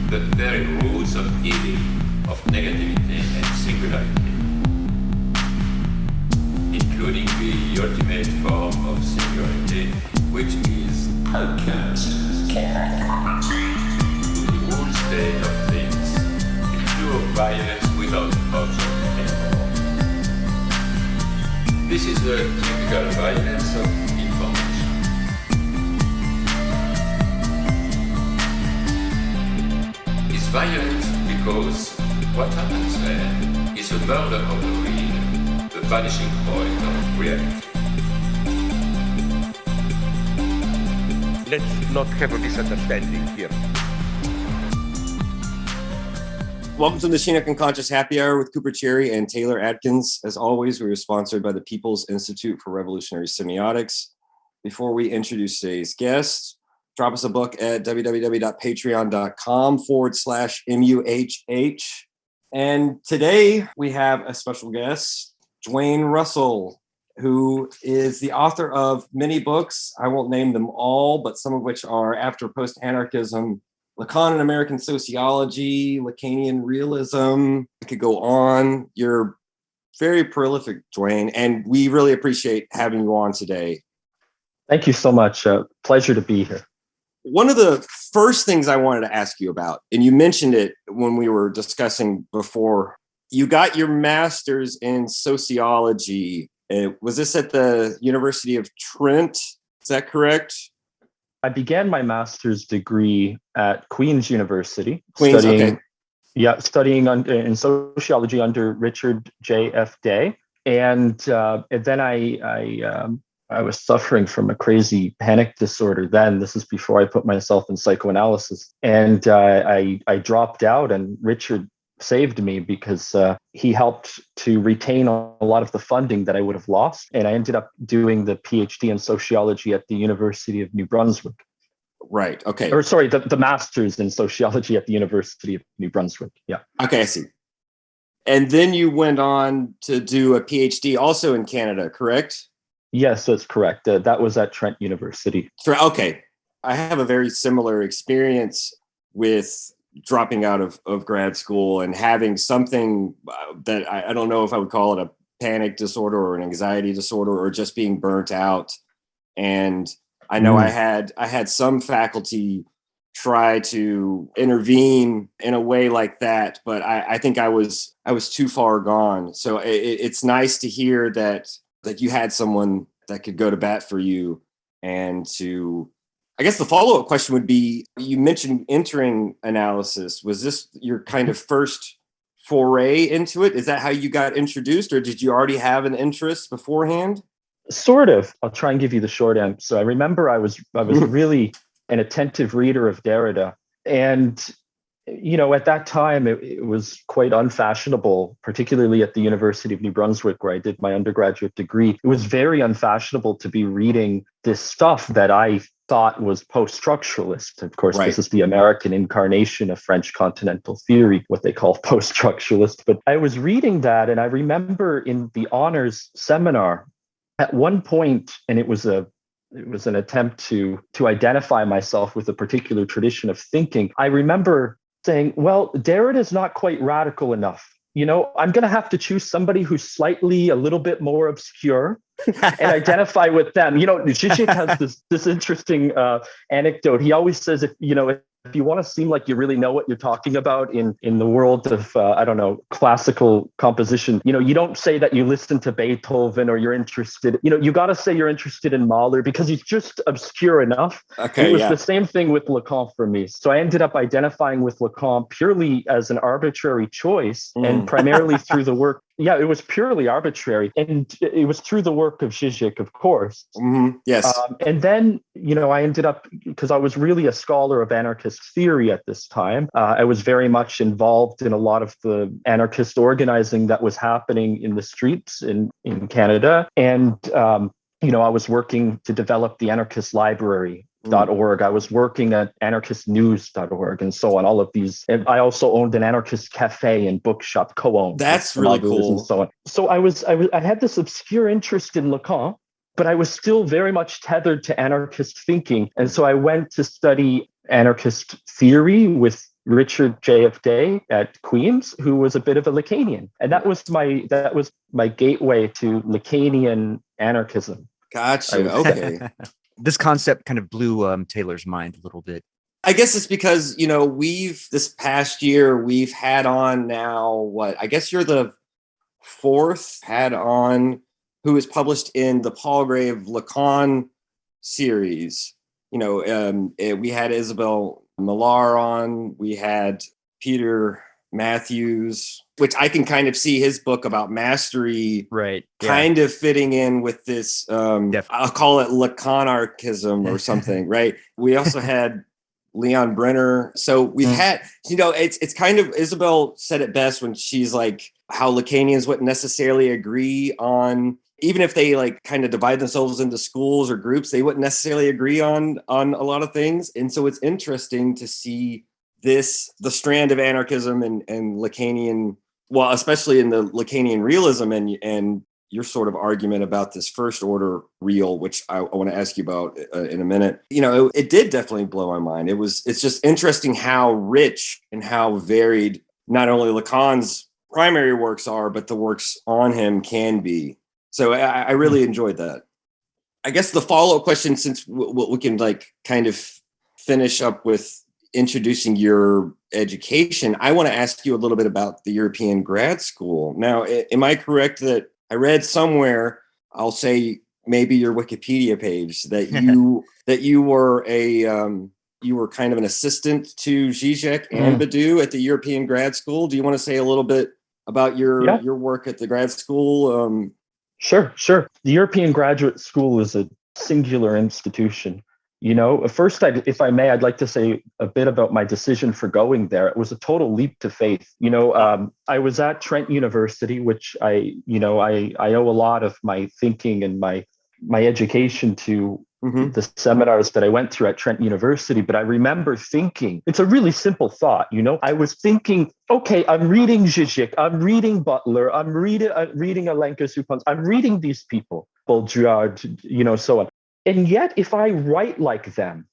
the very roots of evil, of negativity and singularity, including the ultimate form of singularity, which is alchemist, to the whole state of things, a pure violence without object anymore. This is the typical violence of information. It's violent because what happens there is a murder of the real, the vanishing point of reality. Let's not have a misunderstanding here. Welcome to the Žižek Unconscious Happy Hour with Cooper Cherry and Taylor Atkins. As always, we are sponsored by the People's Institute for Revolutionary Semiotics. Before we introduce today's guest, drop us a book at www.patreon.com/MUHH. And today we have a special guest, Duane Rousselle, who is the author of many books. I won't name them all, but some of which are After Post-Anarchism, Lacan and American Sociology, Lacanian realism. I could go on. You're very prolific, Duane, and we really appreciate having you on today. Thank you so much. Pleasure to be here. One of the first things I wanted to ask you about, and you mentioned it when we were discussing before, you got your master's in sociology. Was this at the University of Trent? Is that correct? I began my master's degree at Queen's University, studying in sociology under Richard J.F. Day, and then I was suffering from a crazy panic disorder. Then this is before I put myself in psychoanalysis, and I dropped out, and Richard saved me because he helped to retain a lot of the funding that I would have lost. And I ended up doing the PhD in sociology at the University of New Brunswick. Right. Okay. Or sorry, the master's in sociology at the University of New Brunswick. Yeah. Okay, I see. And then you went on to do a PhD also in Canada, correct? Yes, that's correct. That was at Trent University. Okay. I have a very similar experience with dropping out of grad school and having something that I don't know if I would call it a panic disorder or an anxiety disorder or just being burnt out. And I know I had some faculty try to intervene in a way like that, but I think I was too far gone. So it's nice to hear that you had someone that could go to bat for you. And to, I guess the follow-up question would be, you mentioned entering analysis. Was this your kind of first foray into it? Is that how you got introduced, or did you already have an interest beforehand? Sort of. I'll try and give you the short answer. So I remember I was really an attentive reader of Derrida. And, at that time, it was quite unfashionable, particularly at the University of New Brunswick, where I did my undergraduate degree. It was very unfashionable to be reading this stuff that I thought was post-structuralist. Of course, Right. This is the American incarnation of French continental theory, what they call post-structuralist. But I was reading that, and I remember in the honors seminar, at one point, and it was an attempt to identify myself with a particular tradition of thinking. I remember saying, well, Derrida is not quite radical enough. I'm going to have to choose somebody who's slightly a little bit more obscure and identify with them. Žižek has this interesting anecdote. He always says, if you want to seem like you really know what you're talking about in the world of, classical composition, you don't say that you listen to Beethoven or you're interested, you got to say you're interested in Mahler because he's just obscure enough. Okay, it was the same thing with Lacan for me. So I ended up identifying with Lacan purely as an arbitrary choice and primarily through the work. Yeah, it was purely arbitrary. And it was through the work of Žižek, of course. Mm-hmm. Yes. And then, I ended up, because I was really a scholar of anarchist theory at this time, I was very much involved in a lot of the anarchist organizing that was happening in the streets in Canada. And, I was working to develop the anarchist library.org. I was working at anarchistnews.org and so on, all of these. And I also owned an anarchist cafe and bookshop, co-owned. That's really cool. And so on. So I had this obscure interest in Lacan, but I was still very much tethered to anarchist thinking. And so I went to study anarchist theory with Richard J.F. Day at Queen's, who was a bit of a Lacanian. And that was my gateway to Lacanian anarchism. Gotcha. Okay. This concept kind of blew Taylor's mind a little bit. I guess it's because, this past year, we've had on now, I guess you're the fourth had on who is published in the Palgrave Lacan series. We had Isabel Millar on, we had Peter Matthews, which I can kind of see his book about mastery, right? Kind of fitting in with this, I'll call it Lacanarchism or something, right? We also had Leon Brenner. So we've had, it's kind of, Isabel said it best when she's like, how Lacanians wouldn't necessarily agree on, even if they like kind of divide themselves into schools or groups, they wouldn't necessarily agree on a lot of things. And so it's interesting to see the strand of anarchism and Lacanian, well, especially in the Lacanian realism and your sort of argument about this first order real, which I want to ask you about in a minute. It did definitely blow my mind. It's just interesting how rich and how varied not only Lacan's primary works are, but the works on him can be. So I really enjoyed that. I guess the follow-up question, since we can like kind of finish up with introducing your education, I want to ask you a little bit about the European grad school. Now, am I correct that I read somewhere, I'll say maybe your Wikipedia page, that you were you were kind of an assistant to Žižek and Badiou at the European grad school. Do you want to say a little bit about your work at the grad school? Sure. The European Graduate School is a singular institution. First, if I may, I'd like to say a bit about my decision for going there. It was a total leap to faith. I was at Trent University, which I owe a lot of my thinking and my education to the seminars that I went through at Trent University. But I remember thinking, it's a really simple thought. I was thinking, okay, I'm reading Žižek, I'm reading Butler, I'm reading Alenka Supans, I'm reading these people, Baudrillard, so on. And yet, if I write like them,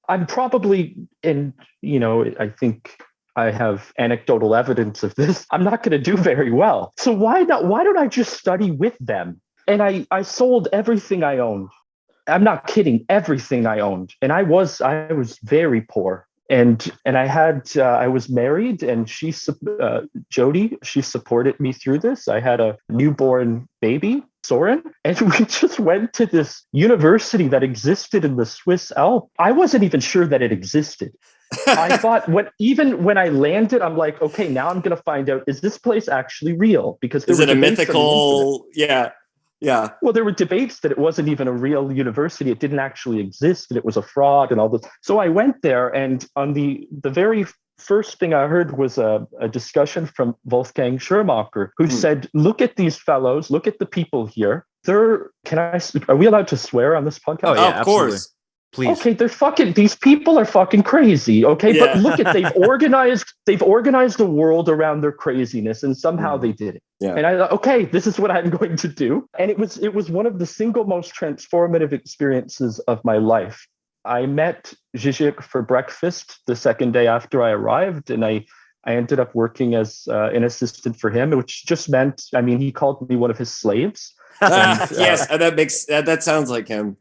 I'm probably, I think I have anecdotal evidence of this, I'm not going to do very well. So why don't I just study with them? And I sold everything I owned. I'm not kidding, everything I owned. And I was very poor. And I was married, and Jody, she supported me through this. I had a newborn baby, Soren, and we just went to this university that existed in the Swiss Alps. I wasn't even sure that it existed. I thought when I landed, I'm like, okay, now I'm going to find out, is this place actually real? Because is it a mythical? Yeah. Yeah. Well, there were debates that it wasn't even a real university. It didn't actually exist, and it was a fraud and all this. So I went there, and on the very first thing I heard was a discussion from Wolfgang Schirmacher, who said, look at these fellows, look at the people here. Are we allowed to swear on this podcast? Oh, yeah, of absolutely. Course. Please. Okay, these people are fucking crazy. Okay, yeah. But look at they've organized the world around their craziness, and somehow they did it. Yeah. And I thought, okay, this is what I'm going to do. And it was one of the single most transformative experiences of my life. I met Žižek for breakfast the second day after I arrived, and I ended up working as an assistant for him, which just meant, he called me one of his slaves. And, yes, that sounds like him.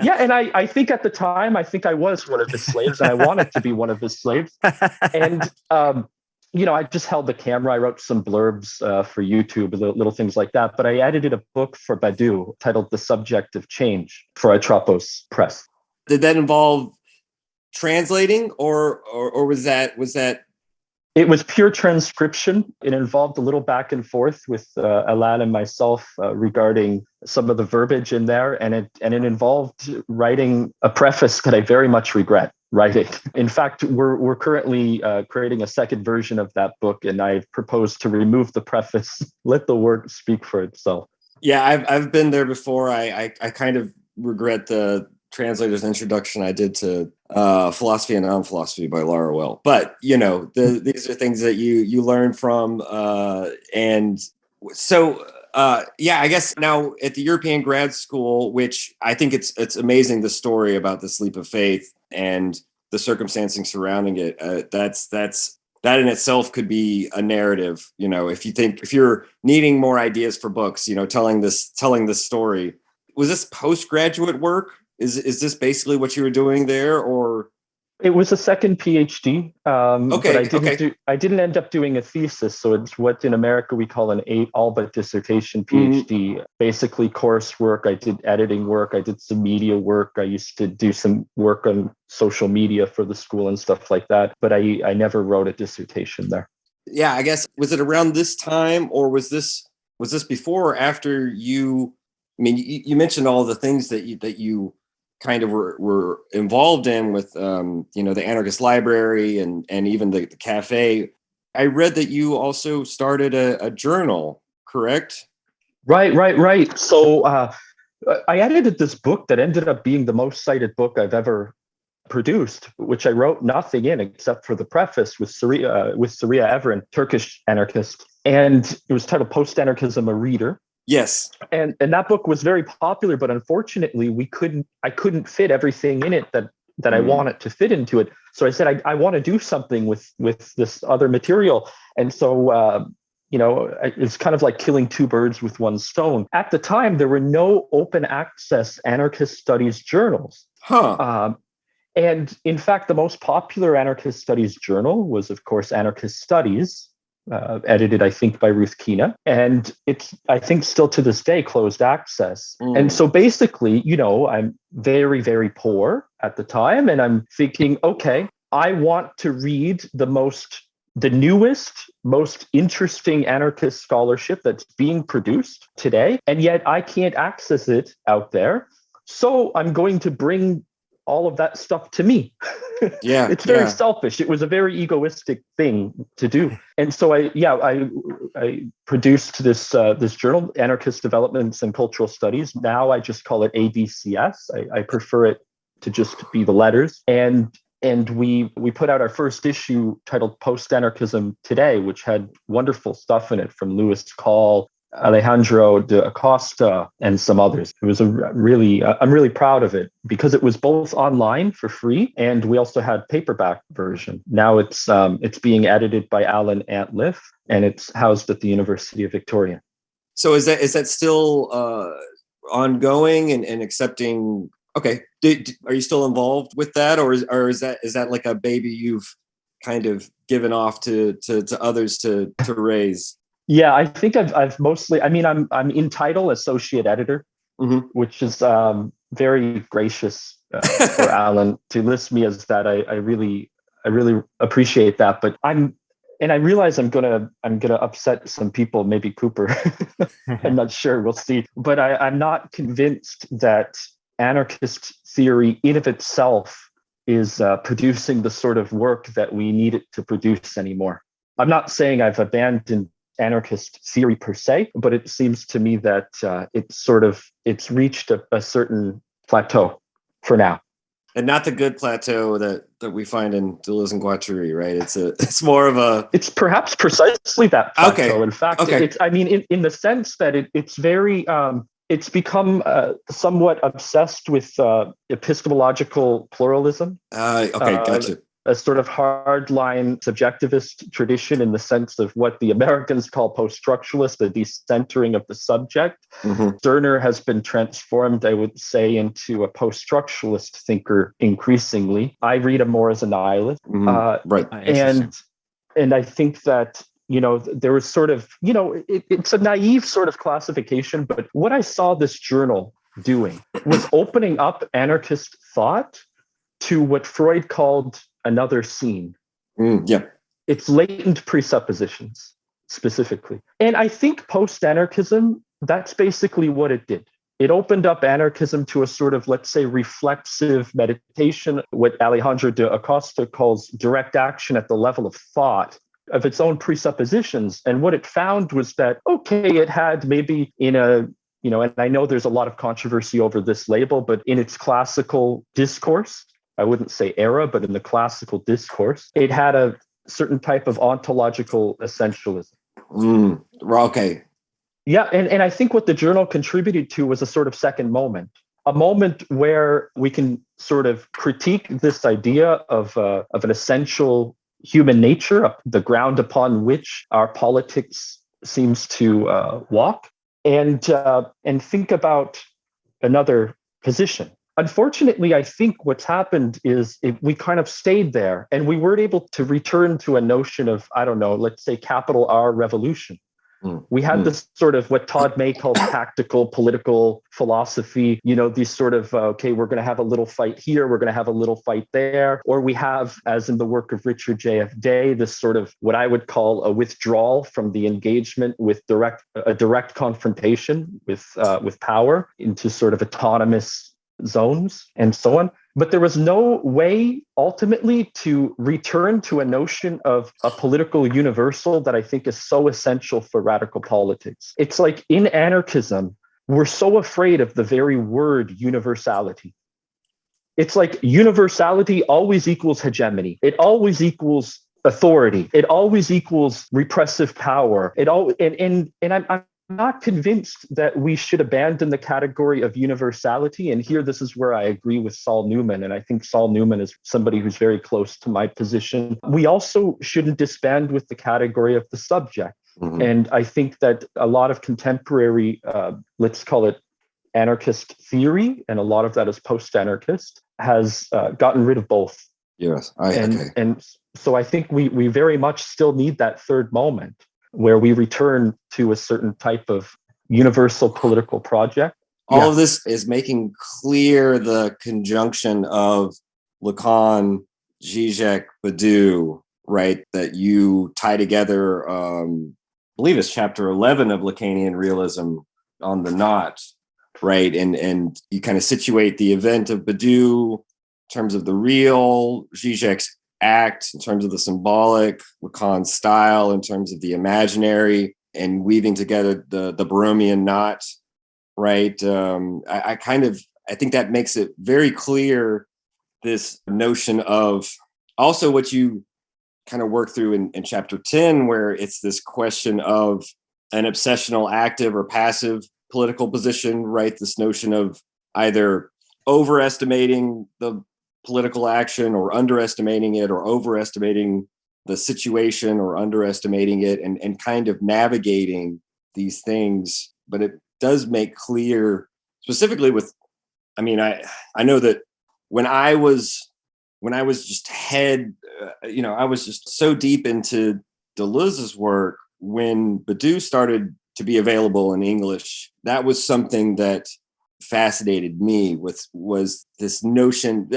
Yeah, and I think at the time, I was one of his slaves, and I wanted to be one of his slaves. And I just held the camera. I wrote some blurbs for YouTube, little things like that. But I edited a book for Badiou titled "The Subject of Change" for Atropos Press. Did that involve translating, or was that? It was pure transcription. It involved a little back and forth with Alan and myself regarding some of the verbiage in there, and it involved writing a preface that I very much regret writing. In fact, we're currently creating a second version of that book, and I've proposed to remove the preface, let the work speak for itself. Yeah, I've been there before. I kind of regret the translator's introduction I did to Philosophy and Non-Philosophy by Laura Well. But, these are things that you learn from. And so, I guess now at the European grad school, which I think it's amazing, the story about this leap of faith. And the circumstancing surrounding it. That in itself could be a narrative. If you're needing more ideas for books, telling this story. Was this postgraduate work? Is this basically what you were doing there, or? It was a second PhD, but I didn't end up doing a thesis. So it's what in America we call an all but dissertation PhD. Basically coursework. I did editing work. I did some media work. I used to do some work on social media for the school and stuff like that. But I never wrote a dissertation there. Yeah, I guess, was it around this time, or was this before or after you? I mean, you mentioned all the things that you kind of were involved in with, the Anarchist library and even the cafe. I read that you also started a journal, correct? Right. So I edited this book that ended up being the most cited book I've ever produced, which I wrote nothing in except for the preface with Saria Evren, Turkish anarchist. And it was titled Post-Anarchism, a Reader. Yes. And that book was very popular, but unfortunately I couldn't fit everything in it that I wanted to fit into it. So I said, I want to do something with this other material. And so, it's kind of like killing two birds with one stone. At the time, there were no open access anarchist studies journals. And in fact, the most popular anarchist studies journal was, of course, Anarchist Studies, edited, I think, by Ruth Kina. And it's, I think, still to this day, closed access. And so basically, I'm very, very poor at the time. And I'm thinking, okay, I want to read the newest, most interesting anarchist scholarship that's being produced today. And yet I can't access it out there. So I'm going to bring all of that stuff to me. Yeah, it's very selfish. It was a very egoistic thing to do. And so I produced this journal, Anarchist Developments and Cultural Studies. Now I just call it ADCS. I prefer it to just be the letters. And we put out our first issue titled Post-Anarchism Today, which had wonderful stuff in it from Louis Call, Alejandro de Acosta, and some others. It was I'm really proud of it because it was both online for free, and we also had paperback version. Now it's being edited by Alan Antliff, and it's housed at the University of Victoria. So is that still ongoing and accepting? Okay, are you still involved with that, or is that like a baby you've kind of given off to others to raise? Yeah, I think I've mostly. I mean, I'm in title associate editor, which is very gracious for Alan to list me as that. I really appreciate that. But I realize I'm gonna upset some people, maybe Cooper. I'm not sure. We'll see. But I'm not convinced that anarchist theory in of itself is producing the sort of work that we need it to produce anymore. I'm not saying I've abandoned anarchist theory per se, but it seems to me that it's reached a certain plateau for now. And not the good plateau that we find in Deleuze and Guattari, right? It's more of a... It's perhaps precisely that plateau. Okay. In fact, okay. It's, I mean, in the sense that it's very... it's become somewhat obsessed with epistemological pluralism. Gotcha. A sort of hardline subjectivist tradition in the sense of what the Americans call post-structuralist, the decentering of the subject. Stirner has been transformed, I would say, into a post-structuralist thinker increasingly. I read him more as a nihilist. Right. And I think that, there was sort of, it's a naive sort of classification, but what I saw this journal doing was opening up anarchist thought to what Freud called another scene. It's latent presuppositions, specifically. And I think post-anarchism, that's basically what it did. It opened up anarchism to a sort of, let's say, reflexive meditation, what Alejandro de Acosta calls direct action at the level of thought, of its own presuppositions. And what it found was that, okay, it had maybe in a, and I know there's a lot of controversy over this label, but in its classical discourse, I wouldn't say era, but in the classical discourse, it had a certain type of ontological essentialism. Okay. Yeah, and I think what the journal contributed to was a sort of second moment. a moment where we can sort of critique this idea of an essential human nature, the ground upon which our politics seems to walk, and think about another position. Unfortunately, I think what's happened is we kind of stayed there and we weren't able to return to a notion of, I don't know, let's say capital R revolution. We had this sort of what Todd May calls tactical political philosophy, these sort of, okay, we're going to have a little fight here, we're going to have a little fight there. Or we have, as in the work of Richard J.F. Day, this sort of what I would call a withdrawal from the engagement with a direct confrontation with power into sort of autonomous zones and so on. But there was no way ultimately to return to a notion of a political universal that I think is so essential for radical politics. It's like in anarchism, we're so afraid of the very word universality. It's like universality always equals hegemony. It always equals authority. It always equals repressive power. And I'm not convinced that we should abandon the category of universality. And here, this is where I agree with Saul Newman. And I think Saul Newman is somebody who's very close to my position. We also shouldn't disband with the category of the subject. Mm-hmm. And I think that a lot of contemporary, let's call it anarchist theory, and a lot of that is post-anarchist, has gotten rid of both. Yes. And so I think we very much still need that third moment, where we return to a certain type of universal political project. All of this is making clear the conjunction of Lacan, Žižek, Badiou, right? That you tie together, I believe it's chapter 11 of Lacanian realism on the knot, right? And you kind of situate the event of Badiou in terms of the real, Žižek's act in terms of the symbolic, Lacan's style in terms of the imaginary, and weaving together the Baromean knot, right? I think that makes it very clear, this notion of also what you kind of work through in chapter 10, where it's this question of an obsessional active or passive political position, right? This notion of either overestimating the political action or underestimating it, or overestimating the situation or underestimating it, and kind of navigating these things. But it does make clear, specifically with, I know that when I was just I was just so deep into Deleuze's work, when Badiou started to be available in English, that was something that fascinated me, was this notion,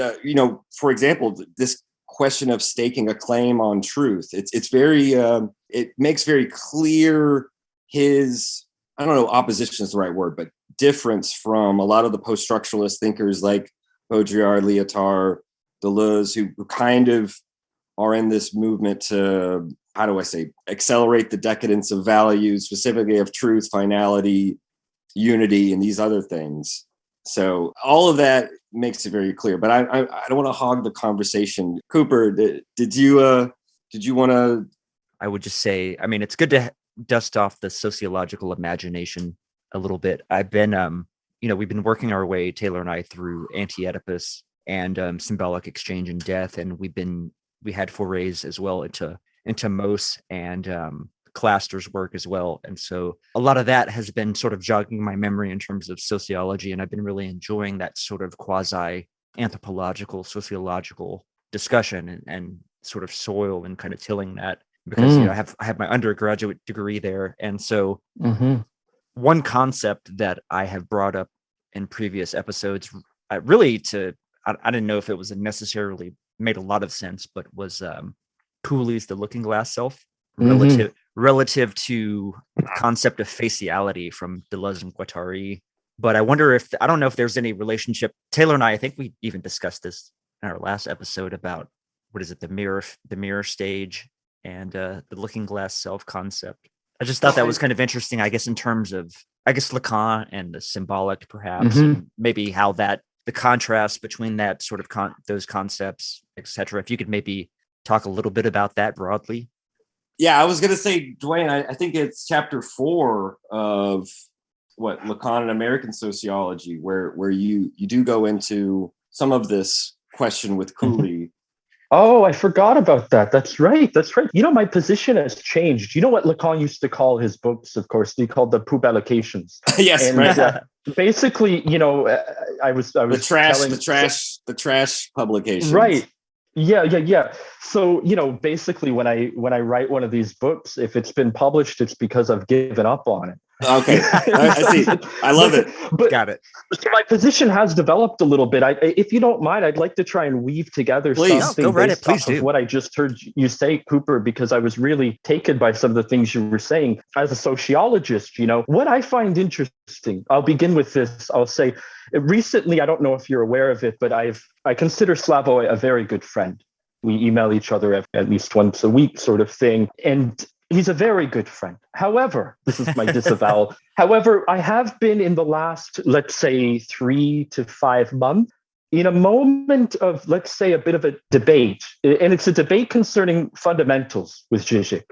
for example, this question of staking a claim on truth. It's very, it makes very clear his, I don't know, opposition is the right word, but difference from a lot of the post-structuralist thinkers like Baudrillard, Lyotard, Deleuze, who kind of are in this movement to, how do I say, accelerate the decadence of values, specifically of truth, finality, unity, and these other things. So all of that makes it very clear. But I don't want to hog the conversation. Cooper, did you want to? I would just say, it's good to dust off the sociological imagination a little bit. I've been, we've been working our way, Taylor and I, through Anti-Oedipus and Symbolic Exchange and Death, and we had forays as well into Mose and Claster's work as well. And so a lot of that has been sort of jogging my memory in terms of sociology. And I've been really enjoying that sort of quasi anthropological, sociological discussion and sort of soil and kind of tilling that, because I have my undergraduate degree there. And so one concept that I have brought up in previous episodes, I didn't know if it was necessarily made a lot of sense, but was Cooley's The Looking Glass Self, relative to the concept of faciality from Deleuze and Guattari. But I don't know if there's any relationship. Taylor and I think we even discussed this in our last episode about, the mirror stage and the looking glass self concept. I just thought that was kind of interesting, I guess, in terms of, Lacan and the symbolic, perhaps, and maybe how the contrast between that sort of those concepts, etc. If you could maybe talk a little bit about that broadly. Yeah, I was going to say, Duane, I think it's chapter 4 of Lacan and American sociology, where you do go into some of this question with Cooley. Oh, I forgot about that. That's right. You know, my position has changed. You know what Lacan used to call his books, of course, he called the publications. Yes, and, right. Basically, you know, I was the trash publications. Right. Yeah. So, you know, basically when I write one of these books, if it's been published, it's because I've given up on it. Okay. I see. I love it. But Got it. So my position has developed a little bit. If you don't mind, I'd like to try and weave together something go right based Please off do. of what I just heard you say, Cooper, because I was really taken by some of the things you were saying. As a sociologist, you know, what I find interesting, I'll begin with this. I'll say, recently, I don't know if you're aware of it, but I consider Slavoj a very good friend. We email each other at least once a week sort of thing. And he's a very good friend. However, this is my disavowal. However, I have been in the last, let's say, 3 to 5 months in a moment of, let's say, a bit of a debate. And it's a debate concerning fundamentals with Žižek.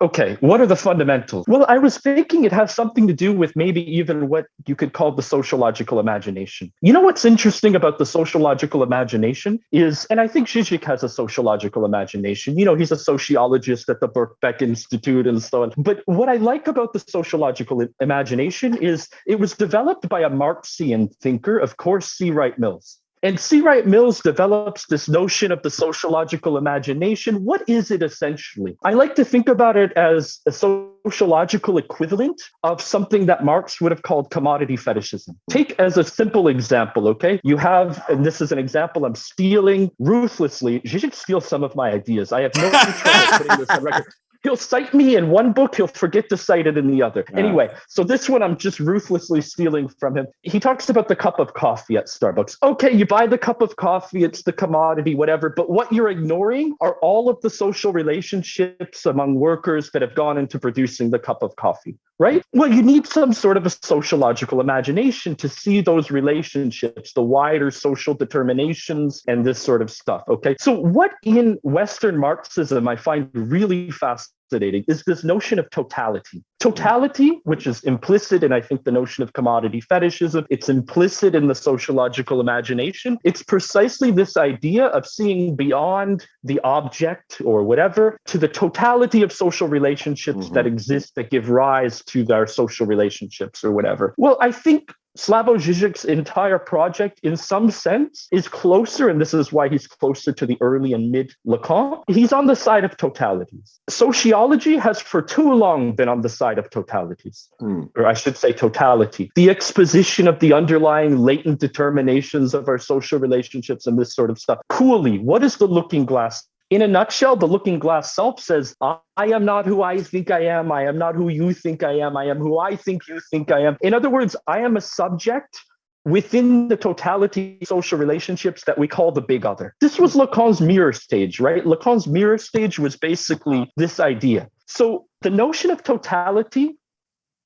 Okay, what are the fundamentals? Well, I was thinking it has something to do with maybe even what you could call the sociological imagination. You know what's interesting about the sociological imagination is, and I think Žižek has a sociological imagination. You know, he's a sociologist at the Birkbeck Institute and so on. But what I like about the sociological imagination is it was developed by a Marxian thinker, of course, C. Wright Mills. And C. Wright Mills develops this notion of the sociological imagination. What is it essentially? I like to think about it as a sociological equivalent of something that Marx would have called commodity fetishism. Take as a simple example, okay? You have, and this is an example I'm stealing ruthlessly. Žižek steals some of my ideas. I have no trouble putting this on record. He'll cite me in one book, he'll forget to cite it in the other. Anyway, so this one I'm just ruthlessly stealing from him. He talks about the cup of coffee at Starbucks. Okay, you buy the cup of coffee, it's the commodity, whatever. But what you're ignoring are all of the social relationships among workers that have gone into producing the cup of coffee, right? Well, you need some sort of a sociological imagination to see those relationships, the wider social determinations and this sort of stuff, okay? So what in Western Marxism I find really fascinating is this notion of totality. Totality, which is implicit in, I think, the notion of commodity fetishism, it's implicit in the sociological imagination. It's precisely this idea of seeing beyond the object or whatever to the totality of social relationships that exist, that give rise to their social relationships or whatever. Well, I think Slavoj Žižek's entire project, in some sense, is closer, and this is why he's closer to the early and mid Lacan. He's on the side of totalities. Sociology has for too long been on the side of totalities, or I should say totality. The exposition of the underlying latent determinations of our social relationships and this sort of stuff. Cooley, what is the looking glass? In a nutshell, the looking glass self says, I am not who I think I am. I am not who you think I am. I am who I think you think I am. In other words, I am a subject within the totality of social relationships that we call the big other. This was Lacan's mirror stage, right? Lacan's mirror stage was basically this idea. So the notion of totality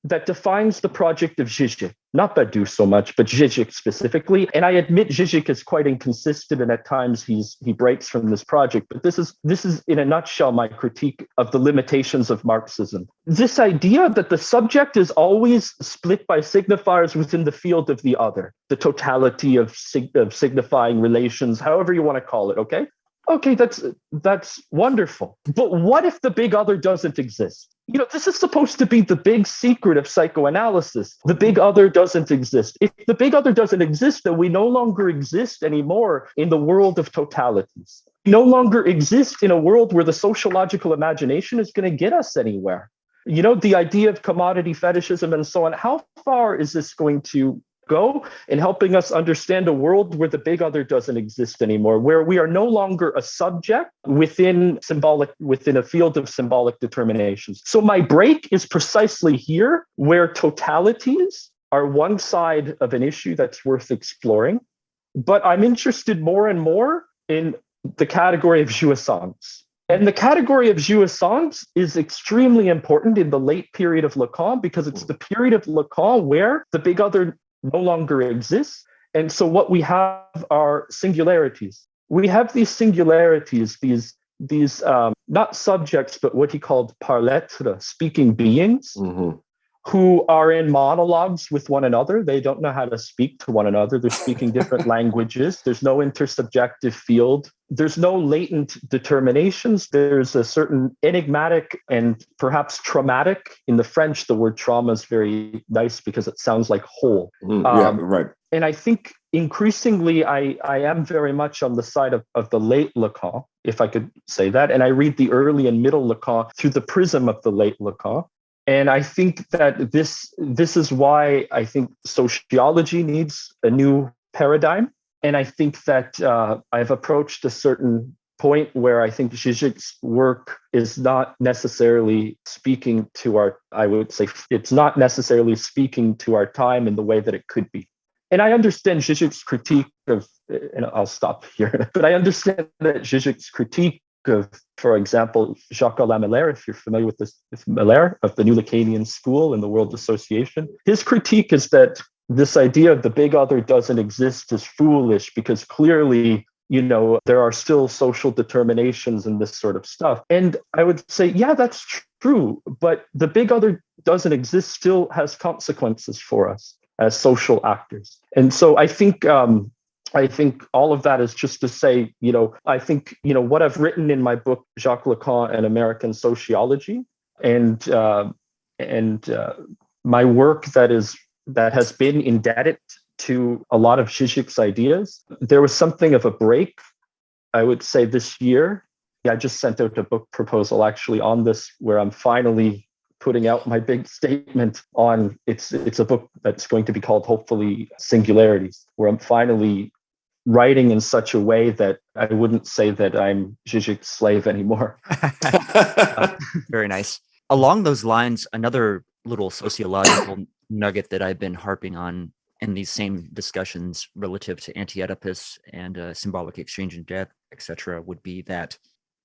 that defines the project of Žižek, not Badiou so much, but Žižek specifically. And I admit Žižek is quite inconsistent, and at times he breaks from this project. But this is in a nutshell my critique of the limitations of Marxism. This idea that the subject is always split by signifiers within the field of the other, the totality of signifying relations, however you want to call it. Okay, that's wonderful. But what if the big other doesn't exist? You know, this is supposed to be the big secret of psychoanalysis. The big other doesn't exist. If the big other doesn't exist, then we no longer exist anymore in the world of totalities. We no longer exist in a world where the sociological imagination is going to get us anywhere. You know, the idea of commodity fetishism and so on, how far is this going to go in helping us understand a world where the big other doesn't exist anymore, where we are no longer a subject within a field of symbolic determinations. So my break is precisely here, where totalities are one side of an issue that's worth exploring, but I'm interested more and more in the category of jouissance. And the category of jouissance is extremely important in the late period of Lacan, because it's the period of Lacan where the big other no longer exists. And so what we have are singularities. We have these singularities, these not subjects, but what he called par l'être, speaking beings, who are in monologues with one another. They don't know how to speak to one another. They're speaking different languages. There's no intersubjective field. There's no latent determinations. There's a certain enigmatic and perhaps traumatic. In the French, the word trauma is very nice because it sounds like whole. Right. And I think increasingly, I am very much on the side of the late Lacan, if I could say that. And I read the early and middle Lacan through the prism of the late Lacan. And I think that this is why I think sociology needs a new paradigm. And I think that I've approached a certain point where I think Žižek's work is not necessarily speaking to our, I would say, it's not necessarily speaking to our time in the way that it could be. And I understand Žižek's critique of, and I'll stop here, but I understand that Žižek's critique of, for example, Jacques Lamelaire, if you're familiar with this, with Melaire of the New Lacanian School and the World Association, his critique is that this idea of the big other doesn't exist is foolish because clearly, there are still social determinations and this sort of stuff. And I would say, yeah, that's true, but the big other doesn't exist still has consequences for us as social actors. And so I think all of that is just to say, I think, what I've written in my book, Jacques Lacan and American Sociology, and my work that has been indebted to a lot of Žižek's ideas. There was something of a break, I would say, this year. I just sent out a book proposal actually on this, where I'm finally putting out my big statement on, it's a book that's going to be called, hopefully, Singularities, where I'm finally writing in such a way that I wouldn't say that I'm Žižek's slave anymore. Very nice. Along those lines, another little sociological nugget that I've been harping on in these same discussions relative to anti-Oedipus and symbolic exchange and death, etc., would be that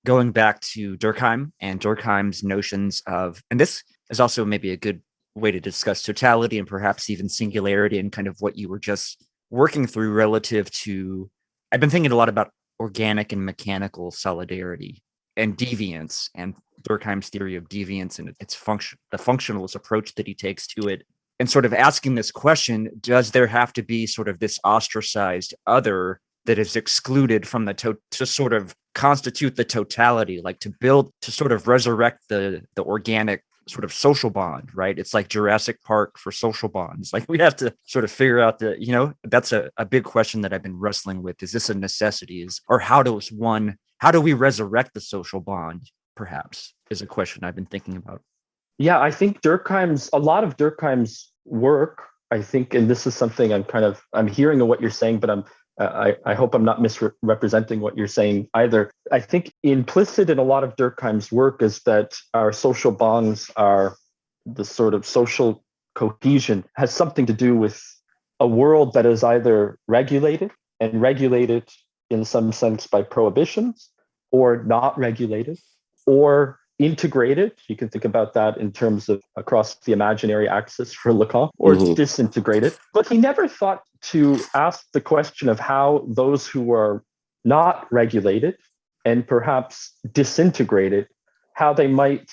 going back to Durkheim and Durkheim's notions of, and this is also maybe a good way to discuss totality and perhaps even singularity and kind of what you were just working through relative to, I've been thinking a lot about organic and mechanical solidarity and deviance and Durkheim's theory of deviance and its function, the functionalist approach that he takes to it, and sort of asking this question, does there have to be sort of this ostracized other that is excluded from the to sort of constitute the totality, like to sort of resurrect the organic sort of social bond, right? It's like Jurassic Park for social bonds. Like we have to sort of figure out that's a big question that I've been wrestling with. Is this a necessity? Or how do we resurrect the social bond, perhaps, is a question I've been thinking about. Yeah, I think a lot of Durkheim's work, I think, and this is something I'm hearing of what you're saying, but I hope I'm not misrepresenting what you're saying either. I think implicit in a lot of Durkheim's work is that our social bonds are the sort of social cohesion has something to do with a world that is either regulated in some sense by prohibitions, or not regulated, or integrated. You can think about that in terms of across the imaginary axis for Lacan, or disintegrated. But he never thought to ask the question of how those who are not regulated and perhaps disintegrated, how they might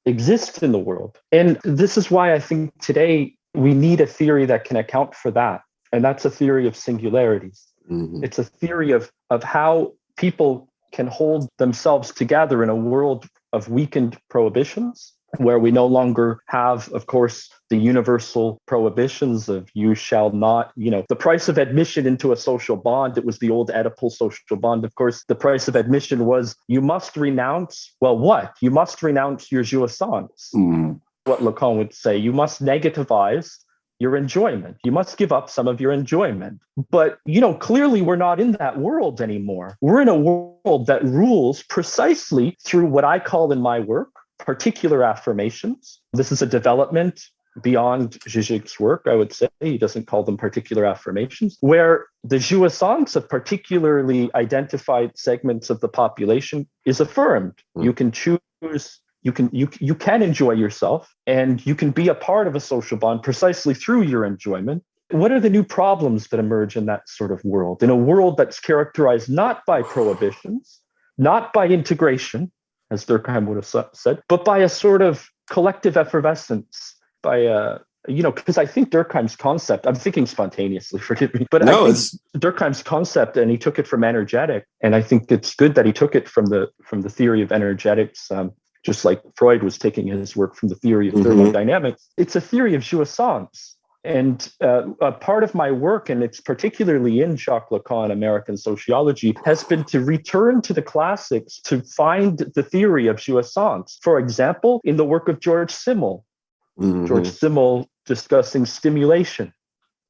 exist in the world. And this is why I think today we need a theory that can account for that. And that's a theory of singularities. Mm-hmm. It's a theory of how people can hold themselves together in a world of weakened prohibitions, where we no longer have, of course, the universal prohibitions of you shall not, the price of admission into a social bond. It was the old Oedipal social bond. Of course, the price of admission was you must renounce, You must renounce your jouissance. Mm. What Lacan would say, you must negativize your enjoyment. You must give up some of your enjoyment. But, clearly we're not in that world anymore. We're in a world that rules precisely through what I call in my work particular affirmations. This is a development beyond Žižek's work, I would say. He doesn't call them particular affirmations, where the jouissance of particularly identified segments of the population is affirmed. Mm. You can choose. You can enjoy yourself, and you can be a part of a social bond precisely through your enjoyment. What are the new problems that emerge in that sort of world? In a world that's characterized not by prohibitions, not by integration, as Durkheim would have said, but by a sort of collective effervescence because I think Durkheim's concept, I'm thinking spontaneously, forgive me, but No, I think Durkheim's concept, and he took it from energetic, and I think it's good that he took it from the theory of energetics, just like Freud was taking his work from the theory of thermodynamics. It's a theory of jouissance. And a part of my work, and it's particularly in Jacques Lacan, American sociology, has been to return to the classics to find the theory of jouissance. For example, in the work of George Simmel, George Simmel discussing stimulation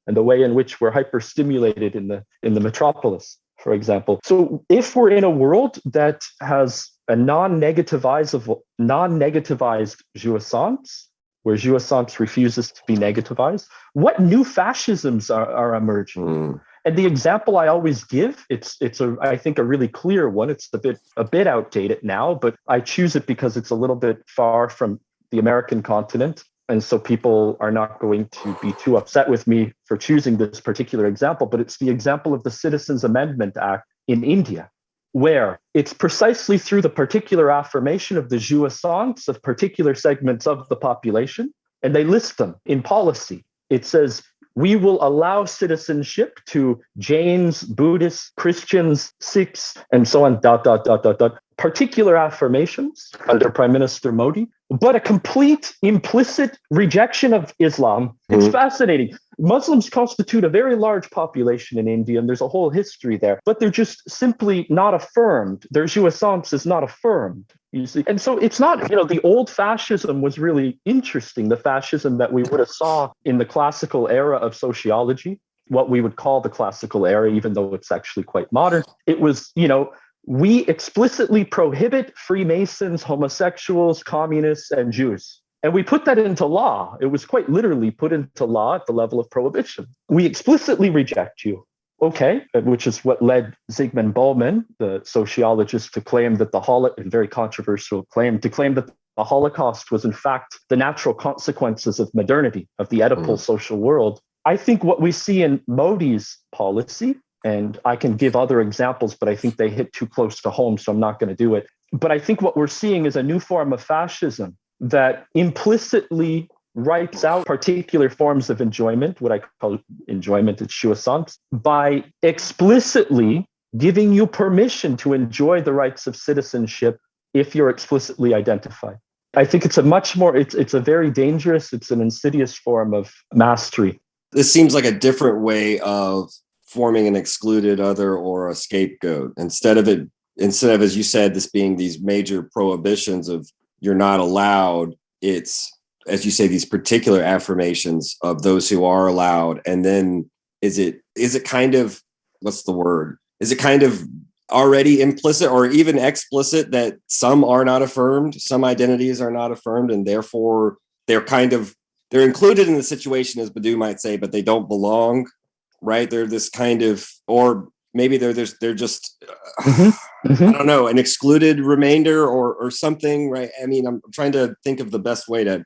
and the way in which we're hyperstimulated in the metropolis, for example. So if we're in a world that has a non-negativized jouissance, where jouissance refuses to be negativized, what new fascisms are emerging? And the example I always give, I think a really clear one. It's a bit outdated now, but I choose it because it's a little bit far from the American continent. And so people are not going to be too upset with me for choosing this particular example, but it's the example of the Citizens Amendment Act in India, where it's precisely through the particular affirmation of the jouissance of particular segments of the population, and they list them in policy. It says, we will allow citizenship to Jains, Buddhists, Christians, Sikhs, and so on, ... Particular affirmations under Prime Minister Modi, but a complete implicit rejection of Islam. It's fascinating. Muslims constitute a very large population in India, and there's a whole history there, but they're just simply not affirmed. Their jouissance is not affirmed, you see. And so it's not, the old fascism was really interesting, the fascism that we would have saw in the classical era of sociology, what we would call the classical era, even though it's actually quite modern. It was, we explicitly prohibit Freemasons, homosexuals, communists, and Jews. And we put that into law. It was quite literally put into law at the level of prohibition. We explicitly reject you. Okay, which is what led Zygmunt Bauman, the sociologist, to claim that a very controversial claim, to claim that the Holocaust was in fact the natural consequences of modernity, of the Oedipal social world. I think what we see in Modi's policy, and I can give other examples, but I think they hit too close to home, so I'm not going to do it. But I think what we're seeing is a new form of fascism that implicitly writes out particular forms of enjoyment, what I call enjoyment, it's jouissance, by explicitly giving you permission to enjoy the rights of citizenship if you're explicitly identified. I think it's a very dangerous, it's an insidious form of mastery. This seems like a different way of forming an excluded other or a scapegoat. Instead of, as you said, this being these major prohibitions of you're not allowed, it's, as you say, these particular affirmations of those who are allowed. And then is it kind of, what's the word? Is it kind of already implicit or even explicit that some are not affirmed, some identities are not affirmed, and therefore they're included in the situation, as Badiou might say, but they don't belong, right? They're this kind of, or maybe they're just, I don't know, an excluded remainder or something, right? I mean, I'm trying to think of the best way to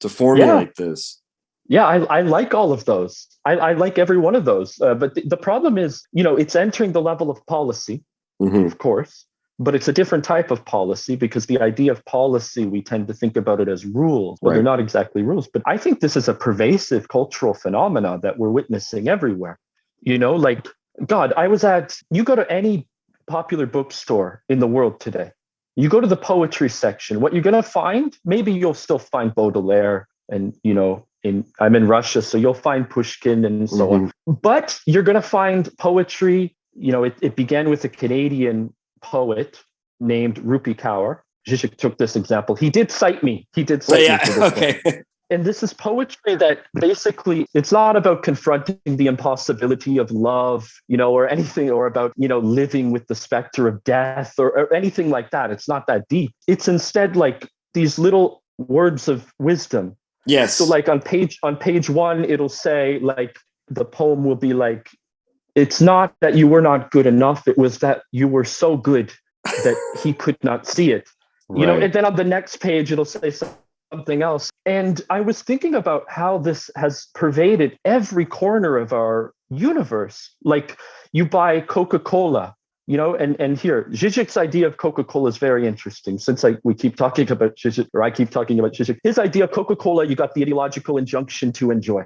formulate this. Yeah, I like all of those. I like every one of those. But the problem is, it's entering the level of policy, of course, but it's a different type of policy because the idea of policy, we tend to think about it as rules, but they're not exactly rules. But I think this is a pervasive cultural phenomena that we're witnessing everywhere. You go to any popular bookstore in the world today. You go to the poetry section, what you're going to find, maybe you'll still find Baudelaire and, I'm in Russia, so you'll find Pushkin and so on. But you're going to find poetry, it began with a Canadian poet named Rupi Kaur. Žižek took this example. He did cite me. Me for this Okay. one. And this is poetry that basically, it's not about confronting the impossibility of love, or anything, or about, living with the specter of death or anything like that. It's not that deep. It's instead like these little words of wisdom. Yes. So like on page one, it'll say like, the poem will be like, it's not that you were not good enough. It was that you were so good that he could not see it, and then on the next page, it'll say something else. And I was thinking about how this has pervaded every corner of our universe. Like you buy Coca-Cola And here, Žižek's idea of Coca-Cola is very interesting. Since we keep talking about Žižek, or I keep talking about Žižek, his idea of Coca-Cola, you got the ideological injunction to enjoy.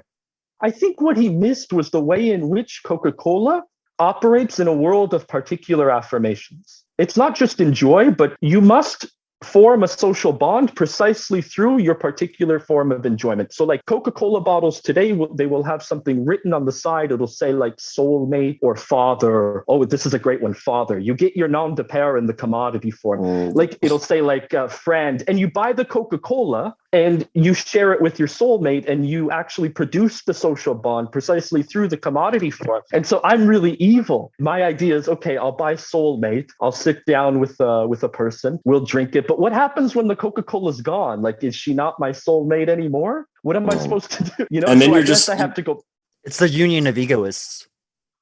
I think what he missed was the way in which Coca-Cola operates in a world of particular affirmations. It's not just enjoy, but you must form a social bond precisely through your particular form of enjoyment. So like Coca-Cola bottles today, they will have something written on the side. It'll say like soulmate or father. Oh, this is a great one, father. You get your nom de pair in the commodity form. Like it'll say like friend, and you buy the Coca-Cola and you share it with your soulmate, and you actually produce the social bond precisely through the commodity form. And so I'm really evil. My idea is, okay, I'll buy soulmate. I'll sit down with a person. We'll drink it. But what happens when the Coca-Cola's gone? Like, is she not my soulmate anymore? What am I supposed to do? And then so you're just, I have to go. It's the union of egoists.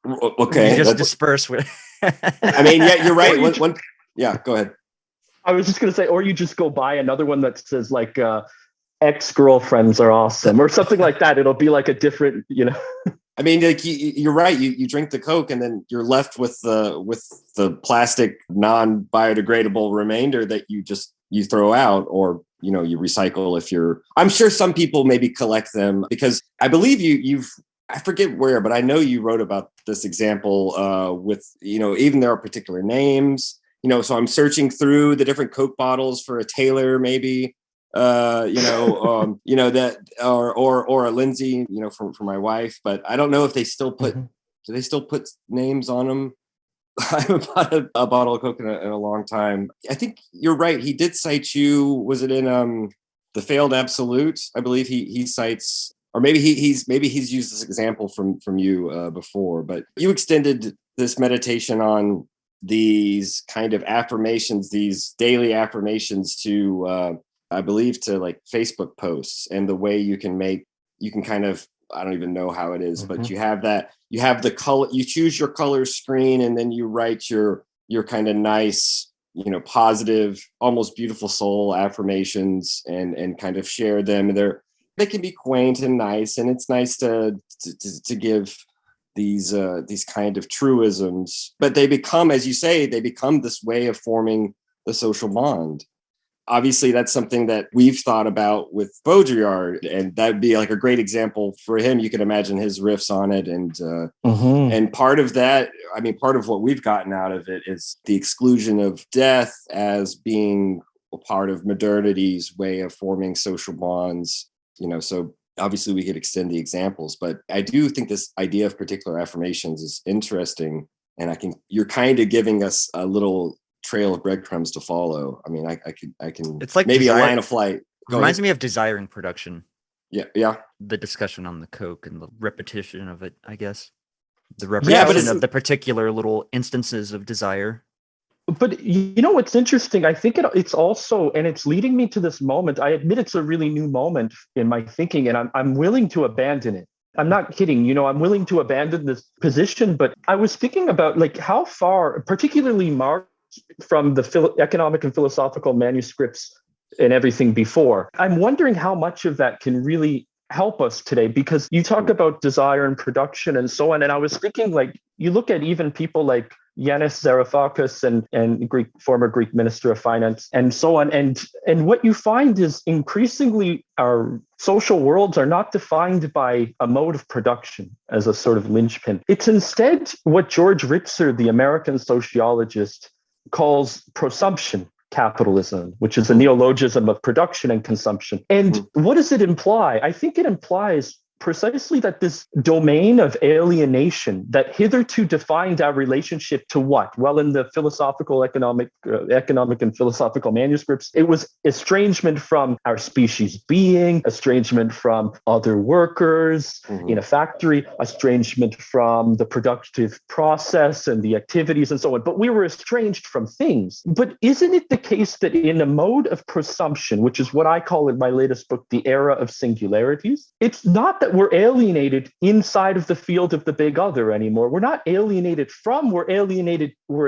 Okay. You just disperse with. I mean, yeah, you're right. Yeah, go ahead. I was just going to say, or you just go buy another one that says like ex-girlfriends are awesome or something like that. It'll be like a different, I mean, like you're right. You drink the Coke, and then you're left with the plastic, non-biodegradable remainder that you throw out, or you recycle if you're. I'm sure some people maybe collect them, because I believe you've. I forget where, but I know you wrote about this example with even there are particular names. So I'm searching through the different Coke bottles for a Taylor, maybe. That or a Lindsay, for my wife, but I don't know if they still put, do they still put names on them? I haven't bought a bottle of Coke in a long time. I think you're right. He did cite you. Was it in The Failed Absolute? I believe he cites, or maybe he's used this example from you before, but you extended this meditation on these kind of affirmations, these daily affirmations to I believe to like Facebook posts, and the way you can kind of, I don't even know how it is, but you have the color, you choose your color screen, and then you write your kind of nice, positive, almost beautiful soul affirmations, and kind of share them. They can be quaint and nice, and it's nice to give these kind of truisms, but they become, as you say, this way of forming the social bond. Obviously, that's something that we've thought about with Baudrillard, and that'd be like a great example for him. You can imagine his riffs on it, and part of that, part of what we've gotten out of it is the exclusion of death as being a part of modernity's way of forming social bonds. So obviously we could extend the examples, but I do think this idea of particular affirmations is interesting, and you're kind of giving us a little trail of breadcrumbs to follow. I mean, I can. It's like maybe a line of flight. Reminds me of Desire in Production. Yeah. The discussion on the Coke and the repetition of it, I guess. The repetition of the particular little instances of desire. But what's interesting? I think it's also, and it's leading me to this moment. I admit it's a really new moment in my thinking, and I'm willing to abandon it. I'm not kidding. I'm willing to abandon this position. But I was thinking about like how far, particularly Marx, from the economic and philosophical manuscripts and everything before. I'm wondering how much of that can really help us today, because you talk about desire and production and so on. And I was thinking, like, you look at even people like Yanis Varoufakis and former Greek Minister of Finance and so on. And what you find is increasingly our social worlds are not defined by a mode of production as a sort of linchpin. It's instead what George Ritzer, the American sociologist, calls prosumption capitalism, which is a neologism of production and consumption. And what does it imply? I think it implies precisely that this domain of alienation that hitherto defined our relationship to what? Well, in the economic and philosophical manuscripts, it was estrangement from our species being, estrangement from other workers in a factory, estrangement from the productive process and the activities and so on. But we were estranged from things. But isn't it the case that in a mode of prosumption, which is what I call in my latest book, the era of singularities, it's not that we're alienated inside of the field of the big other anymore. We're not alienated from, we're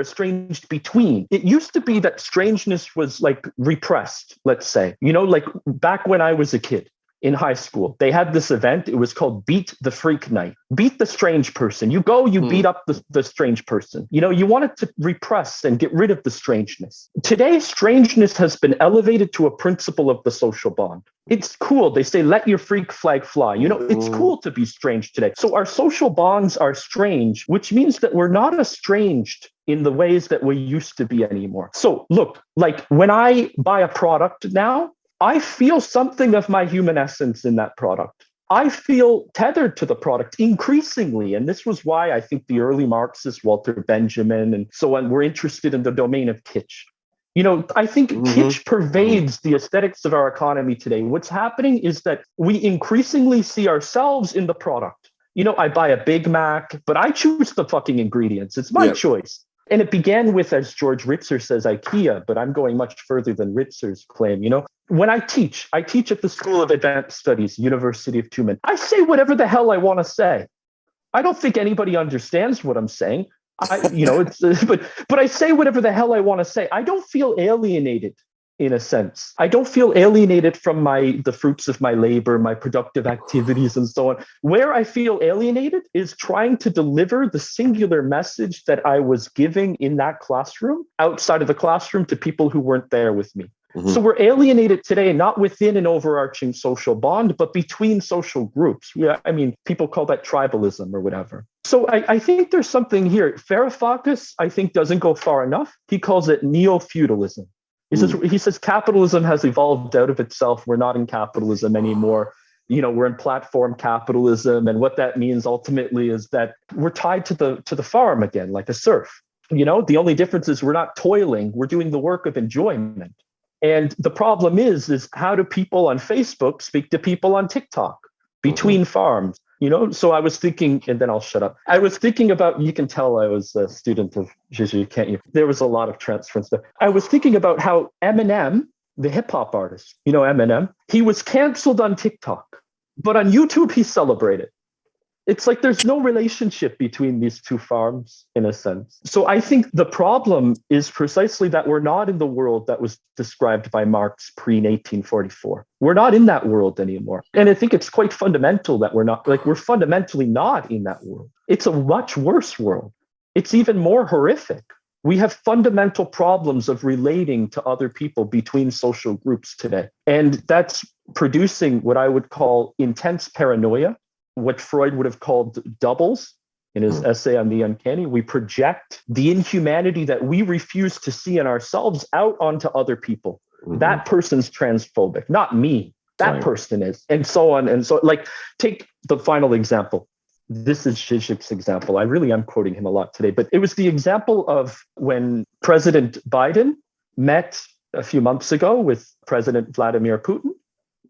estranged between. It used to be that strangeness was like repressed, let's say, like back when I was a kid. in high school. They had this event. It was called Beat the Freak Night. Beat the strange person. You go, you beat up the strange person. You know, you wanted to repress and get rid of the strangeness. Today, strangeness has been elevated to a principle of the social bond. It's cool. They say, let your freak flag fly. You know, it's cool to be strange today. So our social bonds are strange, which means that we're not estranged in the ways that we used to be anymore. So look, like when I buy a product now, I feel something of my human essence in that product. I feel tethered to the product increasingly. And this was why I think the early Marxists, Walter Benjamin and so on, were interested in the domain of kitsch. You know, I think kitsch pervades the aesthetics of our economy today. What's happening is that we increasingly see ourselves in the product. You know, I buy a Big Mac, but I choose the fucking ingredients. It's my choice. And it began with, as George Ritzer says, IKEA, but I'm going much further than Ritzer's claim. You know, when I teach at the School of Advanced Studies, University of Tumen. I say whatever the hell I want to say. I don't think anybody understands what I'm saying. But I say whatever the hell I want to say. I don't feel alienated in a sense. I don't feel alienated from the fruits of my labor, my productive activities and so on. Where I feel alienated is trying to deliver the singular message that I was giving in that classroom, outside of the classroom, to people who weren't there with me. So we're alienated today, not within an overarching social bond, but between social groups. Yeah, I mean, people call that tribalism or whatever. So I think there's something here. Varoufakis, I think, doesn't go far enough. He calls it neo-feudalism. He says capitalism has evolved out of itself. We're not in capitalism anymore. You know, we're in platform capitalism. And what that means ultimately is that we're tied to the farm again, like a serf. You know, the only difference is we're not toiling. We're doing the work of enjoyment. And the problem is how do people on Facebook speak to people on TikTok between farms? You know, so I was thinking, and then I'll shut up. I was thinking about, you can tell I was a student of Žižek, can't you? There was a lot of transference there. I was thinking about how Eminem, the hip hop artist, you know, Eminem, he was canceled on TikTok, but on YouTube, he celebrated. It's like there's no relationship between these two farms in a sense. So I think the problem is precisely that we're not in the world that was described by Marx pre-1844. We're not in that world anymore. And I think it's quite fundamental that we're fundamentally not in that world. It's a much worse world. It's even more horrific. We have fundamental problems of relating to other people between social groups today. And that's producing what I would call intense paranoia, what Freud would have called doubles in his essay on the uncanny. We project the inhumanity that we refuse to see in ourselves out onto other people. That person's transphobic, not me. That person is, and so on. And so, like, take the final example. This is Žižek's example. I really am quoting him a lot today, but it was the example of when President Biden met a few months ago with President Vladimir Putin,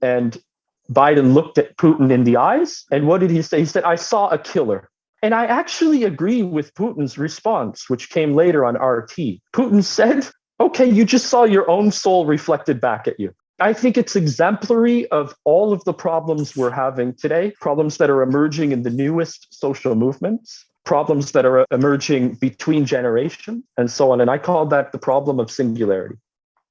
and Biden looked at Putin in the eyes, and what did he say? He said, "I saw a killer." And I actually agree with Putin's response, which came later on RT. Putin said, "Okay, you just saw your own soul reflected back at you." I think it's exemplary of all of the problems we're having today, problems that are emerging in the newest social movements, problems that are emerging between generations, and so on. And I call that the problem of singularity.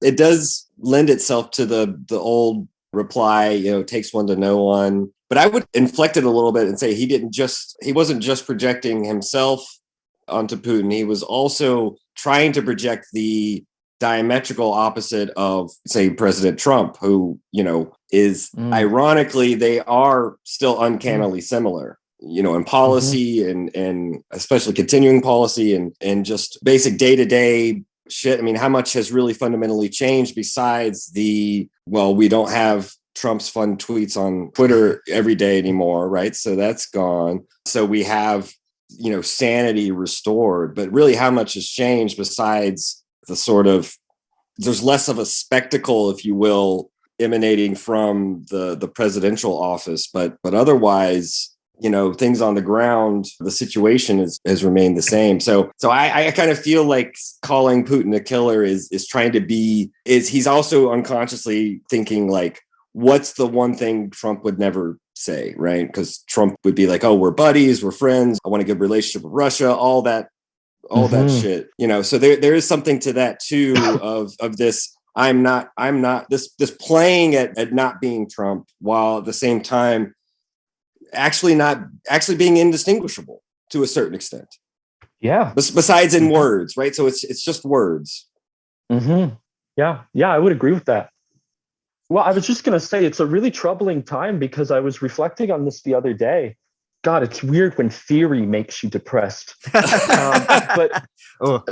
It does lend itself to the old reply, you know, takes one to know one. But I would inflect it a little bit and say he wasn't just projecting himself onto Putin. He was also trying to project the diametrical opposite of, say, President Trump, who, you know, is ironically, they are still uncannily similar, you know, in policy and especially continuing policy and just basic day-to-day shit. I mean, how much has really fundamentally changed besides we don't have Trump's fun tweets on Twitter every day anymore, right? So that's gone. So we have, you know, sanity restored, but really how much has changed besides the sort of, there's less of a spectacle, if you will, emanating from the presidential office, but otherwise, you know, things on the ground, the situation has remained the same. So I kind of feel like calling Putin a killer is trying to he's also unconsciously thinking like, what's the one thing Trump would never say, right? Because Trump would be like, oh, we're buddies, we're friends, I want a good relationship with Russia, all that shit, you know. So there is something to that too of this. I'm not this playing at not being Trump, while at the same time actually being indistinguishable to a certain extent. Yeah. Besides in words, right? So it's just words. Mm-hmm. Yeah, I would agree with that. Well, I was just going to say it's a really troubling time because I was reflecting on this the other day. God, it's weird when theory makes you depressed. But Oh,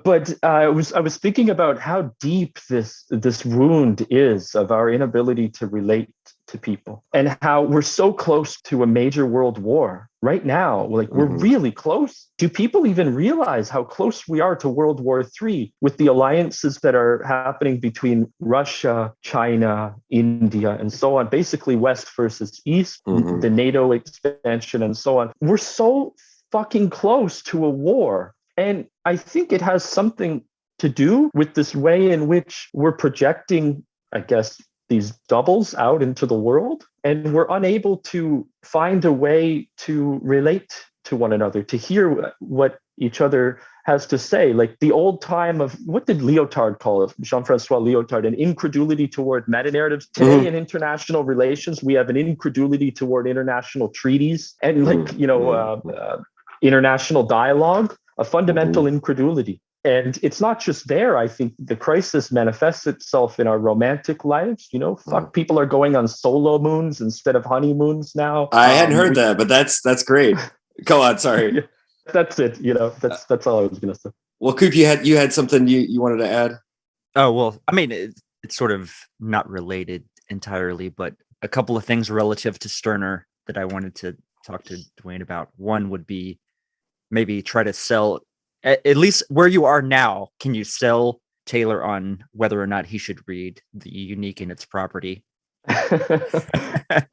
but I was thinking about how deep this wound is of our inability to relate to people, and how we're so close to a major world war right now. Like we're really close. Do people even realize how close we are to World War III with the alliances that are happening between Russia, China, India, and so on? Basically, West versus East, the NATO expansion, and so on. We're so fucking close to a war. And I think it has something to do with this way in which we're projecting, I guess, these doubles out into the world, and we're unable to find a way to relate to one another, to hear what each other has to say. Like the old time of, what did Lyotard call it? Jean-Francois Lyotard, an incredulity toward meta-narratives. Today in international relations, we have an incredulity toward international treaties and international dialogue, a fundamental incredulity. And it's not just there. I think the crisis manifests itself in our romantic lives. People are going on solo moons instead of honeymoons now. I hadn't heard that, but that's great. Go on, sorry. That's it. That's all I was going to say. Well, Coop, you had something you wanted to add? Oh, well, I mean, it's sort of not related entirely, but a couple of things relative to Stirner that I wanted to talk to Duane about. One would be maybe try to sell, at least where you are now, can you sell Taylor on whether or not he should read The Unique in Its Property? I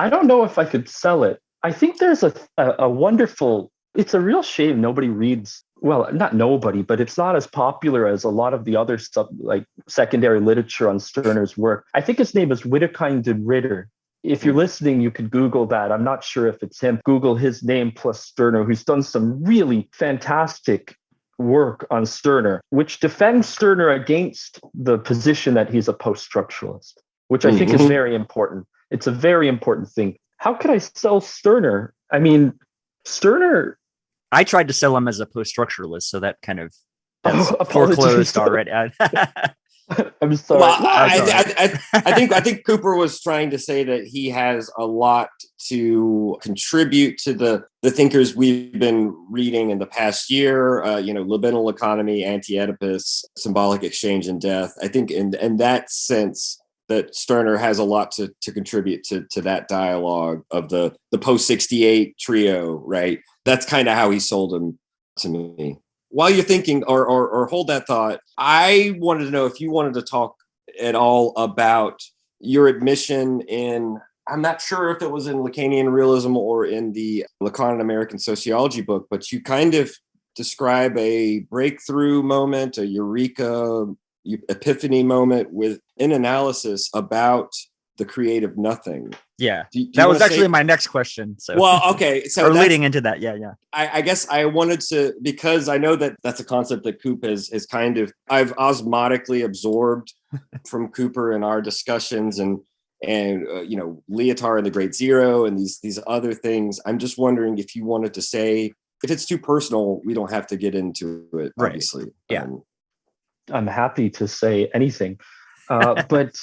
don't know if I could sell it. I think there's a wonderful, it's a real shame nobody reads, well, not nobody, but it's not as popular as a lot of the other stuff, like secondary literature on Stirner's work. I think his name is Widukind and Ritter. If you're listening, you could Google that. I'm not sure if it's him. Google his name plus Stirner, who's done some really fantastic work on Stirner, which defends Stirner against the position that he's a post-structuralist, which I think is very important. It's a very important thing. How could I sell Stirner? I mean, Stirner... I tried to sell him as a post-structuralist, so that kind of foreclosed already. I'm sorry. Well, I think Cooper was trying to say that he has a lot to contribute to the thinkers we've been reading in the past year. Libidinal economy, anti-Oedipus, symbolic exchange and death. I think in that sense that Stirner has a lot to contribute to that dialogue of the post-68 trio, right? That's kind of how he sold him to me. While you're thinking, or hold that thought, I wanted to know if you wanted to talk at all about your admission in, I'm not sure if it was in Lacanian realism or in the Lacan American sociology book, but you kind of describe a breakthrough moment, a eureka, epiphany moment in analysis about the creative nothing. Yeah, that was actually my next question. So, well, okay, so leading into that, yeah. I guess I wanted to, because I know that that's a concept that Coop has kind of, I've osmotically absorbed from Cooper in our discussions, and Lyotard and the Great Zero and these other things. I'm just wondering if you wanted to say, if it's too personal, we don't have to get into it, obviously. Right. Yeah, I'm happy to say anything, but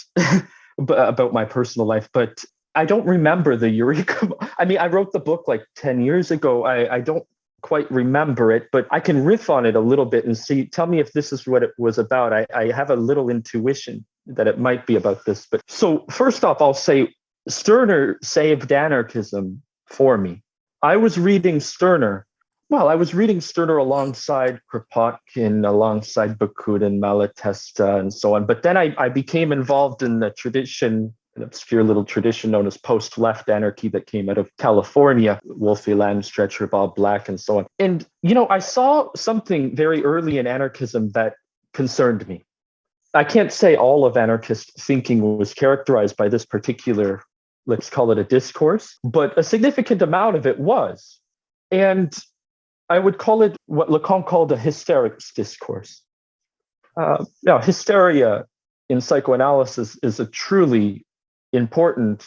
about my personal life, but I don't remember the eureka. I mean, I wrote the book like 10 years ago. I don't quite remember it, but I can riff on it a little bit and tell me if this is what it was about. I have a little intuition that it might be about this. But so first off, I'll say Stirner saved anarchism for me. I was reading Stirner. Well, I was reading Stirner alongside Kropotkin, alongside Bakunin, Malatesta, and so on. But then I became involved in the tradition, an obscure little tradition known as post-left anarchy that came out of California, Wolfie Landstretcher, Bob Black, and so on. And, I saw something very early in anarchism that concerned me. I can't say all of anarchist thinking was characterized by this particular, let's call it a discourse, but a significant amount of it was. And I would call it what Lacan called a hysterics discourse. Hysteria in psychoanalysis is a truly important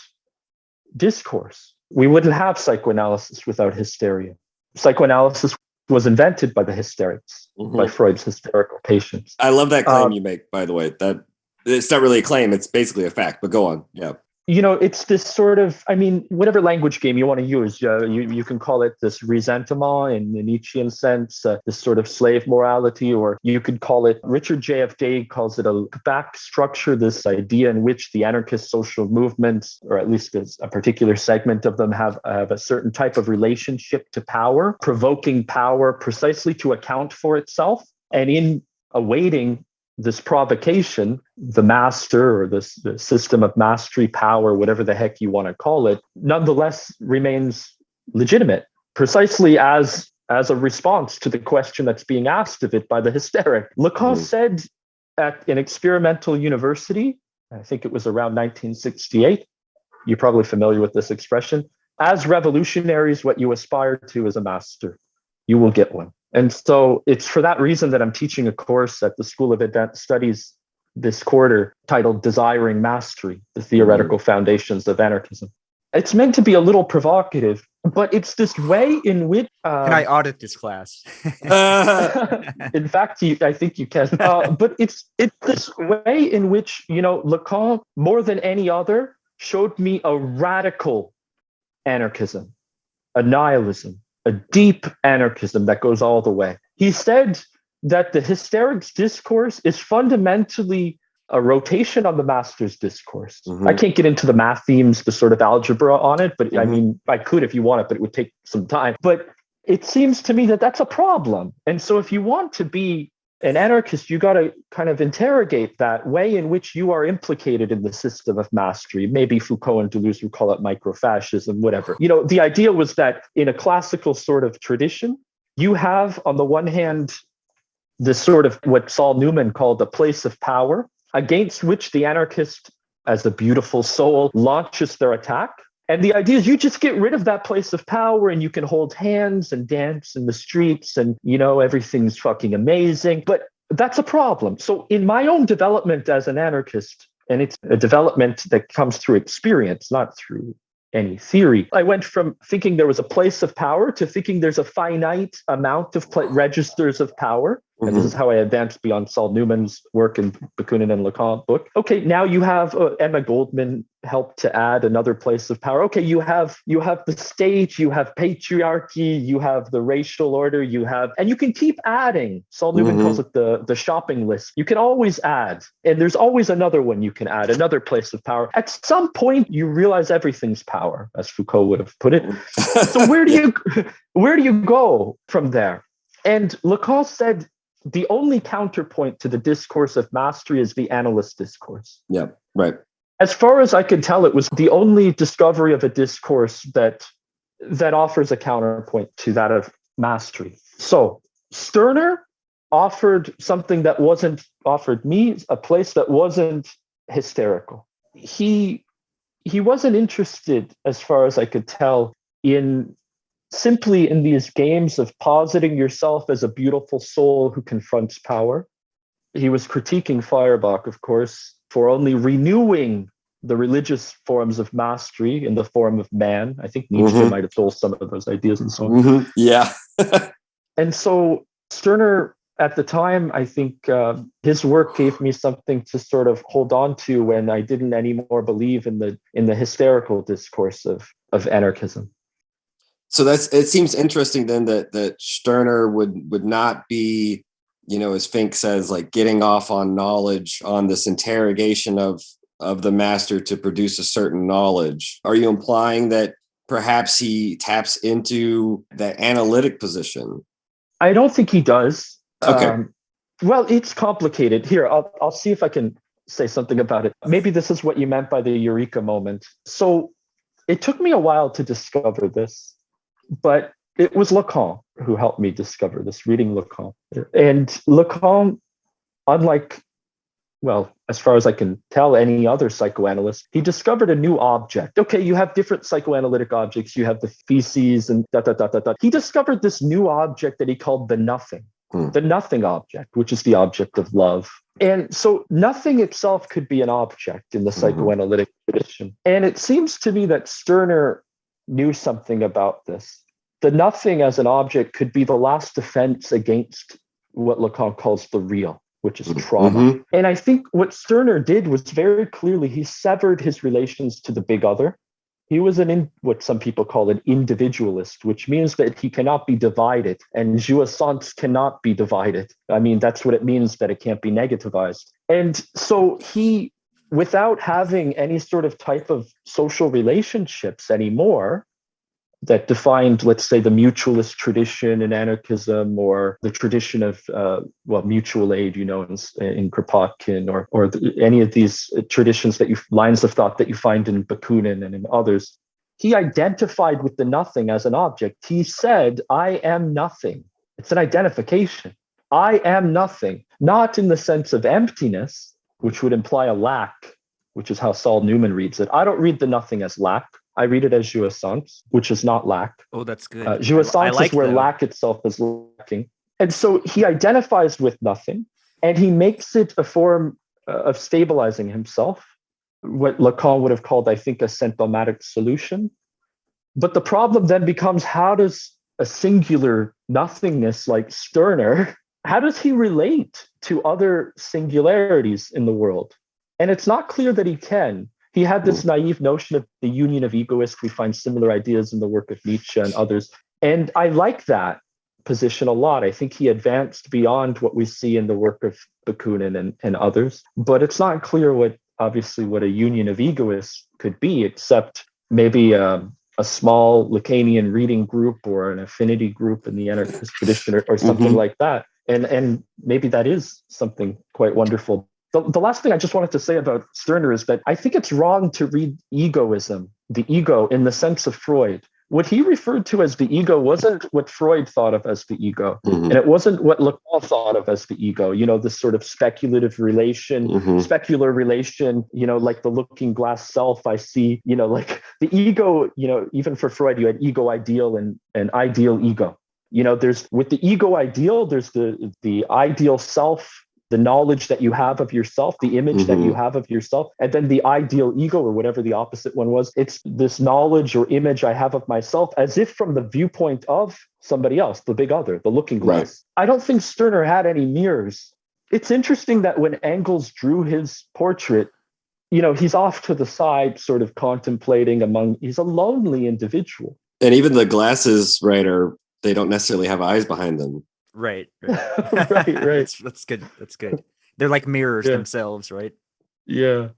discourse. We wouldn't have psychoanalysis without hysteria. Psychoanalysis was invented by the hysterics, by Freud's hysterical patients. I love that claim you make, by the way. That it's not really a claim, it's basically a fact, but go on. Yeah. It's this sort of, whatever language game you want to use, you can call it this resentment in the Nietzschean sense, this sort of slave morality, or you could call it, Richard J.F.Day calls it a back structure, this idea in which the anarchist social movements, or at least a particular segment of them, have a certain type of relationship to power, provoking power precisely to account for itself. And in awaiting this provocation, the master or the system of mastery, power, whatever the heck you want to call it, nonetheless remains legitimate, precisely as a response to the question that's being asked of it by the hysteric. Lacan said at an experimental university, I think it was around 1968, you're probably familiar with this expression, as revolutionaries, what you aspire to is a master. You will get one. And so it's for that reason that I'm teaching a course at the School of Advanced Studies this quarter titled Desiring Mastery, the Theoretical Foundations of Anarchism. It's meant to be a little provocative, but it's this way in which... Can I audit this class? In fact, I think you can. But it's this way in which, Lacan, more than any other, showed me a radical anarchism, a nihilism, a deep anarchism that goes all the way. He said that the hysterics discourse is fundamentally a rotation on the master's discourse. I can't get into the math themes, the sort of algebra on it, but I could if you want it, but it would take some time. But it seems to me that that's a problem. And so if you want to be an anarchist, you got to kind of interrogate that way in which you are implicated in the system of mastery. Maybe Foucault and Deleuze would call it microfascism, whatever. The idea was that in a classical sort of tradition, you have, on the one hand, this sort of what Saul Newman called the place of power, against which the anarchist, as a beautiful soul, launches their attack. And the idea is you just get rid of that place of power and you can hold hands and dance in the streets and, everything's fucking amazing. But that's a problem. So in my own development as an anarchist, and it's a development that comes through experience, not through any theory, I went from thinking there was a place of power to thinking there's a finite amount of registers of power. And this is how I advanced beyond Saul Newman's work in Bakunin and Lacan book. Okay, now you have Emma Goldman helped to add another place of power. Okay, you have the state, you have patriarchy, you have the racial order, and you can keep adding. Saul Newman calls it the shopping list. You can always add, and there's always another one you can add, another place of power. At some point, you realize everything's power, as Foucault would have put it. So where do you go from there? And Lacan said, the only counterpoint to the discourse of mastery is the analyst discourse. Yeah, right. As far as I could tell, it was the only discovery of a discourse that offers a counterpoint to that of mastery. So Stirner offered something that wasn't offered me, a place that wasn't hysterical. He wasn't interested, as far as I could tell, simply in these games of positing yourself as a beautiful soul who confronts power. He was critiquing Feuerbach, of course, for only renewing the religious forms of mastery in the form of man. I think Nietzsche might have stole some of those ideas and so on. Yeah. And so Stirner, at the time, I think his work gave me something to sort of hold on to when I didn't anymore believe in the hysterical discourse of anarchism. So it seems interesting then that Stirner would not be, as Fink says, like getting off on knowledge, on this interrogation of the master to produce a certain knowledge. Are you implying that perhaps he taps into that analytic position? I don't think he does. Okay. Well, it's complicated. Here, I'll see if I can say something about it. Maybe this is what you meant by the eureka moment. So it took me a while to discover this. But it was Lacan who helped me discover this, reading Lacan. And Lacan, unlike, as far as I can tell, any other psychoanalyst, he discovered a new object. Okay, you have different psychoanalytic objects. You have the feces and . He discovered this new object that he called the nothing. the nothing object, which is the object of love. And so nothing itself could be an object in the psychoanalytic tradition. And it seems to me that Stirner knew something about this. The nothing as an object could be the last defense against what Lacan calls the real, which is trauma. And I think what Stirner did was very clearly, he severed his relations to the big other. He was what some people call an individualist, which means that he cannot be divided, and jouissance cannot be divided. I mean, that's what it means, that it can't be negativized. And so he, without having any sort of type of social relationships anymore that defined, let's say, the mutualist tradition in anarchism, or the tradition of mutual aid, in Kropotkin, or any of these traditions lines of thought that you find in Bakunin and in others. He identified with the nothing as an object. He said, "I am nothing." It's an identification. I am nothing, not in the sense of emptiness, which would imply a lack, which is how Saul Newman reads it. I don't read the nothing as lack. I read it as jouissance, which is not lack. Oh, that's good. Jouissance is where lack itself is lacking. And so he identifies with nothing, and he makes it a form of stabilizing himself, what Lacan would have called, I think, a symptomatic solution. But the problem then becomes, how does a singular nothingness like Stirner, how does he relate to other singularities in the world? And it's not clear that he can. He had this naive notion of the union of egoists. We find similar ideas in the work of Nietzsche and others. And I like that position a lot. I think he advanced beyond what we see in the work of Bakunin and others. But it's not clear what a union of egoists could be, except maybe a small Lacanian reading group or an affinity group in the anarchist tradition, or something like that. And maybe that is something quite wonderful. The last thing I just wanted to say about Stirner is that I think it's wrong to read egoism, the ego, in the sense of Freud. What he referred to as the ego wasn't what Freud thought of as the ego. And it wasn't what Lacan thought of as the ego, this sort of speculative relation, specular relation, like the looking glass self I see, like the ego, even for Freud, you had ego ideal and ideal ego. There's, with the ego ideal, there's the ideal self, the knowledge that you have of yourself, the image that you have of yourself, and then the ideal ego, or whatever the opposite one was. It's this knowledge or image I have of myself as if from the viewpoint of somebody else, the big other, the looking glass. Right. I don't think Stirner had any mirrors. It's interesting that when Engels drew his portrait, he's off to the side, sort of contemplating he's a lonely individual. And even the glasses, right, they don't necessarily have eyes behind them. Right. right. That's good. They're like mirrors themselves, right? Yeah.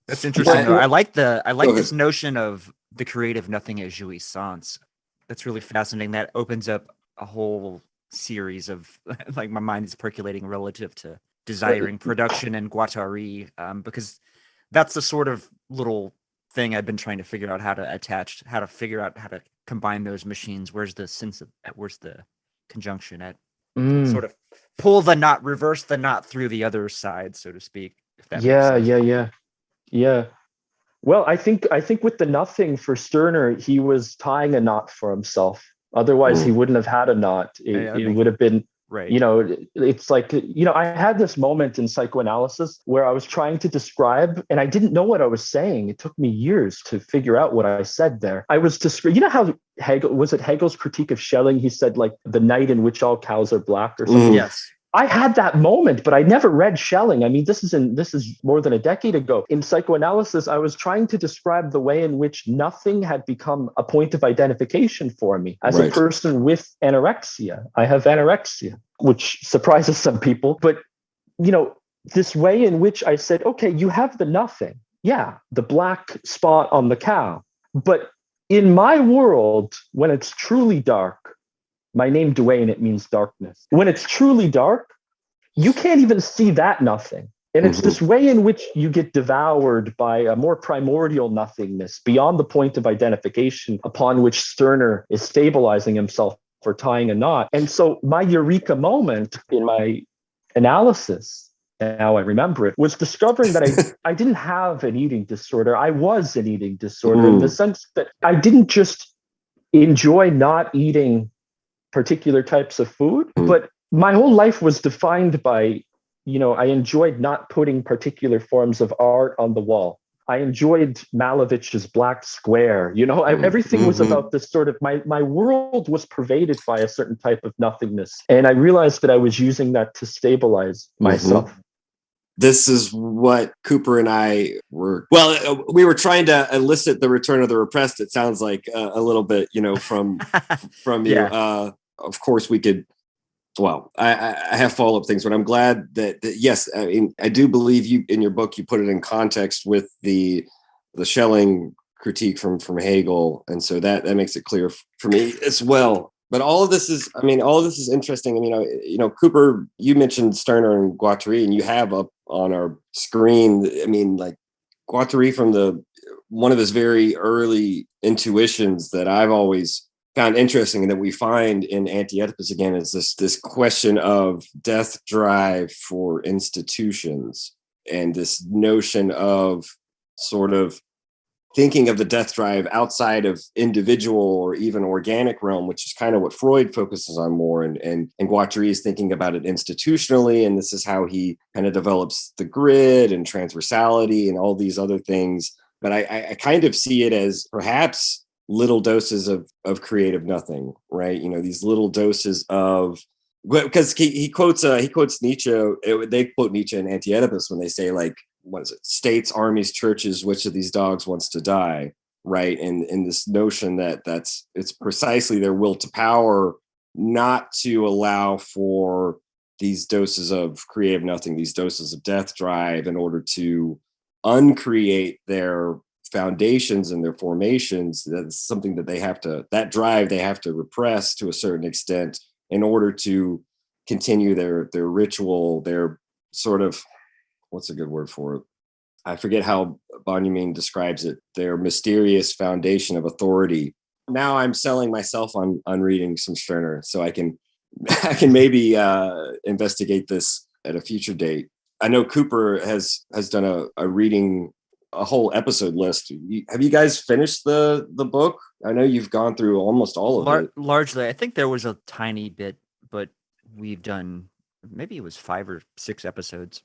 That's interesting. Though. I like this notion of the creative nothing as jouissance. That's really fascinating. That opens up a whole series of, like, my mind is percolating relative to desiring production and Guattari, because that's the sort of little thing I've been trying to figure out how to figure out how to combine those machines. Where's the conjunction at? Sort of pull the knot, reverse the knot through the other side, so to speak. If that makes sense. Yeah. Well, I think with the nothing for Stirner, he was tying a knot for himself. Otherwise, he wouldn't have had a knot. It would have been, right. It's like, I had this moment in psychoanalysis where I was trying to describe, and I didn't know what I was saying. It took me years to figure out what I said there. I was how Hegel's critique of Schelling? He said, like, the night in which all cows are black or something. Yes. I had that moment, but I never read Schelling. I mean, this is more than a decade ago. In psychoanalysis, I was trying to describe the way in which nothing had become a point of identification for me as a person with anorexia. I have anorexia, which surprises some people. But, this way in which I said, okay, you have the nothing. Yeah, the black spot on the cow. But in my world, when it's truly dark, my name Duane, it means darkness. When it's truly dark, you can't even see that nothing. And it's this way in which you get devoured by a more primordial nothingness beyond the point of identification upon which Stirner is stabilizing himself for tying a knot. And so my eureka moment in my analysis, now I remember it, was discovering that I didn't have an eating disorder. I was an eating disorder in the sense that I didn't just enjoy not eating particular types of food, but my whole life was defined by, I enjoyed not putting particular forms of art on the wall. I enjoyed Malevich's Black Square. Everything was about this sort of, my world was pervaded by a certain type of nothingness. And I realized that I was using that to stabilize myself. This is what Cooper and I were, we were trying to elicit the return of the repressed. It sounds like a little bit, from Yeah. you. Of course we could, I have follow-up things, but I'm glad that yes, I mean, I do believe you in your book, you put it in context with the Schelling critique from Hegel. And so that makes it clear for me as well. But all of this is interesting. And, Cooper, you mentioned Stirner and Guattari, and you have up on our screen, like Guattari from one of his very early intuitions that I've always found interesting and that we find in Anti-Oedipus again is this question of death drive for institutions and this notion of sort of thinking of the death drive outside of individual or even organic realm, which is kind of what Freud focuses on more. And Guattari is thinking about it institutionally. And this is how he kind of develops the grid and transversality and all these other things. But I kind of see it as perhaps little doses of creative nothing, right? These little doses of, because he quotes Nietzsche. They quote Nietzsche in Anti-Oedipus when they say, like, what is it? States, armies, churches, which of these dogs wants to die, right? And this notion that it's precisely their will to power not to allow for these doses of creative nothing, these doses of death drive in order to uncreate their foundations and their formations. That's something that that drive they have to repress to a certain extent in order to continue their ritual, their sort of, what's a good word for it? I forget how Benjamin describes it, their mysterious foundation of authority. Now I'm selling myself on reading some Stirner, so I can maybe investigate this at a future date. I know Cooper has done a reading, a whole episode list. Have you guys finished the book? I know you've gone through almost all of it. Largely, I think there was a tiny bit, but we've done, maybe it was 5 or 6 episodes.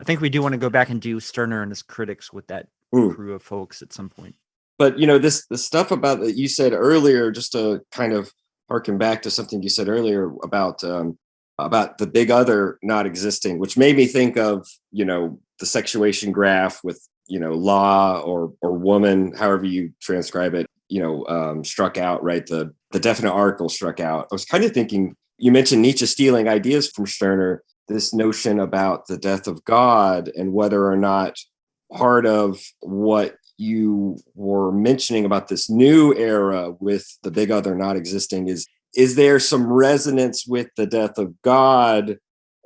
I think we do want to go back and do Stirner and his critics with that crew of folks at some point. But the stuff about that you said earlier, just to kind of harken back to something you said earlier about the big other not existing, which made me think of the sexuation graph with law or woman, however you transcribe it, struck out, right? The definite article struck out. I was kind of thinking, you mentioned Nietzsche stealing ideas from Stirner, this notion about the death of God and whether or not part of what you were mentioning about this new era with the big other not existing is there some resonance with the death of God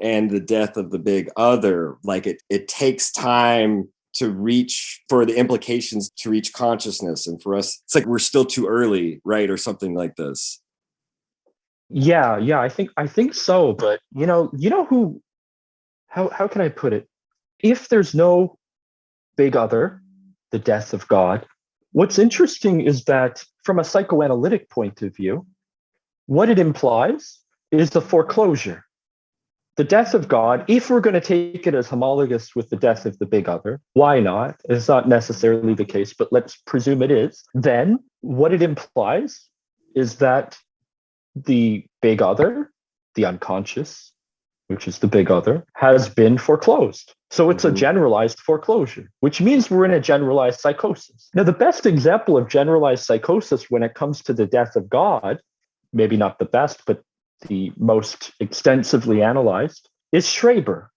and the death of the big other? Like it takes time to reach, for the implications to reach consciousness. And for us, it's like we're still too early, right? Or something like this. Yeah, I think so. But how can I put it? If there's no big other, the death of God, what's interesting is that from a psychoanalytic point of view, what it implies is the foreclosure. The death of God, if we're going to take it as homologous with the death of the big other, why not? It's not necessarily the case, but let's presume it is. Then what it implies is that the big other, the unconscious, which is the big other, has been foreclosed. So it's a generalized foreclosure, which means we're in a generalized psychosis. Now, the best example of generalized psychosis when it comes to the death of God, maybe not the best, but the most extensively analyzed, is Schreber,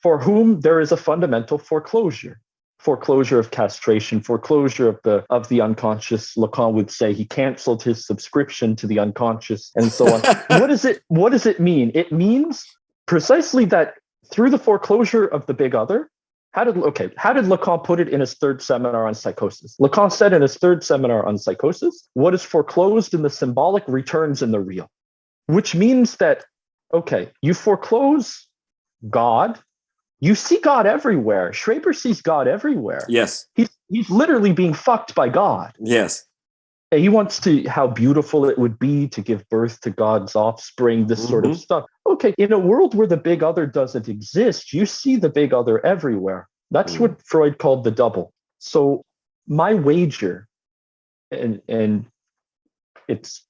for whom there is a fundamental foreclosure of castration, foreclosure of the unconscious. Lacan would say he canceled his subscription to the unconscious, and so on. What does it mean? It means precisely that through the foreclosure of the big other, how did Lacan put it in his third seminar on psychosis? Lacan said in his third seminar on psychosis, what is foreclosed in the symbolic returns in the real, which means that, you foreclose God, you see God everywhere. Schreber sees God everywhere. Yes. He's literally being fucked by God. Yes. He wants to how beautiful it would be to give birth to God's offspring, this sort of stuff. Okay, in a world where the big other doesn't exist, you see the big other everywhere. That's what Freud called the double. So my wager, and it's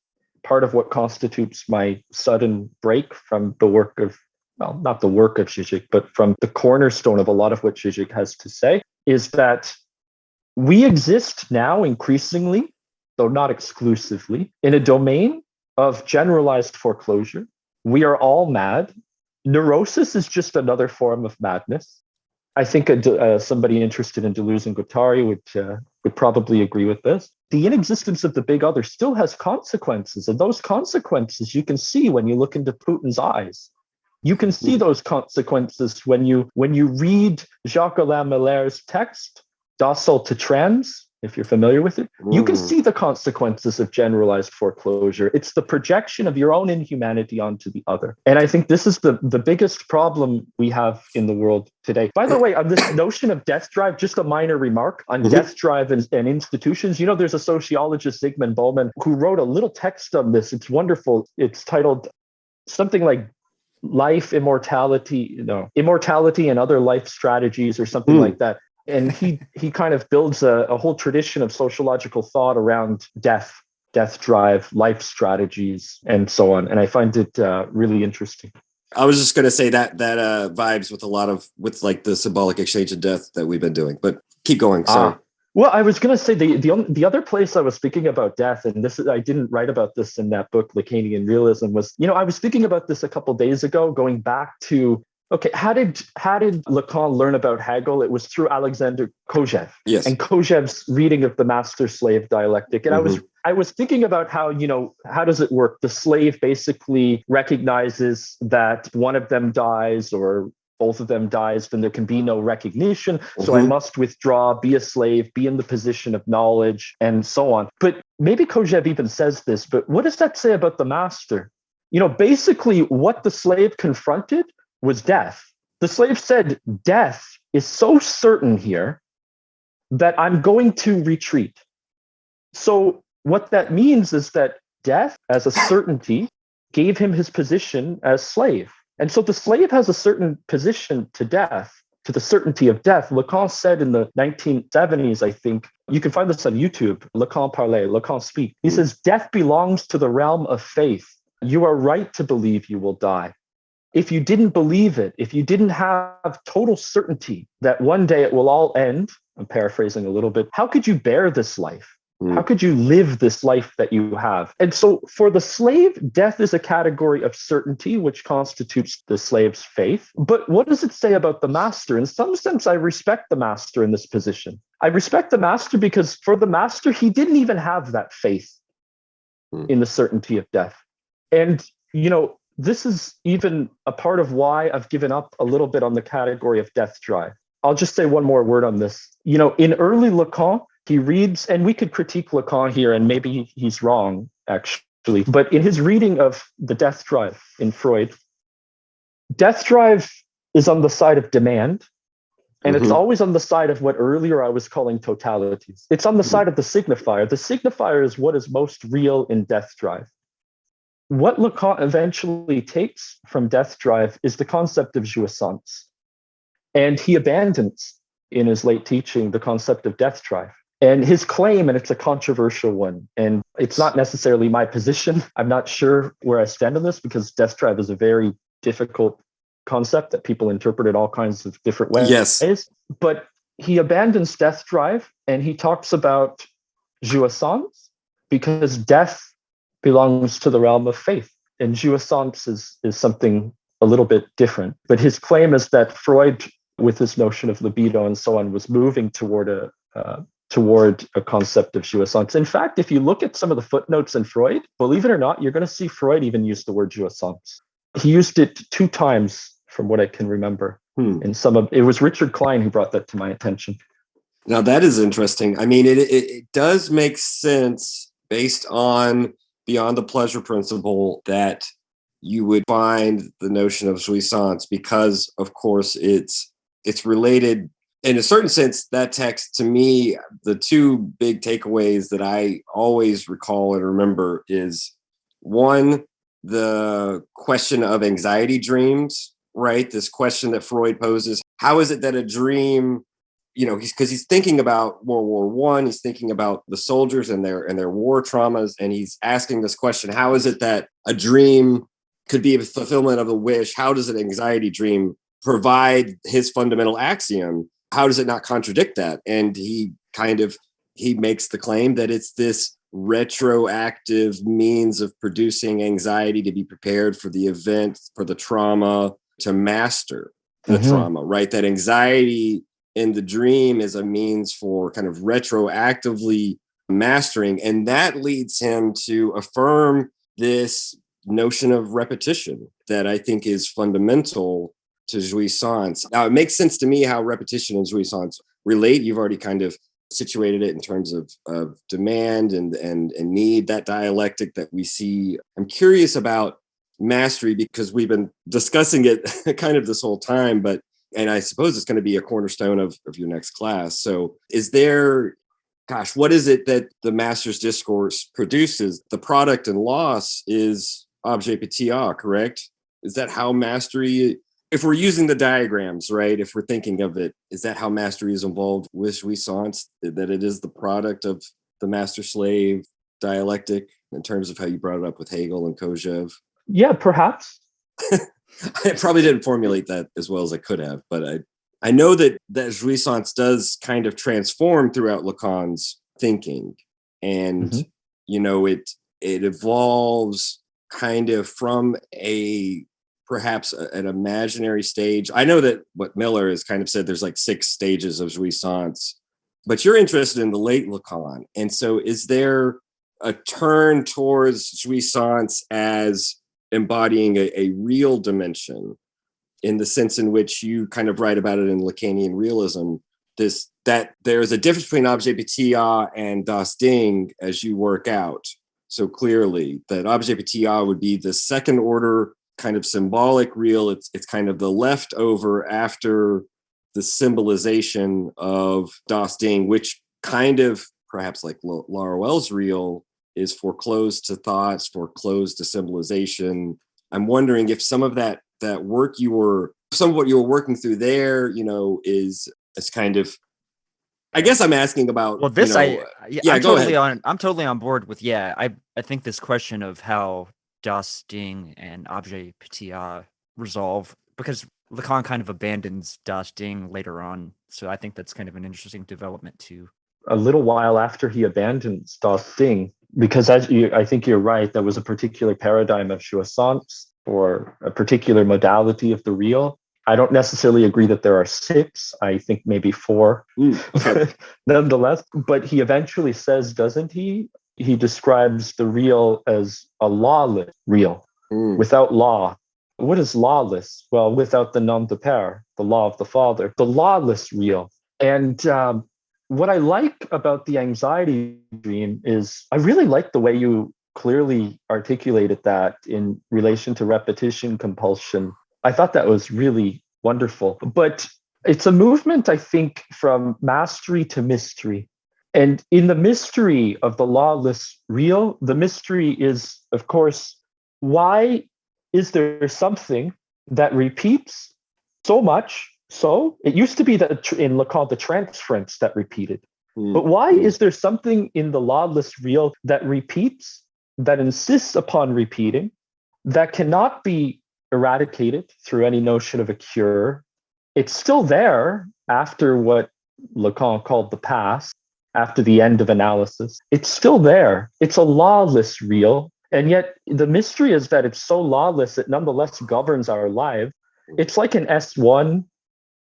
part of what constitutes my sudden break from the work of, well, not the work of Žižek, but from the cornerstone of a lot of what Žižek has to say, is that we exist now increasingly, though not exclusively, in a domain of generalized foreclosure. We are all mad. Neurosis is just another form of madness. I think somebody interested in Deleuze and Guattari would probably agree with this. The inexistence of the big other still has consequences, and those consequences you can see when you look into Putin's eyes. You can see those consequences when you read Jacques-Alain Miller's text, Docile to Trans, if you're familiar with it. You can see the consequences of generalized foreclosure. It's the projection of your own inhumanity onto the other. And I think this is the biggest problem we have in the world today. By the way, on this notion of death drive, just a minor remark on death drive and institutions. You know, there's a sociologist, Zygmunt Bauman, who wrote a little text on this. It's wonderful. It's titled something like Life, Immortality and Other Life Strategies or something like that. And he kind of builds a whole tradition of sociological thought around death drive, life strategies, and so on. And I find it really interesting. I was just going to say that vibes with like the symbolic exchange of death that we've been doing. But keep going. Sorry. Well, I was going to say the other place I was thinking about death, and I didn't write about this in that book, Lacanian Realism, was, I was thinking about this a couple of days ago, going back to, okay, how did Lacan learn about Hegel? It was through Alexander Kojève, yes, and Kojève's reading of the master-slave dialectic. And I was thinking about how does it work? The slave basically recognizes that one of them dies or both of them dies, then there can be no recognition. So I must withdraw, be a slave, be in the position of knowledge, and so on. But maybe Kojève even says this, but what does that say about the master? Basically what the slave confronted was death. The slave said, death is so certain here that I'm going to retreat. So what that means is that death as a certainty gave him his position as slave. And so the slave has a certain position to death, to the certainty of death. Lacan said in the 1970s, I think, you can find this on YouTube, Lacan Parler, Lacan Speak. He says, death belongs to the realm of faith. You are right to believe you will die. If you didn't believe it, if you didn't have total certainty that one day it will all end, I'm paraphrasing a little bit, how could you bear this life? How could you live this life that you have? And so for the slave, death is a category of certainty, which constitutes the slave's faith. But what does it say about the master? In some sense, I respect the master in this position. I respect the master because for the master, he didn't even have that faith in the certainty of death. And, this is even a part of why I've given up a little bit on the category of death drive. I'll just say one more word on this. In early Lacan, he reads, and we could critique Lacan here, and maybe he's wrong, actually, but in his reading of the death drive in Freud, death drive is on the side of demand, and it's always on the side of what earlier I was calling totalities. It's on the side of the signifier. The signifier is what is most real in death drive. What Lacan eventually takes from death drive is the concept of jouissance, and he abandons in his late teaching the concept of death drive. And his claim, and it's a controversial one, and it's not necessarily my position. I'm not sure where I stand on this because death drive is a very difficult concept that people interpret in all kinds of different ways. Yes. But he abandons death drive and he talks about jouissance because death belongs to the realm of faith. And jouissance is something a little bit different. But his claim is that Freud, with his notion of libido and so on, was moving toward a concept of jouissance. In fact, if you look at some of the footnotes in Freud, believe it or not, you're going to see Freud even use the word jouissance. He used it 2 times from what I can remember. It was Richard Klein who brought that to my attention. Now that is interesting. I mean, it does make sense based on beyond the pleasure principle that you would find the notion of jouissance because, of course, it's related in a certain sense, that text, to me, the two big takeaways that I always recall and remember is one, the question of anxiety dreams, right? This question that Freud poses. How is it that a dream, he's thinking about World War One, he's thinking about the soldiers and their war traumas, and he's asking this question: how is it that a dream could be a fulfillment of a wish? How does an anxiety dream provide his fundamental axiom? How does it not contradict that? And he makes the claim that it's this retroactive means of producing anxiety to be prepared for the event, for the trauma, to master the trauma, right? That anxiety in the dream is a means for kind of retroactively mastering. And that leads him to affirm this notion of repetition that I think is fundamental to jouissance. Now, it makes sense to me how repetition and jouissance relate. You've already kind of situated it in terms of demand and need, that dialectic that we see. I'm curious about mastery because we've been discussing it kind of this whole time, and I suppose it's going to be a cornerstone of your next class. So what is it that the master's discourse produces? The product and loss is objet petit, correct? Is that how mastery, if we're using the diagrams, right? If we're thinking of it, is that how mastery is involved with jouissance? That it is the product of the master-slave dialectic in terms of how you brought it up with Hegel and Kojève? Yeah, perhaps. I probably didn't formulate that as well as I could have, but I know that jouissance does kind of transform throughout Lacan's thinking. And, it evolves kind of from perhaps an imaginary stage. I know that what Miller has kind of said, there's like 6 stages of jouissance, but you're interested in the late Lacan. And so is there a turn towards jouissance as embodying a real dimension in the sense in which you kind of write about it in Lacanian realism, that there's a difference between objet petit and das Ding as you work out so clearly that objet petit would be the second order kind of symbolic real. It's kind of the leftover after the symbolization of das Ding, which kind of perhaps like Larouelle's real is foreclosed to thoughts, foreclosed to symbolization. I'm wondering if some of that work some of what you were working through there, is kind of, I guess I'm asking about. Well, this I'm totally on board with. Yeah, I think this question of how das Ding and objet petit resolve, because Lacan kind of abandons das Ding later on. So I think that's kind of an interesting development too. A little while after he abandons das Ding, because I think you're right, that was a particular paradigm of jouissance or a particular modality of the real. I don't necessarily agree that there are 6. I think maybe 4, okay. Nonetheless. But he eventually says, doesn't he? He describes the real as a lawless real, without law. What is lawless? Well, without the nom de père, the law of the father, the lawless real. And what I like about the anxiety dream is I really like the way you clearly articulated that in relation to repetition compulsion. I thought that was really wonderful. But it's a movement, I think, from mastery to mystery. And in the mystery of the lawless real, the mystery is, of course, why is there something that repeats so much? So it used to be that in Lacan, the transference that repeated. But why is there something in the lawless real that repeats, that insists upon repeating, that cannot be eradicated through any notion of a cure? It's still there after what Lacan called the past, after the end of analysis. It's still there. It's a lawless real. And yet the mystery is that it's so lawless, it nonetheless governs our life. It's like an S1,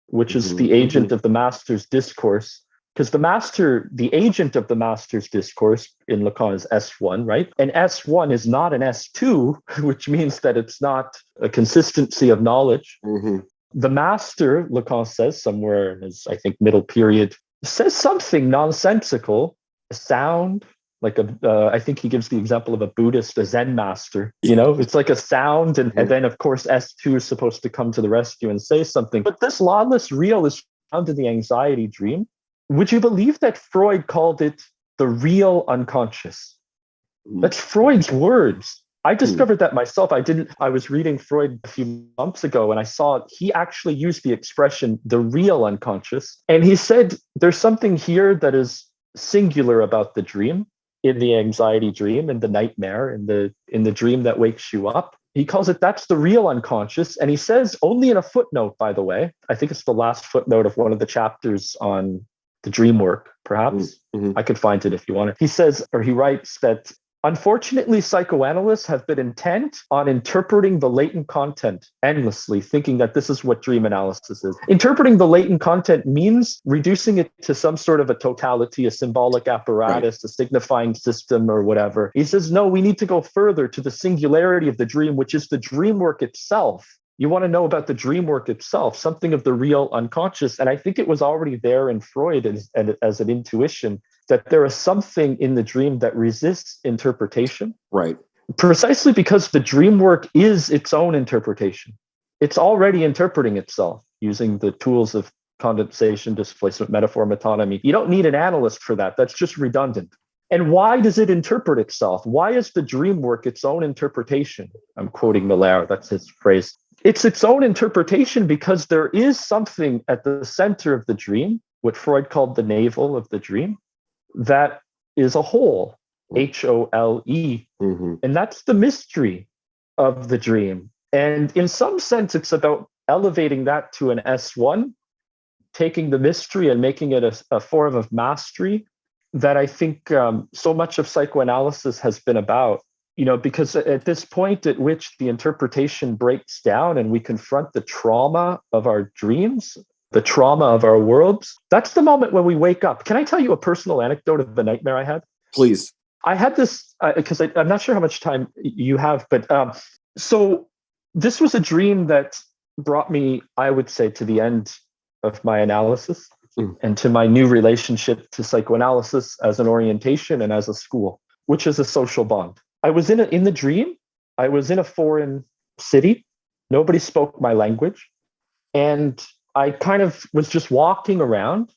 which is the agent of the master's discourse, because the agent of the master's discourse in Lacan is S1, right? And S1 is not an S2, which means that it's not a consistency of knowledge. The master, Lacan says somewhere in his, I think, middle period, says something nonsensical, a sound, like I think he gives the example of a Buddhist, a Zen master. It's like a sound, and then of course S2 is supposed to come to the rescue and say something. But this lawless real is found in the anxiety dream. Would you believe that Freud called it the real unconscious? That's Freud's words. I discovered that myself. I was reading Freud a few months ago and I saw he actually used the expression the real unconscious. And he said there's something here that is singular about the dream, in the anxiety dream, in the nightmare, in the dream that wakes you up. He calls it that's the real unconscious. And he says, only in a footnote, by the way, I think it's the last footnote of one of the chapters on the dreamwork, perhaps. I could find it if you want it. He says, or he writes that, unfortunately, psychoanalysts have been intent on interpreting the latent content endlessly, thinking that this is what dream analysis is. Interpreting the latent content means reducing it to some sort of a totality, a symbolic apparatus, a signifying system or whatever. He says, no, we need to go further to the singularity of the dream, which is the dreamwork itself. You want to know about the dreamwork itself, something of the real unconscious. And I think it was already there in Freud as an intuition that there is something in the dream that resists interpretation. Right. Precisely because the dream work is its own interpretation. It's already interpreting itself using the tools of condensation, displacement, metaphor, metonymy. You don't need an analyst for that. That's just redundant. And why does it interpret itself? Why is the dream work its own interpretation? I'm quoting Miller, that's his phrase. It's its own interpretation because there is something at the center of the dream, what Freud called the navel of the dream, that is a whole, H-O-L-E. And that's the mystery of the dream. And in some sense, it's about elevating that to an S1, taking the mystery and making it a form of mastery that I think so much of psychoanalysis has been about. Because at this point at which the interpretation breaks down and we confront the trauma of our dreams, the trauma of our worlds, that's the moment when we wake up. Can I tell you a personal anecdote of the nightmare I had? Please. I had this, because I'm not sure how much time you have, but so this was a dream that brought me, I would say, to the end of my analysis and to my new relationship to psychoanalysis as an orientation and as a school, which is a social bond. I was in the dream, I was in a foreign city. Nobody spoke my language. And I kind of was just walking around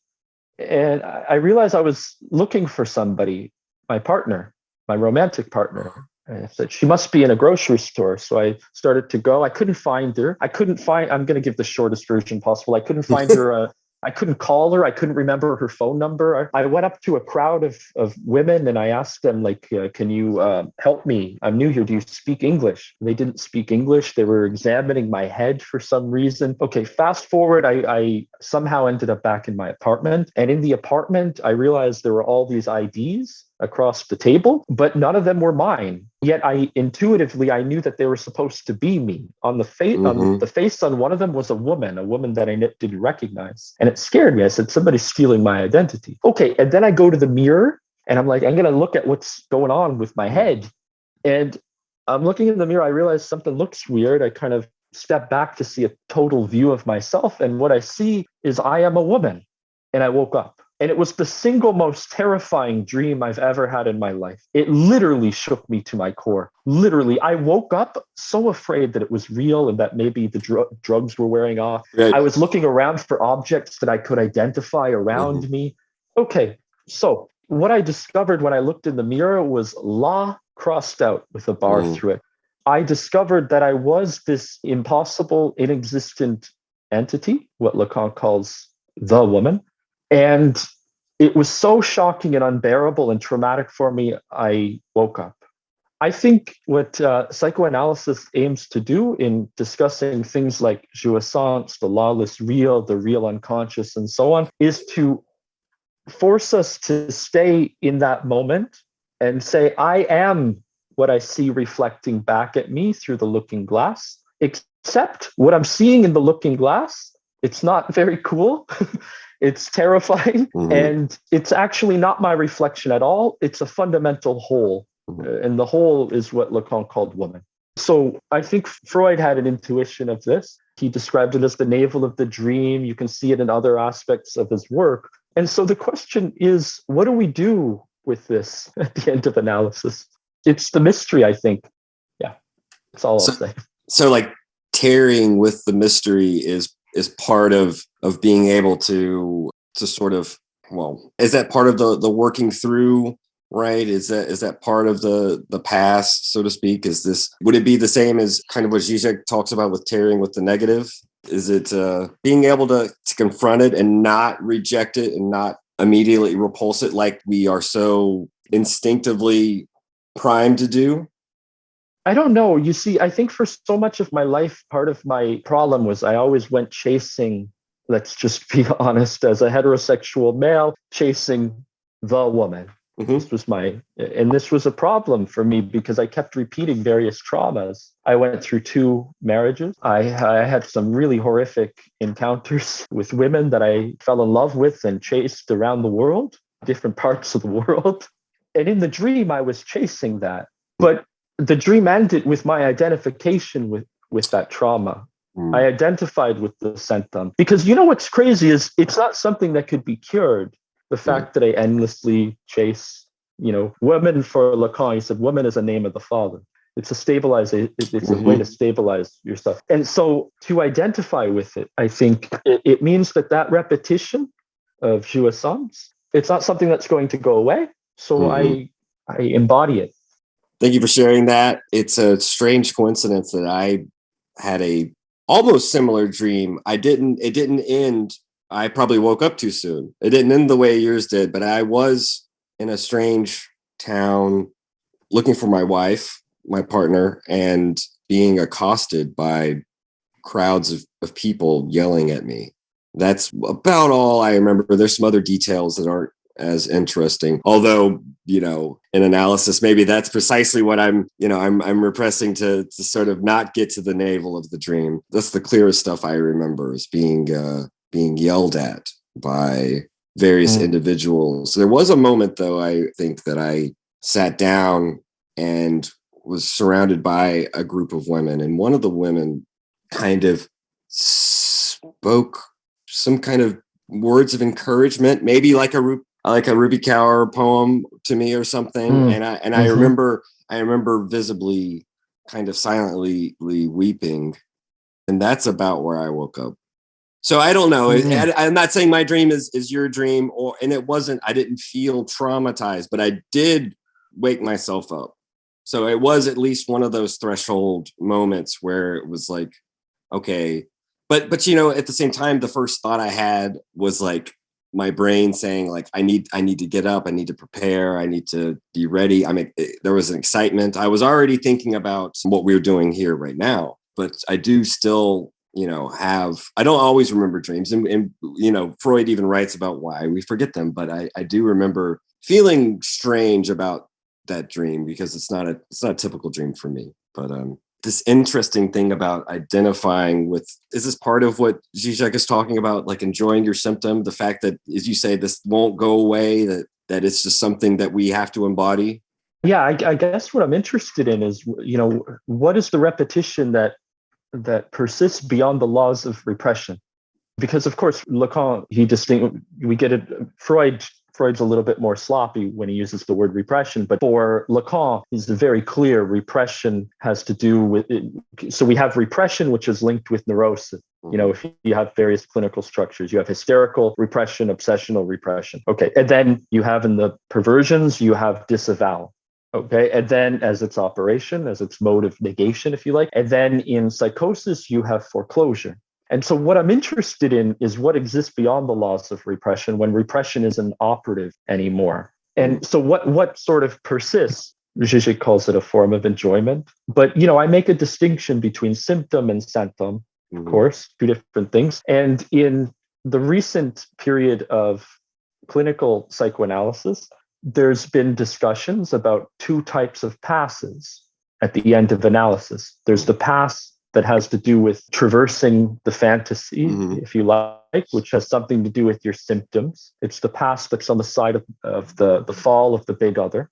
and I realized I was looking for somebody, my partner, my romantic partner. And I said, she must be in a grocery store. So I started to go. I couldn't find her. I'm going to give the shortest version possible. I couldn't find her. I couldn't call her. I couldn't remember her phone number. I went up to a crowd of women and I asked them, can you help me? I'm new here. Do you speak English? They didn't speak English. They were examining my head for some reason. Okay, fast forward. I somehow ended up back in my apartment. And in the apartment, I realized there were all these IDs across the table, but none of them were mine. Yet I knew that they were supposed to be me. On the face, on the face on one of them was a woman that I didn't recognize. And it scared me. I said, somebody's stealing my identity. Okay, and then I go to the mirror and I'm like, I'm going to look at what's going on with my head. And I'm looking in the mirror. I realize something looks weird. I kind of step back to see a total view of myself. And what I see is I am a woman. And I woke up. And it was the single most terrifying dream I've ever had in my life. It literally shook me to my core. Literally, I woke up so afraid that it was real and that maybe the drugs were wearing off. Right. I was looking around for objects that I could identify around me. Okay, so what I discovered when I looked in the mirror was law crossed out with a bar through it. I discovered that I was this impossible, inexistent entity, what Lacan calls the woman. And it was so shocking and unbearable and traumatic for me, I woke up. I think what psychoanalysis aims to do in discussing things like jouissance, the lawless real, the real unconscious, and so on, is to force us to stay in that moment and say, I am what I see reflecting back at me through the looking glass, except what I'm seeing in the looking glass, it's not very cool. It's terrifying, and it's actually not my reflection at all. It's a fundamental whole, and the whole is what Lacan called woman. So I think Freud had an intuition of this. He described it as the navel of the dream. You can see it in other aspects of his work. And so the question is, what do we do with this at the end of analysis? It's the mystery, I think. Yeah, that's all I'll say. So like tarrying with the mystery is is part of being able to sort of, well, is that part of the working through, right? Is that part of the past, so to speak? Would it be the same as kind of what Žižek talks about with tearing with the negative? Is it being able to confront it and not reject it and not immediately repulse it like we are so instinctively primed to do? I don't know. You see, I think for so much of my life, part of my problem was I always went chasing, let's just be honest, as a heterosexual male, chasing the woman. Mm-hmm. This was a problem for me because I kept repeating various traumas. I went through 2 marriages. I had some really horrific encounters with women that I fell in love with and chased around the world, different parts of the world. And in the dream, I was chasing that. But the dream ended with my identification with that trauma. I identified with the symptom. Because you know what's crazy is it's not something that could be cured. The fact that I endlessly chase, women, for Lacan, he said, woman is a name of the father. It's a stabilizer. It's a way to stabilize yourself. And so to identify with it, I think it means that repetition of jouissance, it's not something that's going to go away. So I embody it. Thank you for sharing that. It's a strange coincidence that I had a almost similar dream. It didn't end. I probably woke up too soon. It didn't end the way yours did, but I was in a strange town looking for my wife, my partner, and being accosted by crowds of people yelling at me. That's about all I remember. There's some other details that aren't as interesting. Although, in analysis, maybe that's precisely what I'm repressing to sort of not get to the navel of the dream. That's the clearest stuff I remember, is being yelled at by various individuals. There was a moment, though, I think, that I sat down and was surrounded by a group of women, and one of the women kind of spoke some kind of words of encouragement, maybe like a Ruby Kaur poem to me or something. And I remember visibly kind of silently weeping. And that's about where I woke up. So I don't know. I'm not saying my dream is your dream, and it wasn't. I didn't feel traumatized, but I did wake myself up. So it was at least one of those threshold moments where it was like, okay, but at the same time, the first thought I had was like my brain saying, like, I need to get up, I need to prepare, I need to be ready. I mean, there was an excitement. I was already thinking about what we were doing here right now, but I do still, I don't always remember dreams, and Freud even writes about why we forget them. But I do remember feeling strange about that dream because it's not a typical dream for me. But this interesting thing about identifying with, is this part of what Žižek is talking about, like enjoying your symptom, the fact that, as you say, this won't go away, that it's just something that we have to embody? Yeah, I guess what I'm interested in is, what is the repetition that persists beyond the laws of repression? Because of course, Lacan, we get it, Freud's a little bit more sloppy when he uses the word repression, but for Lacan, it's very clear repression has to do with it. So we have repression, which is linked with neurosis. If you have various clinical structures, you have hysterical repression, obsessional repression. Okay. And then you have in the perversions, you have disavowal. Okay. And then as its operation, as its mode of negation, if you like. And then in psychosis, you have foreclosure. And so what I'm interested in is what exists beyond the laws of repression when repression isn't operative anymore. And so what sort of persists? Žižek calls it a form of enjoyment. But, I make a distinction between symptom and symptom, of course, 2 different things. And in the recent period of clinical psychoanalysis, there's been discussions about 2 types of passes at the end of analysis. There's the pass that has to do with traversing the fantasy, if you like, which has something to do with your symptoms. It's the pass that's on the side of the fall of the big other.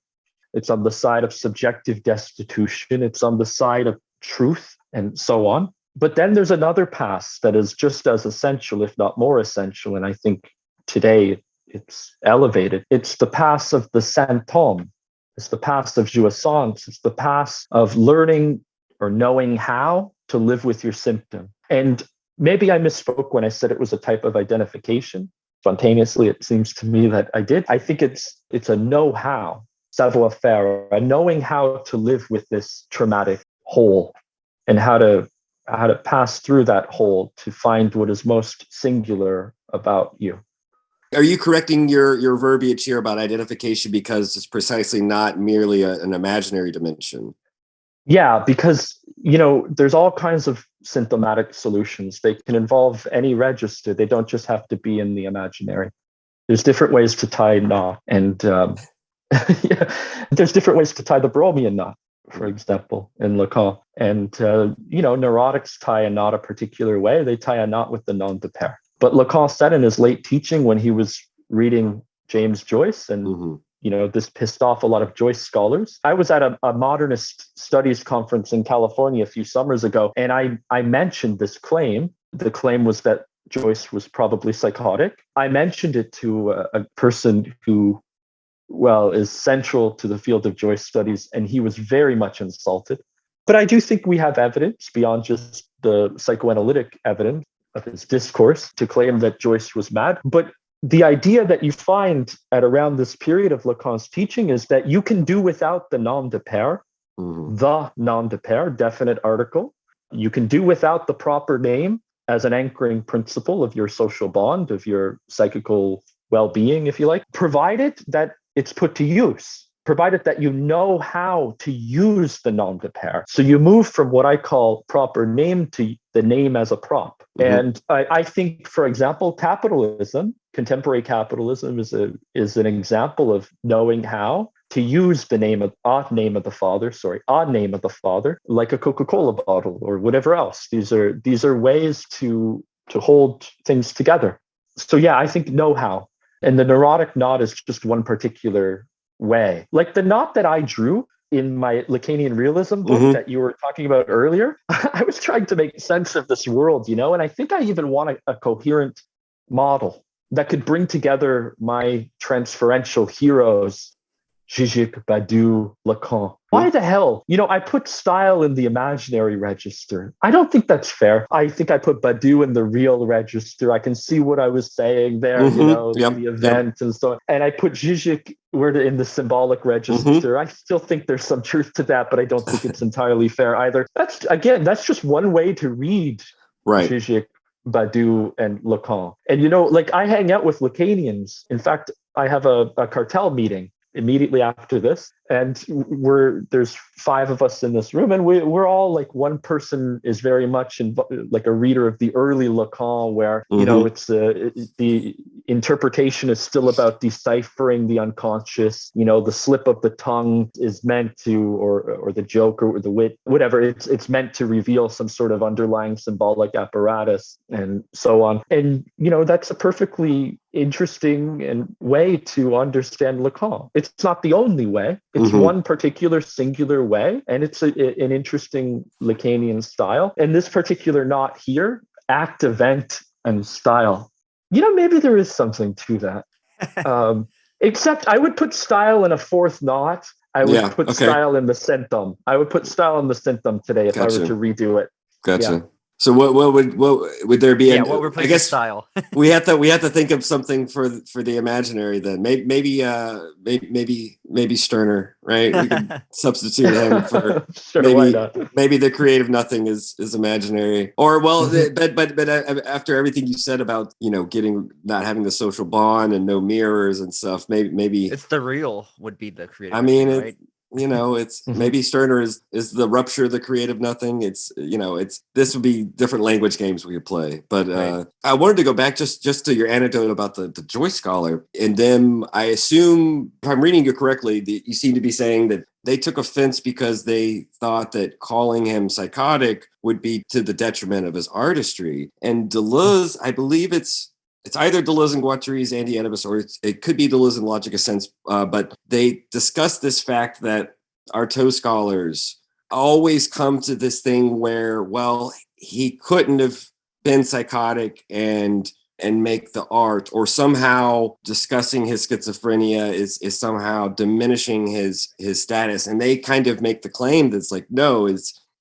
It's on the side of subjective destitution. It's on the side of truth, and so on. But then there's another pass that is just as essential, if not more essential. And I think today it's elevated. It's the pass of the symptom. It's the pass of jouissance. It's the pass of learning or knowing how to live with your symptom. And maybe I misspoke when I said it was a type of identification. Spontaneously, it seems to me that I did. I think it's a know-how, savoir-faire, a knowing how to live with this traumatic whole and how to pass through that whole to find what is most singular about you. Are you correcting your verbiage here about identification because it's precisely not merely an imaginary dimension? Yeah, because, there's all kinds of symptomatic solutions. They can involve any register. They don't just have to be in the imaginary. There's different ways to tie a knot. And yeah, there's different ways to tie the Bromian knot, for example, in Lacan. And, neurotics tie a knot a particular way. They tie a knot with the nom de pair. But Lacan said in his late teaching when he was reading James Joyce, and this pissed off a lot of Joyce scholars. I was at a modernist studies conference in California a few summers ago, and I mentioned this claim. The claim was that Joyce was probably psychotic. I mentioned it to a person who, is central to the field of Joyce studies, and he was very much insulted. But I do think we have evidence beyond just the psychoanalytic evidence of his discourse to claim that Joyce was mad. But the idea that you find at around this period of Lacan's teaching is that you can do without the nom de pair, the nom de pair, definite article. You can do without the proper name as an anchoring principle of your social bond, of your psychical well-being, if you like, provided that it's put to use, provided that you know how to use the nom de pair. So you move from what I call proper name to the name as a prop. And I think, for example, capitalism, contemporary capitalism is an example of knowing how to use the odd name of the father, like a Coca-Cola bottle or whatever else. These are ways to hold things together. So yeah, I think know-how. And the neurotic knot is just one particular way. Like the knot that I drew in my Lacanian realism book that you were talking about earlier, I was trying to make sense of this world, and I think I even want a coherent model that could bring together my transferential heroes, Žižek, Badiou, Lacan. Why the hell? I put style in the imaginary register. I don't think that's fair. I think I put Badiou in the real register. I can see what I was saying there, the event and so on. And I put Žižek in the symbolic register. I still think there's some truth to that, but I don't think it's entirely fair either. That's just one way to read Žižek, Badiou, and Lacan. And, I hang out with Lacanians. In fact, I have a cartel meeting immediately after this, and there's 5 of us in this room, and we're all like, one person is very much like a reader of the early Lacan, where it's the interpretation is still about deciphering the unconscious. The slip of the tongue is meant to, or the joke or the wit, whatever, it's meant to reveal some sort of underlying symbolic apparatus and so on. And that's a perfectly interesting and way to understand Lacan. It's not the only way. It's one particular singular way, and it's an interesting Lacanian style. And this particular knot here, act, event, and style. Maybe there is something to that. Except I would put style in a 4th knot. I would put style in the symptom. I would put style in the symptom today if I were to redo it. Gotcha. Yeah. So what would there be? Yeah, what replaces style? we have to think of something for the imaginary then. Maybe Stirner, right? We could substitute him for maybe the creative nothing is imaginary. Or but after everything you said about not having the social bond and no mirrors and stuff, maybe it's the real would be the creative. I mean, right? It's maybe Stirner is the rupture of the creative nothing. It's this would be different language games we could play. But I wanted to go back just to your anecdote about the Joyce scholar. And then I assume, if I'm reading you correctly, you seem to be saying that they took offense because they thought that calling him psychotic would be to the detriment of his artistry. And Deleuze, I believe it's either Deleuze and Guattari's Anti-Oedipus, or it could be Deleuze and Logic of Sense, but they discuss this fact that Artaud scholars always come to this thing where, he couldn't have been psychotic and make the art, or somehow discussing his schizophrenia is somehow diminishing his status. And they kind of make the claim that's like, no,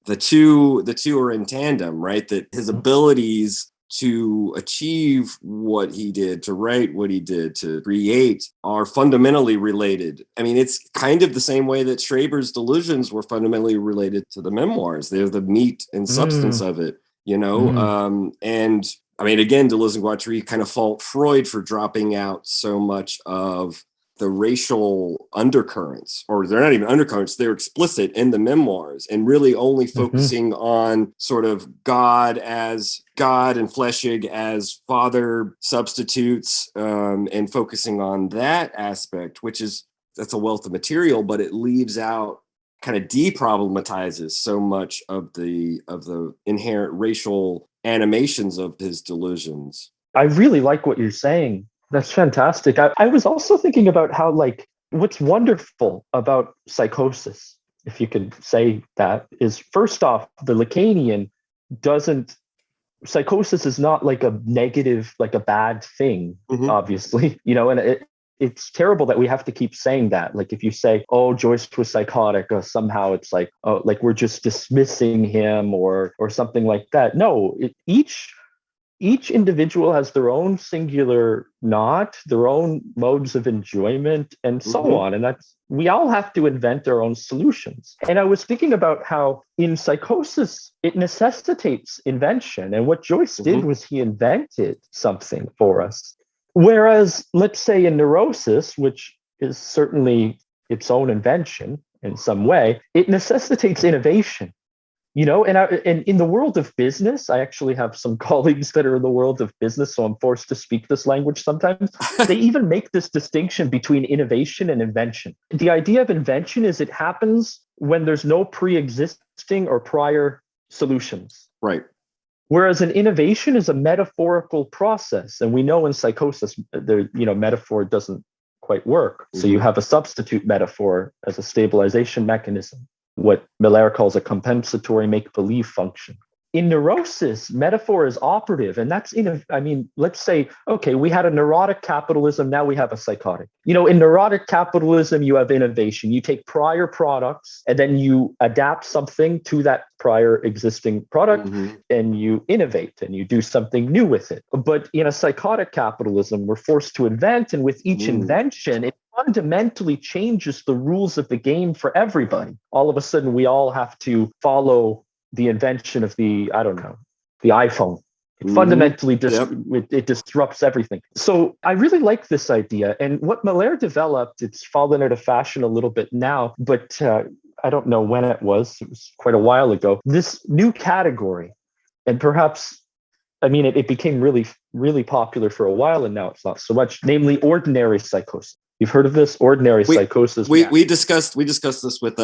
the two are in tandem, right? That his abilities to achieve what he did, to write what he did, to create, are fundamentally related. I mean, it's kind of the same way that Schreber's delusions were fundamentally related to the memoirs. They're the meat and substance of it, you know? And I mean, again, Deleuze and Guattari kind of fault Freud for dropping out so much of the racial undercurrents, or they're not even undercurrents, they're explicit in the memoirs, and really only focusing on sort of God as God and Flechsig as father substitutes, and focusing on that aspect, that's a wealth of material, but it leaves out, kind of deproblematizes so much of the inherent racial animations of his delusions. I really like what you're saying. That's fantastic. I was also thinking about how, like, what's wonderful about psychosis, if you could say that, is first off, the Lacanian psychosis is not like a negative, like a bad thing, obviously, you know, and it's terrible that we have to keep saying that. Like, if you say, oh, Joyce was psychotic, somehow it's like, oh, like we're just dismissing him or something like that. No, each individual has their own singular knot, their own modes of enjoyment, and so on. And we all have to invent our own solutions. And I was thinking about how in psychosis, it necessitates invention. And what Joyce did was he invented something for us. Whereas, let's say in neurosis, which is certainly its own invention in some way, it necessitates innovation. You know, and in the world of business, I actually have some colleagues that are in the world of business, so I'm forced to speak this language sometimes. They even make this distinction between innovation and invention. The idea of invention is it happens when there's no pre-existing or prior solutions. Right. Whereas an innovation is a metaphorical process. And we know in psychosis, metaphor doesn't quite work. So you have a substitute metaphor as a stabilization mechanism, what Miller calls a compensatory make-believe function. In neurosis, metaphor is operative, and that's let's say, okay, we had a neurotic capitalism, now we have a psychotic. You know, in neurotic capitalism, you have innovation. You take prior products, and then you adapt something to that prior existing product, and you innovate, and you do something new with it. But in a psychotic capitalism, we're forced to invent, and with each invention, it fundamentally changes the rules of the game for everybody. All of a sudden, we all have to follow the invention of the iPhone. It fundamentally it disrupts everything. So I really like this idea. And what Miller developed, it's fallen out of fashion a little bit now, but I don't know when it was. It was quite a while ago. This new category, and perhaps, it became really, really popular for a while, and now it's not so much, namely ordinary psychosis. You've heard of this? Ordinary psychosis. We discussed this with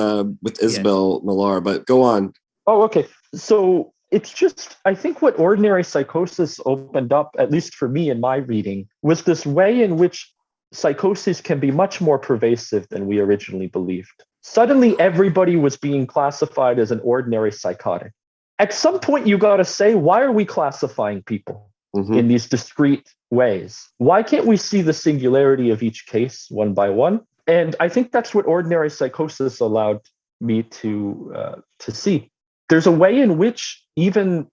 Isabel Millar, but go on. Oh, okay. So it's just, I think what ordinary psychosis opened up, at least for me in my reading, was this way in which psychosis can be much more pervasive than we originally believed. Suddenly, everybody was being classified as an ordinary psychotic. At some point, you got to say, why are we classifying people in these discrete ways? Why can't we see the singularity of each case one by one? And I think that's what ordinary psychosis allowed me to see. There's a way in which even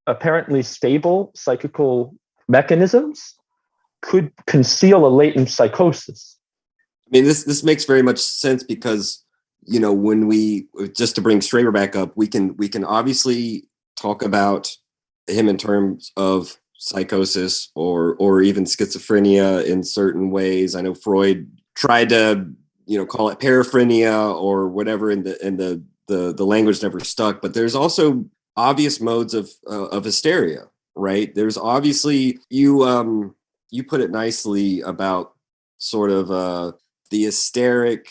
apparently stable psychical mechanisms could conceal a latent psychosis. I mean, this makes very much sense because, you know, when just to bring Schreber back up, we can obviously talk about him in terms of psychosis or even schizophrenia in certain ways. I know Freud tried to, call it paraphrenia or whatever, in the language never stuck. But there's also obvious modes of hysteria, right? There's obviously, you put it nicely about sort of the hysteric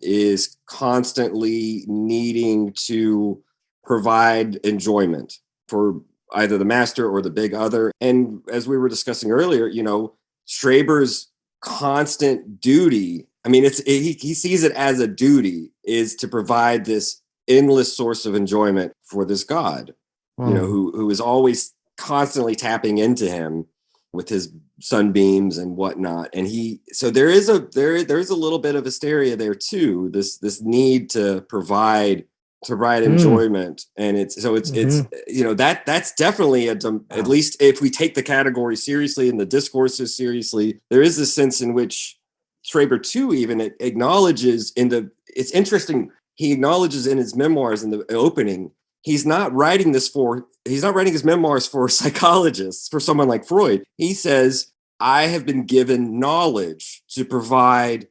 is constantly needing to provide enjoyment for either the master or the big other. And as we were discussing earlier, Schreber's constant duty, he sees it as a duty, is to provide this endless source of enjoyment for this God, who is always constantly tapping into him with his sunbeams and whatnot. And so there is a little bit of hysteria there too, this need to provide enjoyment. And it's that's definitely at least if we take the category seriously and the discourses seriously, there is this sense in which Schreber too even acknowledges it's interesting, he acknowledges in his memoirs in the opening, he's not writing his memoirs for psychologists, for someone like Freud. He says, I have been given knowledge to provide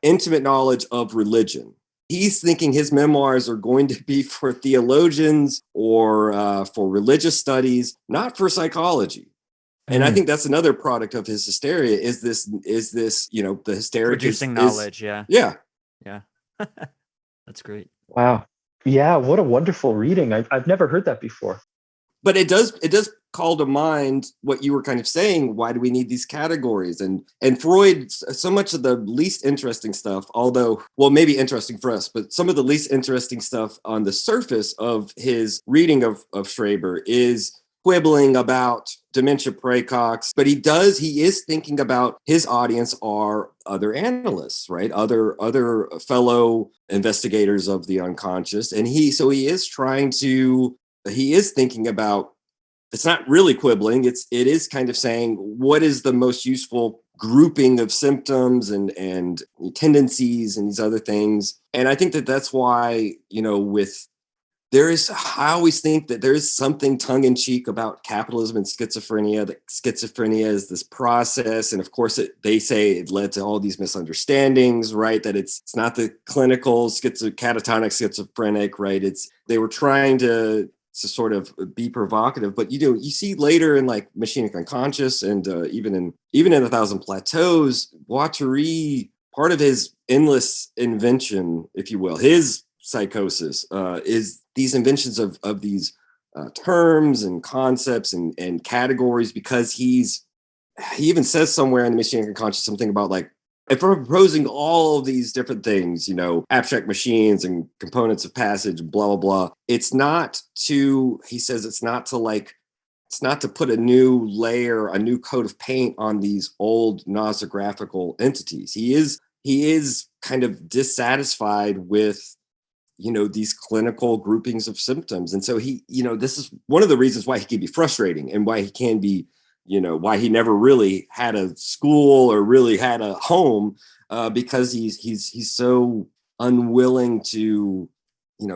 intimate knowledge of religion. He's thinking his memoirs are going to be for theologians or for religious studies, not for psychology. And I think that's another product of his hysteria is this, the hysteria producing knowledge. Yeah. That's great. Wow. Yeah. What a wonderful reading. I've never heard that before. But it does call to mind what you were kind of saying. Why do we need these categories? And Freud, so much of the least interesting stuff, although, well, maybe interesting for us, but some of the least interesting stuff on the surface of his reading of Schreber is quibbling about dementia praecox, but he is thinking about his audience are other analysts, right? Other fellow investigators of the unconscious. And he is thinking about, it's not really quibbling. It is kind of saying, what is the most useful grouping of symptoms and tendencies and these other things. And I think that's why, I always think that there is something tongue-in-cheek about capitalism and schizophrenia, that schizophrenia is this process. And of course, they say it led to all these misunderstandings, right? That it's not the clinical catatonic schizophrenic, right? They were trying to sort of be provocative, but you see later in like Machinic Unconscious and even in 1,000 Plateaus, Guattari, part of his endless invention, if you will, his psychosis is these inventions of these terms and concepts and categories, because he even says somewhere in the Machinic Unconscious something about like, if we're proposing all of these different things, abstract machines and components of passage, blah, blah, blah, it's not to put a new layer, a new coat of paint on these old nosographical entities. He is kind of dissatisfied with, these clinical groupings of symptoms. And so this is one of the reasons why he can be frustrating and why he can be, why he never really had a school or really had a home, because he's so unwilling to,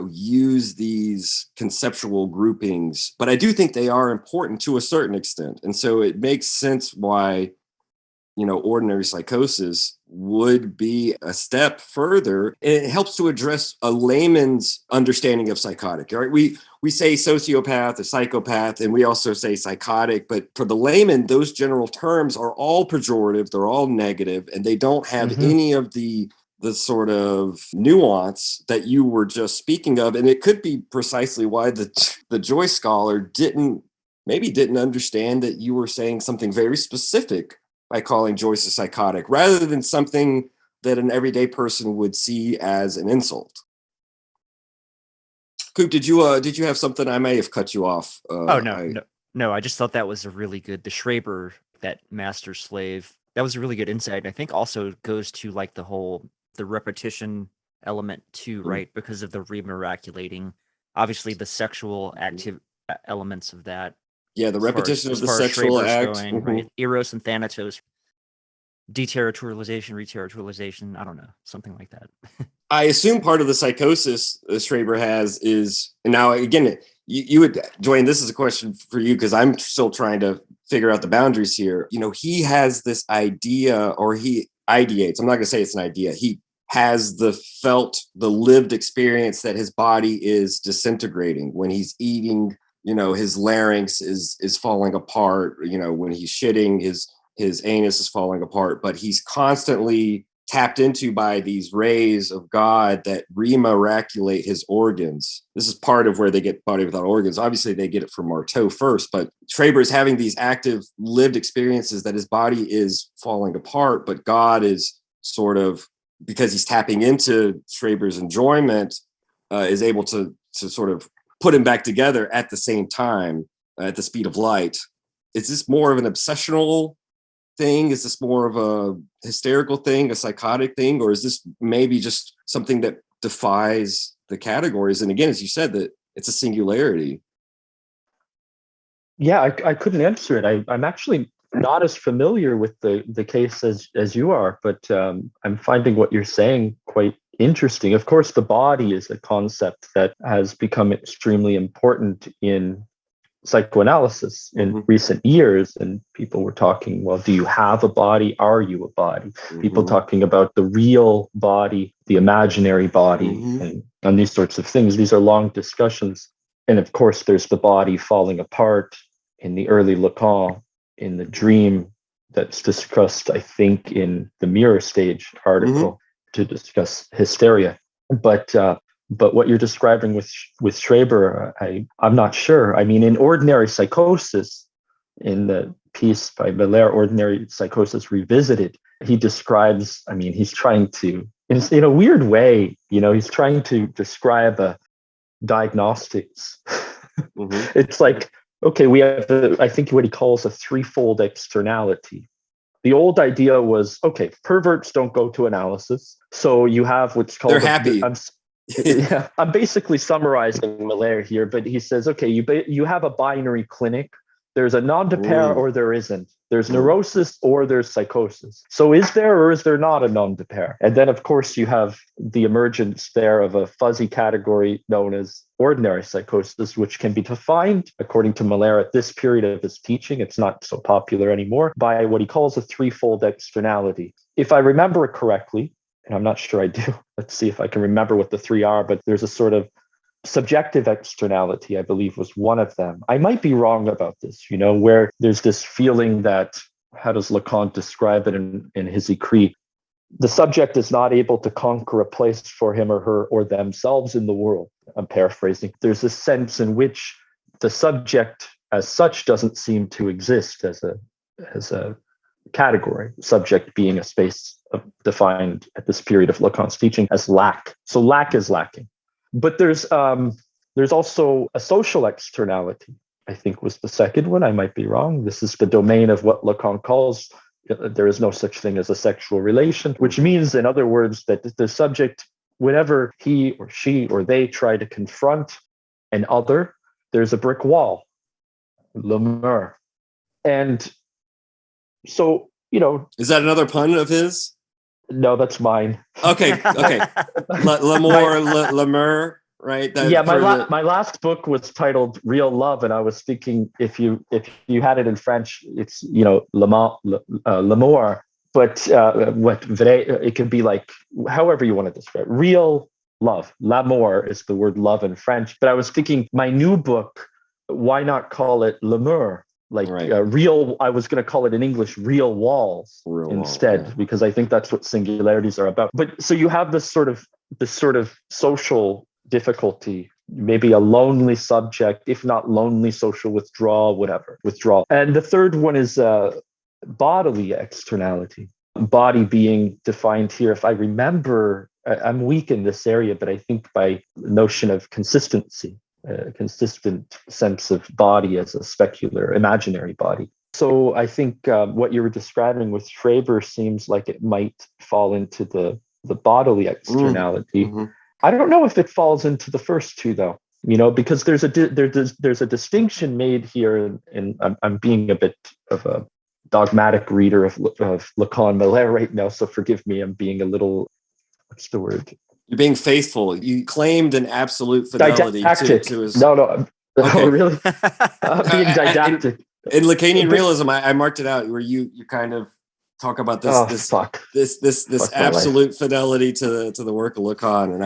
use these conceptual groupings. But I do think they are important to a certain extent. And so it makes sense why, ordinary psychosis would be a step further. And it helps to address a layman's understanding of psychotic, right? We say sociopath or psychopath, and we also say psychotic, but for the layman, those general terms are all pejorative, they're all negative, and they don't have any of the sort of nuance that you were just speaking of. And it could be precisely why the Joyce scholar didn't understand that you were saying something very specific by calling Joyce a psychotic, rather than something that an everyday person would see as an insult. Coop, did you have something? I may have cut you off. No. I just thought that was a really good, the Schreber, that master slave, that was a really good insight. I think also goes to like the repetition element too, right? Because of the remiraculating, obviously the sexual active elements of that. Yeah, the repetition of the sexual act. Right? Eros and Thanatos, deterritorialization, reterritorialization, I don't know, something like that. I assume part of the psychosis Schreber has is, and now again, you would, Duane, this is a question for you because I'm still trying to figure out the boundaries here. He has this idea, or he ideates, I'm not going to say it's an idea, he has the lived experience that his body is disintegrating when he's eating. His larynx is falling apart. When he's shitting, his anus is falling apart. But he's constantly tapped into by these rays of God that remiraculate his organs. This is part of where they get Body Without Organs. Obviously, they get it from Marteau first, but Schreber is having these active lived experiences that his body is falling apart, but God is sort of, because he's tapping into Schreber's enjoyment, is able to sort of put him back together at the same time, at the speed of light. Is this more of an obsessional thing? Is this more of a hysterical thing, a psychotic thing? Or is this maybe just something that defies the categories. And again, as you said, that it's a singularity. Yeah, I couldn't answer it. I'm actually not as familiar with the case as you are, but I'm finding what you're saying quite interesting. Of course, the body is a concept that has become extremely important in psychoanalysis in recent years, and people were talking, well, do you have a body? Are you a body? People talking about the real body, the imaginary body, and these sorts of things. These are long discussions. And of course, there's the body falling apart in the early Lacan, in the dream that's discussed, I think, in the Mirror Stage article to discuss hysteria. But what you're describing with Schreber, I'm not sure. I mean, in Ordinary Psychosis, in the piece by Miller, Ordinary Psychosis Revisited, he describes, I mean, he's trying to, in a weird way, he's trying to describe a diagnostics. It's like, okay, we have, I think what he calls a threefold externality. The old idea was, okay, perverts don't go to analysis. So you have what's called... They're happy. Yeah, I'm basically summarizing Miller here, but he says, okay, you have a binary clinic. There's a non-de-pair or there isn't. There's neurosis or there's psychosis. So is there or is there not a non-de-pair? And then, of course, you have the emergence there of a fuzzy category known as ordinary psychosis, which can be defined, according to Miller, at this period of his teaching, it's not so popular anymore, by what he calls a threefold externality. If I remember it correctly, and I'm not sure I do, let's see if I can remember what the three are, but there's a sort of subjective externality, I believe, was one of them. I might be wrong about this, where there's this feeling that, how does Lacan describe it in his Écrit? The subject is not able to conquer a place for him or her or themselves in the world. I'm paraphrasing. There's a sense in which the subject as such doesn't seem to exist as a category, subject being a space defined at this period of Lacan's teaching as lack. So lack is lacking. But there's also a social externality, I think was the second one. I might be wrong. This is the domain of what Lacan calls, there is no such thing as a sexual relation, which means, in other words, that the subject, whenever he or she or they try to confront an other, there's a brick wall, le mur. And so, Is that another pun of his? No, that's mine. Okay. L'amour, le mur, right? My last book was titled Real Love, and I was thinking if you had it in French, it's l'amour, but it could be like however you want to describe it. Real love. L'amour is the word love in French, but I was thinking my new book, why not call it l'amour? Real, I was going to call it in English, real walls instead, because I think that's what singularities are about. But so you have this sort of social difficulty, maybe a lonely subject, if not lonely social withdrawal. And the third one is bodily externality, body being defined here. If I remember, I'm weak in this area, but I think by the notion of consistency. A consistent sense of body as a specular, imaginary body. So I think what you were describing with Schreber seems like it might fall into the bodily externality. I don't know if it falls into the first two, though. Because there's a distinction made here, and I'm being a bit of a dogmatic reader of Lacan Miller right now, so forgive me. I'm being a little, what's the word? You're being faithful. You claimed an absolute fidelity to his... No. Okay. Oh, really? Being didactic. In Lacanian realism, I marked it out where you kind of talk about this absolute fidelity to the work of Lacan, and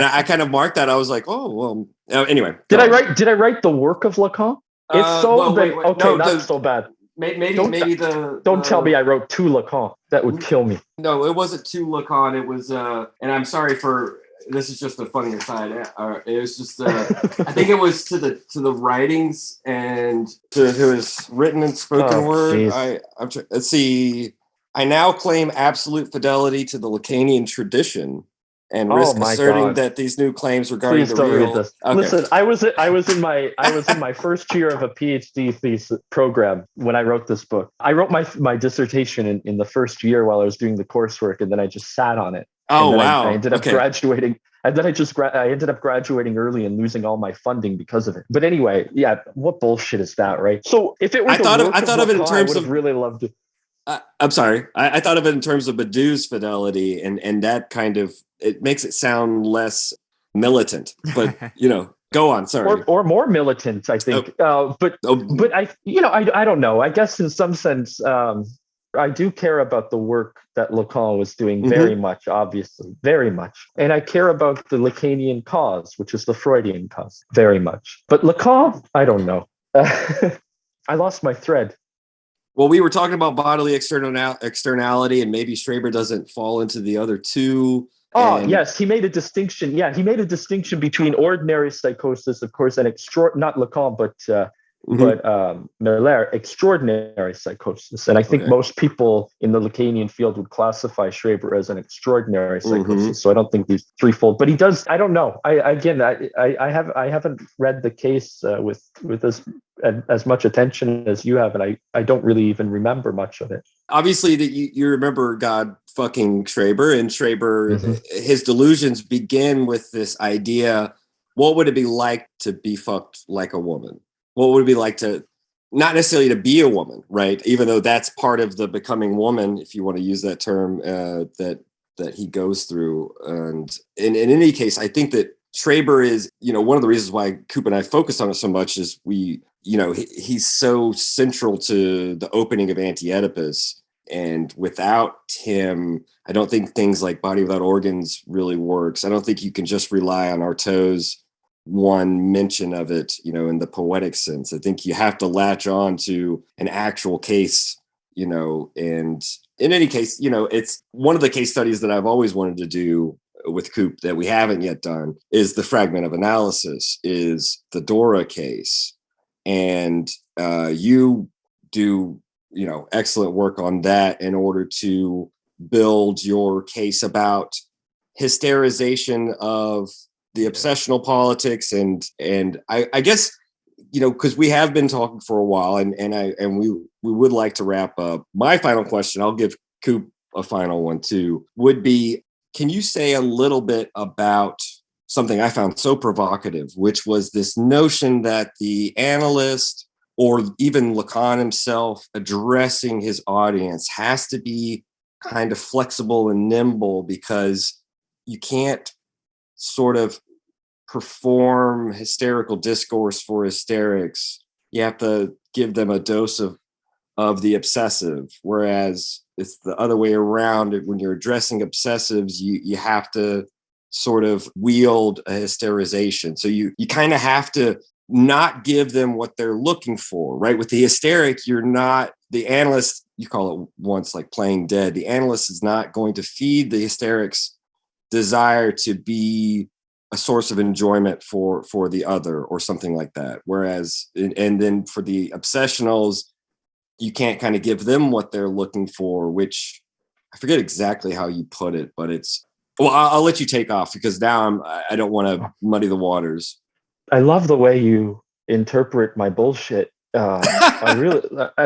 I kind of marked that. I was like, oh well. Anyway, did I write the work of Lacan? It's not so bad. Don't tell me I wrote to Lacan. That would kill me. No, it wasn't to Lacan. It was, and I'm sorry for this. Is just a funny aside. It was just, I think it was to the writings and to his written and spoken word. Let's see. I now claim absolute fidelity to the Lacanian tradition. And risk asserting that these new claims regarding Please don't read this. Okay. Listen, I was in my first year of a PhD thesis program when I wrote this book. I wrote my dissertation in the first year while I was doing the coursework, and then I just sat on it. Oh, wow! I ended up graduating And then I ended up graduating early and losing all my funding because of it. But anyway, yeah, what bullshit is that, right? So if it was I thought of it in terms of really loved it. I'm sorry. I thought of it in terms of Badiou's fidelity, and that kind of, it makes it sound less militant. But go on. Sorry. Or more militant, I think. But I don't know. I guess in some sense, I do care about the work that Lacan was doing very much, obviously, very much. And I care about the Lacanian cause, which is the Freudian cause, very much. But Lacan, I don't know. I lost my thread. Well, we were talking about bodily externality, and maybe Schreber doesn't fall into the other two. Yes, he made a distinction. Yeah, he made a distinction between ordinary psychosis, of course, and not Lacan, but Miller, extraordinary psychosis. And I think most people in the Lacanian field would classify Schreber as an extraordinary psychosis. So I don't think he's threefold, but he does. I don't know. I haven't read the case with as much attention as you have, and I don't really even remember much of it. Obviously, that you remember God fucking Schreber, and Schreber, his delusions begin with this idea: what would it be like to be fucked like a woman? What would it be like to, not necessarily to be a woman, right? Even though that's part of the becoming woman, if you want to use that term, that he goes through. And in any case, I think that Schreber is, one of the reasons why Coop and I focus on it so much is he's so central to the opening of Anti-Oedipus. And without him, I don't think things like Body Without Organs really works. I don't think you can just rely on Artaud's one mention of it, in the poetic sense. I think you have to latch on to an actual case, and in any case, it's one of the case studies that I've always wanted to do with Coop that we haven't yet done is the fragment of analysis, is the Dora case. And you do, excellent work on that in order to build your case about hysterization of the obsessional politics. And I guess, because we have been talking for a while, and we would like to wrap up. My final question, I'll give Coop a final one too, would be, can you say a little bit about something I found so provocative, which was this notion that the analyst, or even Lacan himself, addressing his audience has to be kind of flexible and nimble, because you can't sort of perform hysterical discourse for hysterics. You have to give them a dose of the obsessive, whereas it's the other way around. When you're addressing obsessives, you have to sort of wield a hysterization. So you kind of have to not give them what they're looking for, right? With the hysteric, you're not, the analyst, you call it once like playing dead. The analyst is not going to feed the hysteric's desire to be a source of enjoyment for the other or something like that. Whereas, and then for the obsessionals, you can't kind of give them what they're looking for, which I forget exactly how you put it, but it's, well, I'll let you take off, because now I don't want to muddy the waters. I love the way you interpret my bullshit. I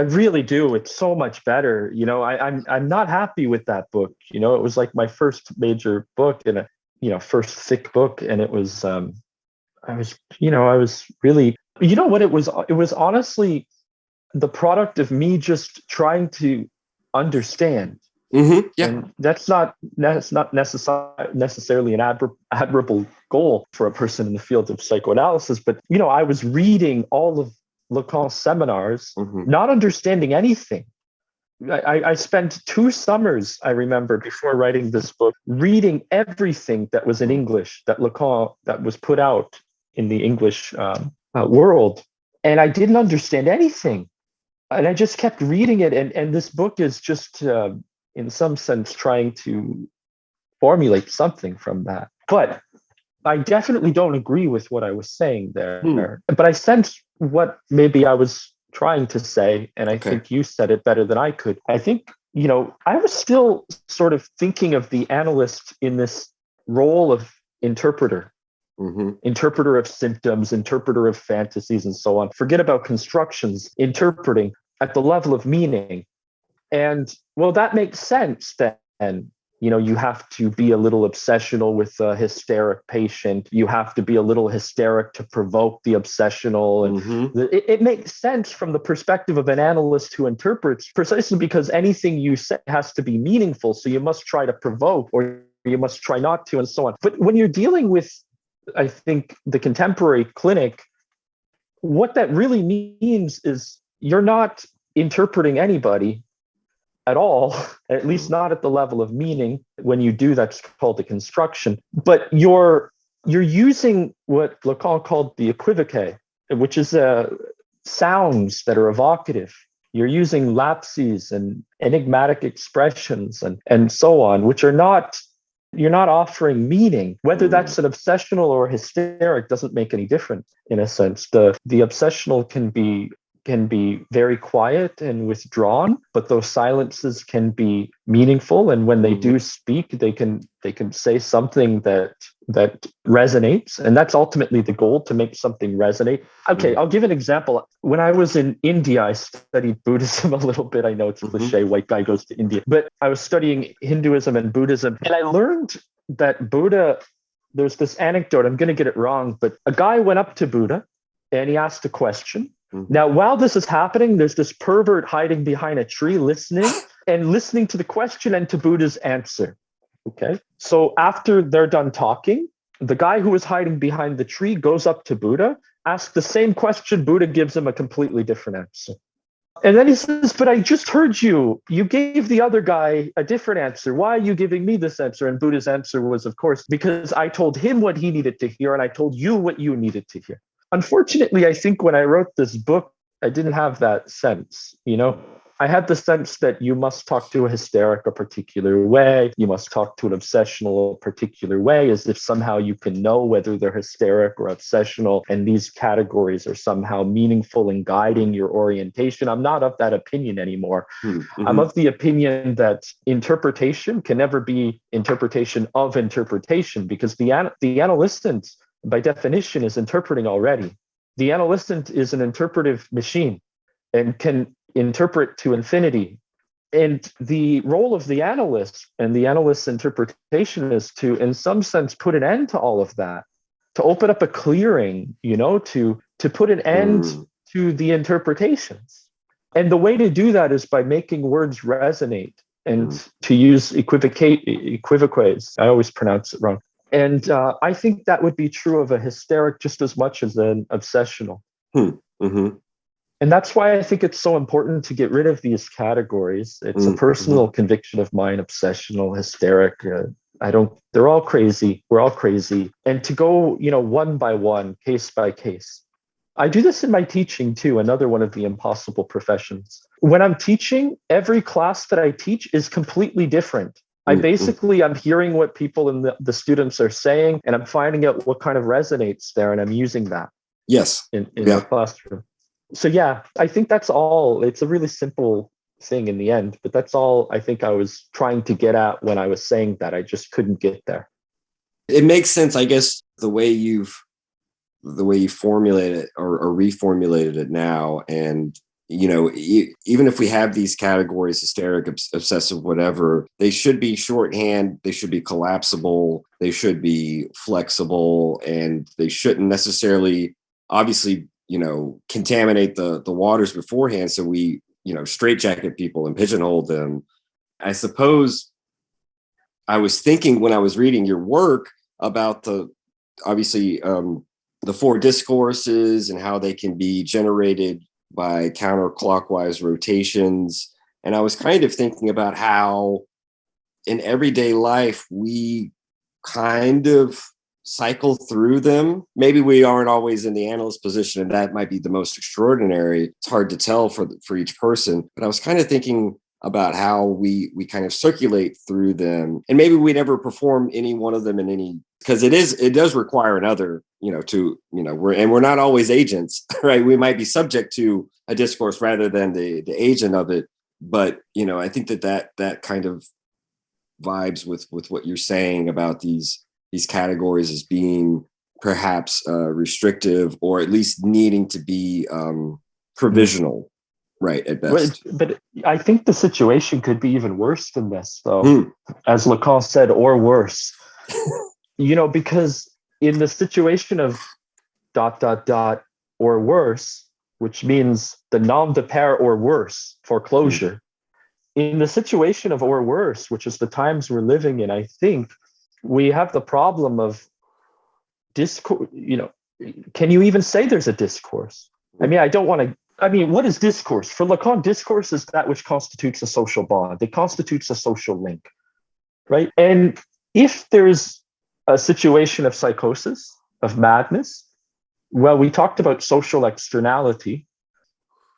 really do. It's so much better. I'm not happy with that book. It was like my first major book and first thick book. And it was, I was really, what it was? It was honestly the product of me just trying to understand. Mm-hmm. Yeah. And that's not necessarily an admirable goal for a person in the field of psychoanalysis. But, I was reading all of Lacan's seminars, not understanding anything. I spent 2 summers, I remember, before writing this book, reading everything that was in English that Lacan, that was put out in the English world. And I didn't understand anything. And I just kept reading it. And this book is just, in some sense, trying to formulate something from that. But I definitely don't agree with what I was saying there. But I sense what maybe I was trying to say, and I think you said it better than I could. I think, I was still sort of thinking of the analyst in this role of interpreter. Interpreter of symptoms, interpreter of fantasies, and so on. Forget about constructions, interpreting at the level of meaning. And well, that makes sense then, You have to be a little obsessional with a hysteric patient. You have to be a little hysteric to provoke the obsessional. And it makes sense from the perspective of an analyst who interprets, precisely because anything you say has to be meaningful. So you must try to provoke, or you must try not to, and so on. But when you're dealing with, I think, the contemporary clinic, what that really means is you're not interpreting anybody at all, at least not at the level of meaning. When you do, that's called the construction. But you're using what Lacan called the equivoque, which is sounds that are evocative. You're using lapses and enigmatic expressions and so on, which are not, you're not offering meaning. Whether that's an obsessional or hysteric doesn't make any difference, in a sense. The obsessional can be very quiet and withdrawn, but those silences can be meaningful. And when they do speak, they can say something that resonates. And that's ultimately the goal, to make something resonate. Okay, I'll give an example. When I was in India, I studied Buddhism a little bit. I know it's a cliche, white guy goes to India, but I was studying Hinduism and Buddhism. And I learned that Buddha, there's this anecdote, I'm going to get it wrong, but a guy went up to Buddha and he asked a question. Now, while this is happening, there's this pervert hiding behind a tree listening to the question and to Buddha's answer. Okay. So after they're done talking, the guy who was hiding behind the tree goes up to Buddha, asks the same question. Buddha gives him a completely different answer. And then he says, but I just heard you. You gave the other guy a different answer. Why are you giving me this answer? And Buddha's answer was, of course, because I told him what he needed to hear and I told you what you needed to hear. Unfortunately, I think when I wrote this book, I didn't have that sense. I had the sense that you must talk to a hysteric a particular way. You must talk to an obsessional a particular way, as if somehow you can know whether they're hysteric or obsessional. And these categories are somehow meaningful in guiding your orientation. I'm not of that opinion anymore. I'm of the opinion that interpretation can never be interpretation of interpretation, because the analystant, by definition, is interpreting already. The analystant is an interpretive machine and can interpret to infinity. And the role of the analyst and the analyst's interpretation is to, in some sense, put an end to all of that, to open up a clearing, to put an end to the interpretations. And the way to do that is by making words resonate and to use equivoques. I always pronounce it wrong. And I think that would be true of a hysteric just as much as an obsessional. And that's why I think it's so important to get rid of these categories. It's a personal conviction of mine: obsessional, hysteric. They're all crazy. We're all crazy. And to go, one by one, case by case. I do this in my teaching too, another one of the impossible professions. When I'm teaching, every class that I teach is completely different. I'm hearing what people and the students are saying, and I'm finding out what kind of resonates there, and I'm using that. Yes. In the classroom. So yeah, I think that's all. It's a really simple thing in the end, but that's all I think I was trying to get at when I was saying that. I just couldn't get there. It makes sense, I guess, the way you formulate it or reformulated it now. And even if we have these categories, hysteric, obsessive, whatever, they should be shorthand, they should be collapsible, they should be flexible, and they shouldn't necessarily, obviously, contaminate the waters beforehand. So we, straitjacket people and pigeonhole them. I suppose I was thinking when I was reading your work about the four discourses and how they can be generated by counterclockwise rotations. And I was kind of thinking about how in everyday life, we kind of cycle through them. Maybe we aren't always in the analyst position, and that might be the most extraordinary. It's hard to tell for each person. But I was kind of thinking about how we kind of circulate through them. And maybe we never perform any one of them in any, because it does require another, we're not always agents, right? We might be subject to a discourse rather than the agent of it. But, I think that kind of vibes with what you're saying about these categories as being perhaps restrictive, or at least needing to be provisional. Right, at best. But I think the situation could be even worse than this, though, as Lacan said, or worse. Because in the situation of ... or worse, which means the nom de pair or worse, foreclosure, in the situation of or worse, which is the times we're living in, I think we have the problem of discourse. Can you even say there's a discourse? I mean, what is discourse? For Lacan, discourse is that which constitutes a social bond. It constitutes a social link, right? And if there's a situation of psychosis, of madness, well, we talked about social externality.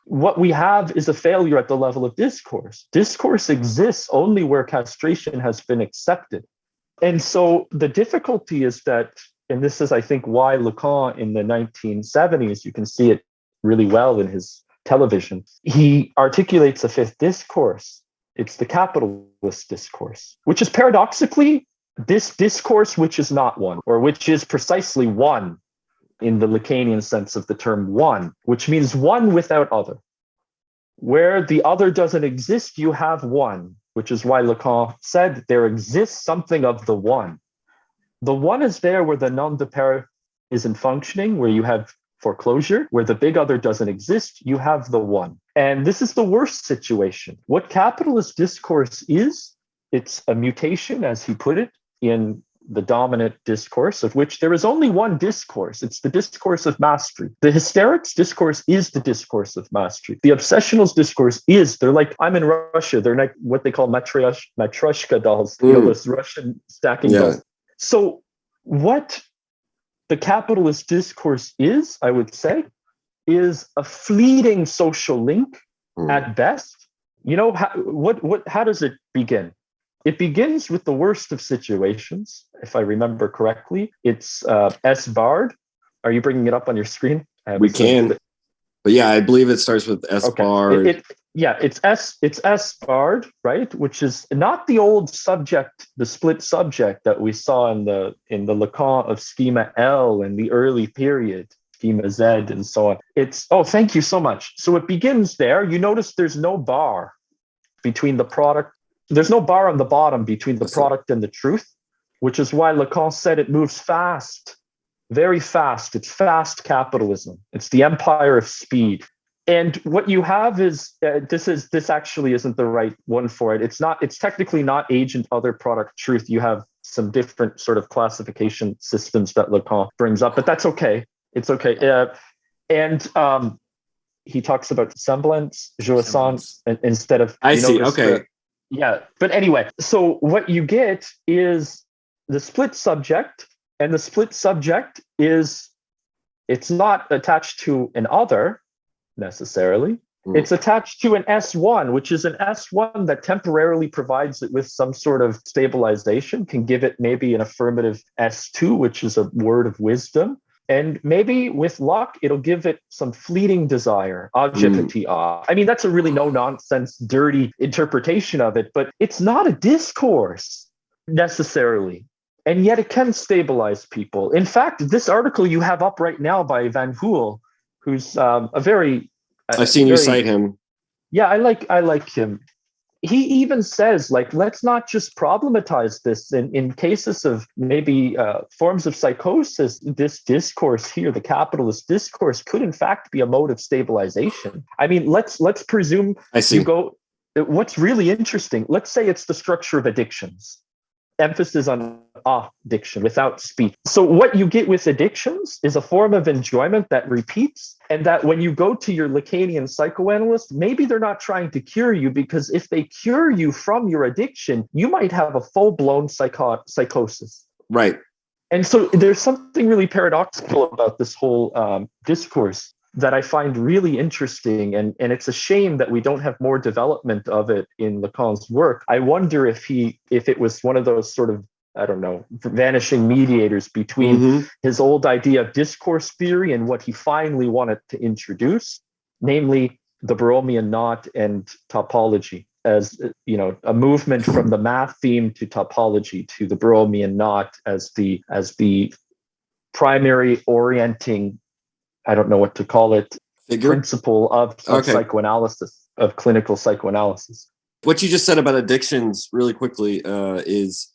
What we have is a failure at the level of discourse. Discourse exists only where castration has been accepted. And so the difficulty is that, and this is, I think, why Lacan in the 1970s, you can see it really well in his television, he articulates a fifth discourse. It's the capitalist discourse, which is paradoxically this discourse which is not one, or which is precisely one in the Lacanian sense of the term one, which means one without other. Where the other doesn't exist, you have one, which is why Lacan said there exists something of the one. The one is there where the nom de pair isn't functioning, where you have foreclosure, where the big other doesn't exist, you have the one. And this is the worst situation. What capitalist discourse is, it's a mutation, as he put it, in the dominant discourse, of which there is only one discourse. It's the discourse of mastery. The hysterics discourse is the discourse of mastery. The obsessionals discourse is, they're like, I'm in Russia, they're like what they call matryoshka dolls, those Russian stacking dolls. So what the capitalist discourse is, I would say, is a fleeting social link at best. How does it begin? It begins with the worst of situations, if I remember correctly. It's S barred. Are you bringing it up on your screen? We can. But yeah, I believe it starts with S barred. It's S barred, right? Which is not the old subject, the split subject that we saw in the Lacan of schema L in the early period, schema Z and so on. Thank you so much. So it begins there. You notice there's no bar between the product. There's no bar on the bottom between the product and the truth, which is why Lacan said it moves fast, very fast. It's fast capitalism. It's the empire of speed. And what you have is, this actually isn't the right one for it. It's technically not agent, other, product, truth. You have some different sort of classification systems that Lacan brings up, but that's okay. It's okay. And he talks about semblance, jouissance, instead of... I see, okay. But anyway, so what you get is the split subject, and the split subject is, it's not attached to an other necessarily. It's attached to an S1, which is an S1 that temporarily provides it with some sort of stabilization, can give it maybe an affirmative S2, which is a word of wisdom. And maybe with luck, it'll give it some fleeting desire. I mean, that's a really no-nonsense, dirty interpretation of it, but it's not a discourse necessarily. And yet it can stabilize people. In fact, this article you have up right now by Van Hoel, who's I've seen you cite him. Yeah, I like him. He even says, let's not just problematize this in cases of maybe forms of psychosis. This discourse here, the capitalist discourse, could in fact be a mode of stabilization. I mean, let's presume you go. What's really interesting, let's say it's the structure of addictions. Emphasis on addiction without speech. So what you get with addictions is a form of enjoyment that repeats, and that when you go to your Lacanian psychoanalyst, maybe they're not trying to cure you, because if they cure you from your addiction, you might have a full-blown psychosis. Right. And so there's something really paradoxical about this whole discourse that I find really interesting, and it's a shame that we don't have more development of it in Lacan's work. I wonder if it was one of those sort of, I don't know, vanishing mediators between his old idea of discourse theory and what he finally wanted to introduce, namely the Borromean knot and topology, as a movement from the math theme to topology to the Borromean knot as the primary orienting, I don't know what to call it, principle of psychoanalysis, of clinical psychoanalysis. What you just said about addictions really quickly is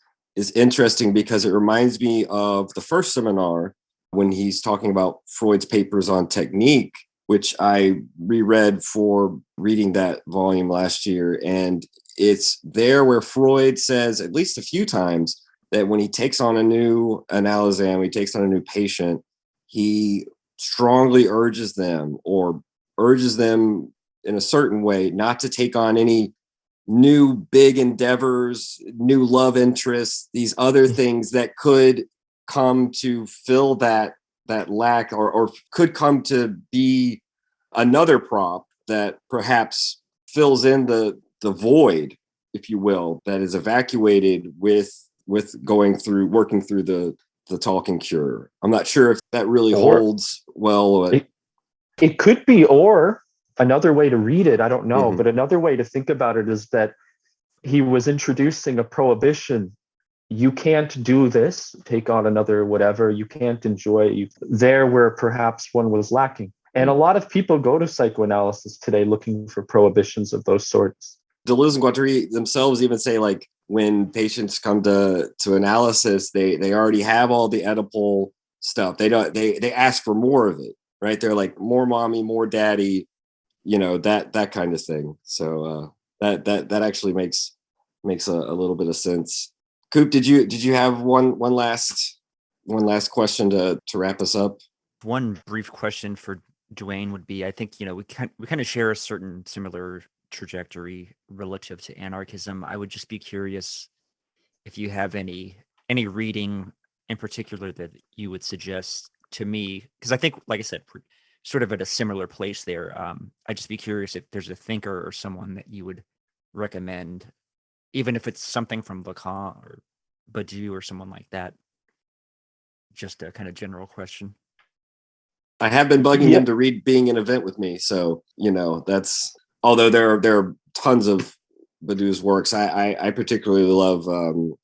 interesting because it reminds me of the first seminar when he's talking about Freud's papers on technique, which I reread for reading that volume last year. And it's there where Freud says at least a few times that when he takes on a new analysand, he takes on a new patient, he strongly urges them in a certain way not to take on any new big endeavors, new love interests, these other things that could come to fill that lack or could come to be another prop that perhaps fills in the void, if you will, that is evacuated with working through the talking cure. I'm not sure if that really holds well. It could be, or another way to read it, I don't know, but another way to think about it is that he was introducing a prohibition. You can't do this, take on another whatever, you can't enjoy there where perhaps one was lacking. And a lot of people go to psychoanalysis today looking for prohibitions of those sorts. Deleuze and Guattari themselves even say, like, when patients come to analysis, they already have all the Oedipal stuff. They ask for more of it, right? They're like, more mommy, more daddy, that kind of thing. So that actually makes a little bit of sense. Coop, did you have one last question to wrap us up? One brief question for Duane would be, I think, we kind of share a certain similar trajectory relative to anarchism. I would just be curious if you have any reading in particular that you would suggest to me, because I think, like I said, sort of at a similar place there. I'd just be curious if there's a thinker or someone that you would recommend, even if it's something from Lacan or Badiou or someone like that. Just a kind of general question. I have been bugging him to read Being an Event with me, so that's, although there are tons of Badiou's works. I particularly love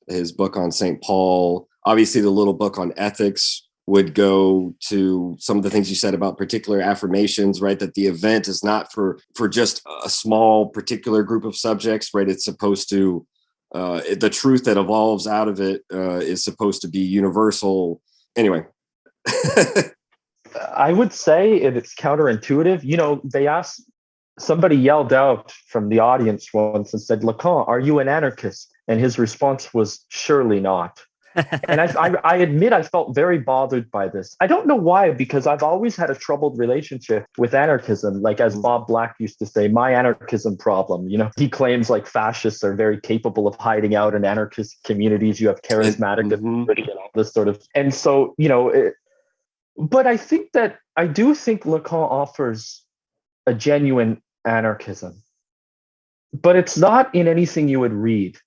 his book on St. Paul. Obviously, the little book on ethics would go to some of the things you said about particular affirmations, right? That the event is not for just a small particular group of subjects, right? It's supposed to, the truth that evolves out of it is supposed to be universal. Anyway. I would say it's counterintuitive. Somebody yelled out from the audience once and said, "Lacan, are you an anarchist?" And his response was, "Surely not." And I admit I felt very bothered by this. I don't know why, because I've always had a troubled relationship with anarchism. Like, as Bob Black used to say, my anarchism problem. He claims like fascists are very capable of hiding out in anarchist communities. You have charismatic authority and all this sort of. And so, but I do think Lacan offers a genuine anarchism, but it's not in anything you would read.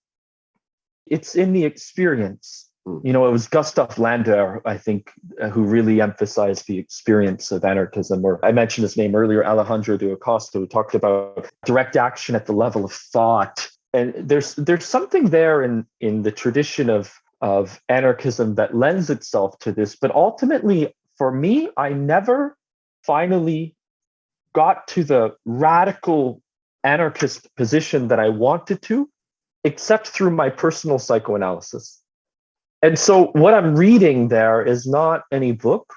It's in the experience. It was Gustav Landauer, I think, who really emphasized the experience of anarchism. Or I mentioned his name earlier, Alejandro de Acosta, who talked about direct action at the level of thought. And there's something there in the tradition of anarchism that lends itself to this. But ultimately, for me, I never finally got to the radical anarchist position that I wanted to, except through my personal psychoanalysis. And so what I'm reading there is not any book.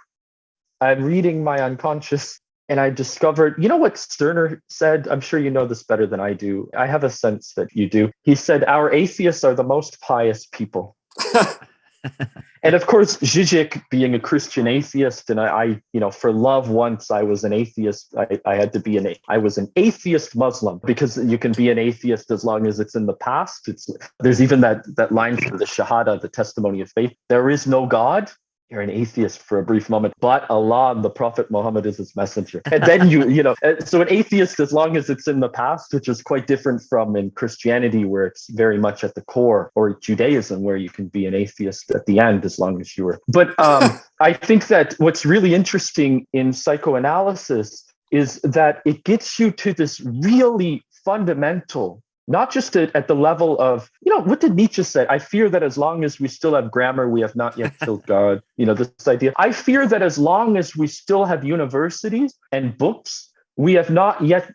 I'm reading my unconscious, and I discovered, what Stirner said? I'm sure you know this better than I do. I have a sense that you do. He said, our atheists are the most pious people. And of course, Žižek being a Christian atheist, and I for love once I was an atheist. I had to be I was an atheist Muslim, because you can be an atheist as long as it's in the past. There's even that line from the Shahada, the testimony of faith. There is no God. You're an atheist for a brief moment, but Allah and the Prophet Muhammad is his messenger. And then so an atheist, as long as it's in the past, which is quite different from in Christianity, where it's very much at the core, or Judaism, where you can be an atheist at the end, as long as you were. But I think that what's really interesting in psychoanalysis is that it gets you to this really fundamental, not just at the level of, what did Nietzsche say? I fear that as long as we still have grammar, we have not yet killed God. This idea. I fear that as long as we still have universities and books, we have not yet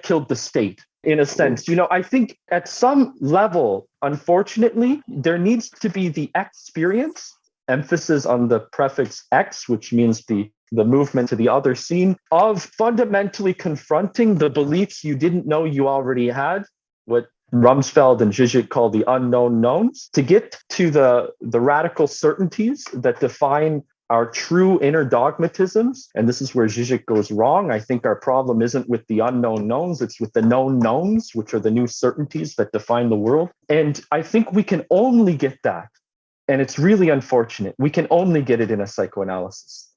killed the state, in a sense. I think at some level, unfortunately, there needs to be the experience, emphasis on the prefix X, which means the movement to the other scene, of fundamentally confronting the beliefs you didn't know you already had, what Rumsfeld and Žižek call the unknown knowns, to get to the radical certainties that define our true inner dogmatisms. And this is where Žižek goes wrong. I think our problem isn't with the unknown knowns, it's with the known knowns, which are the new certainties that define the world. And I think we can only get that, and it's really unfortunate, we can only get it in a psychoanalysis.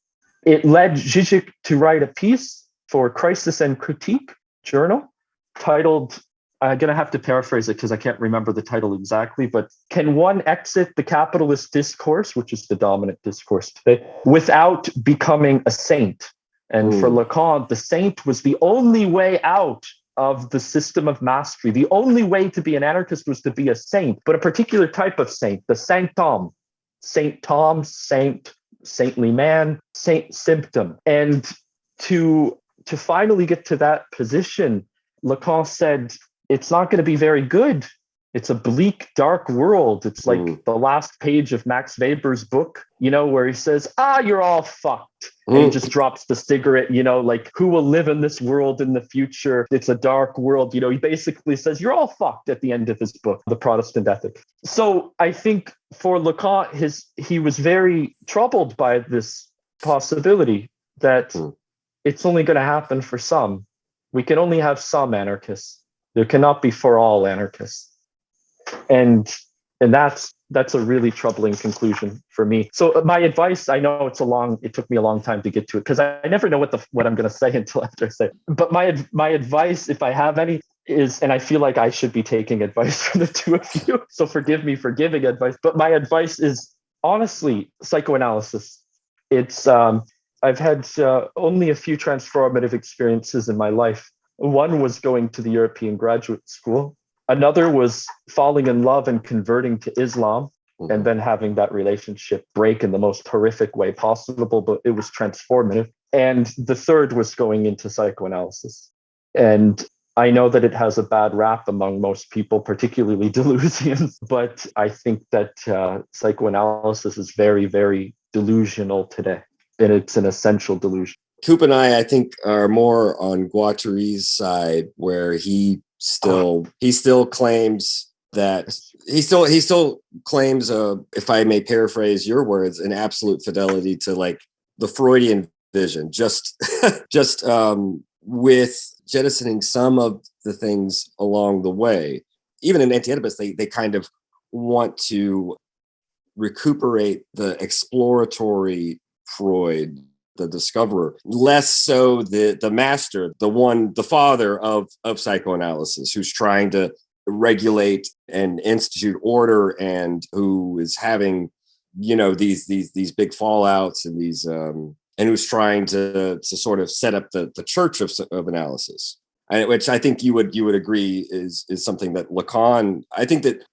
It led Žižek to write a piece for Crisis and Critique journal titled, I'm going to have to paraphrase it because I can't remember the title exactly, but Can One Exit the Capitalist Discourse, which is the dominant discourse today, without becoming a saint? And for Lacan, the saint was the only way out of the system of mastery. The only way to be an anarchist was to be a saint, but a particular type of saint, the symptom, Saint Tom, saint, saintly man, saint symptom. And to finally get to that position, Lacan said, it's not going to be very good. It's a bleak, dark world. It's like the last page of Max Weber's book, where he says, you're all fucked. And he just drops the cigarette, like, who will live in this world in the future? It's a dark world. He basically says, you're all fucked at the end of his book, The Protestant Ethic. So I think for Lacan, he was very troubled by this possibility that it's only going to happen for some. We can only have some anarchists. There cannot be for all anarchists. And that's a really troubling conclusion for me. So my advice, I know it took me a long time to get to it because I never know what I'm going to say until after I say it. But my advice, if I have any, is, and I feel like I should be taking advice from the two of you, so forgive me for giving advice, but my advice is honestly psychoanalysis. It's I've had only a few transformative experiences in my life. One was going to the European Graduate School. Another was falling in love and converting to Islam, and then having that relationship break in the most horrific way possible, but it was transformative. And the third was going into psychoanalysis. And I know that it has a bad rap among most people, particularly delusions, but I think that psychoanalysis is very, very delusional today, and it's an essential delusion. Coop and I think, are more on Guattari's side, where he still claims that he still claims, if I may paraphrase your words, an absolute fidelity to like the Freudian vision, just with jettisoning some of the things along the way. Even in Anti-Oedipus, they kind of want to recuperate the exploratory Freud, the discoverer, less so the master, the father of psychoanalysis, who's trying to regulate and institute order, and who is having these big fallouts and these and who's trying to sort of set up the church of analysis, which I think you would agree is something that Lacan, I think that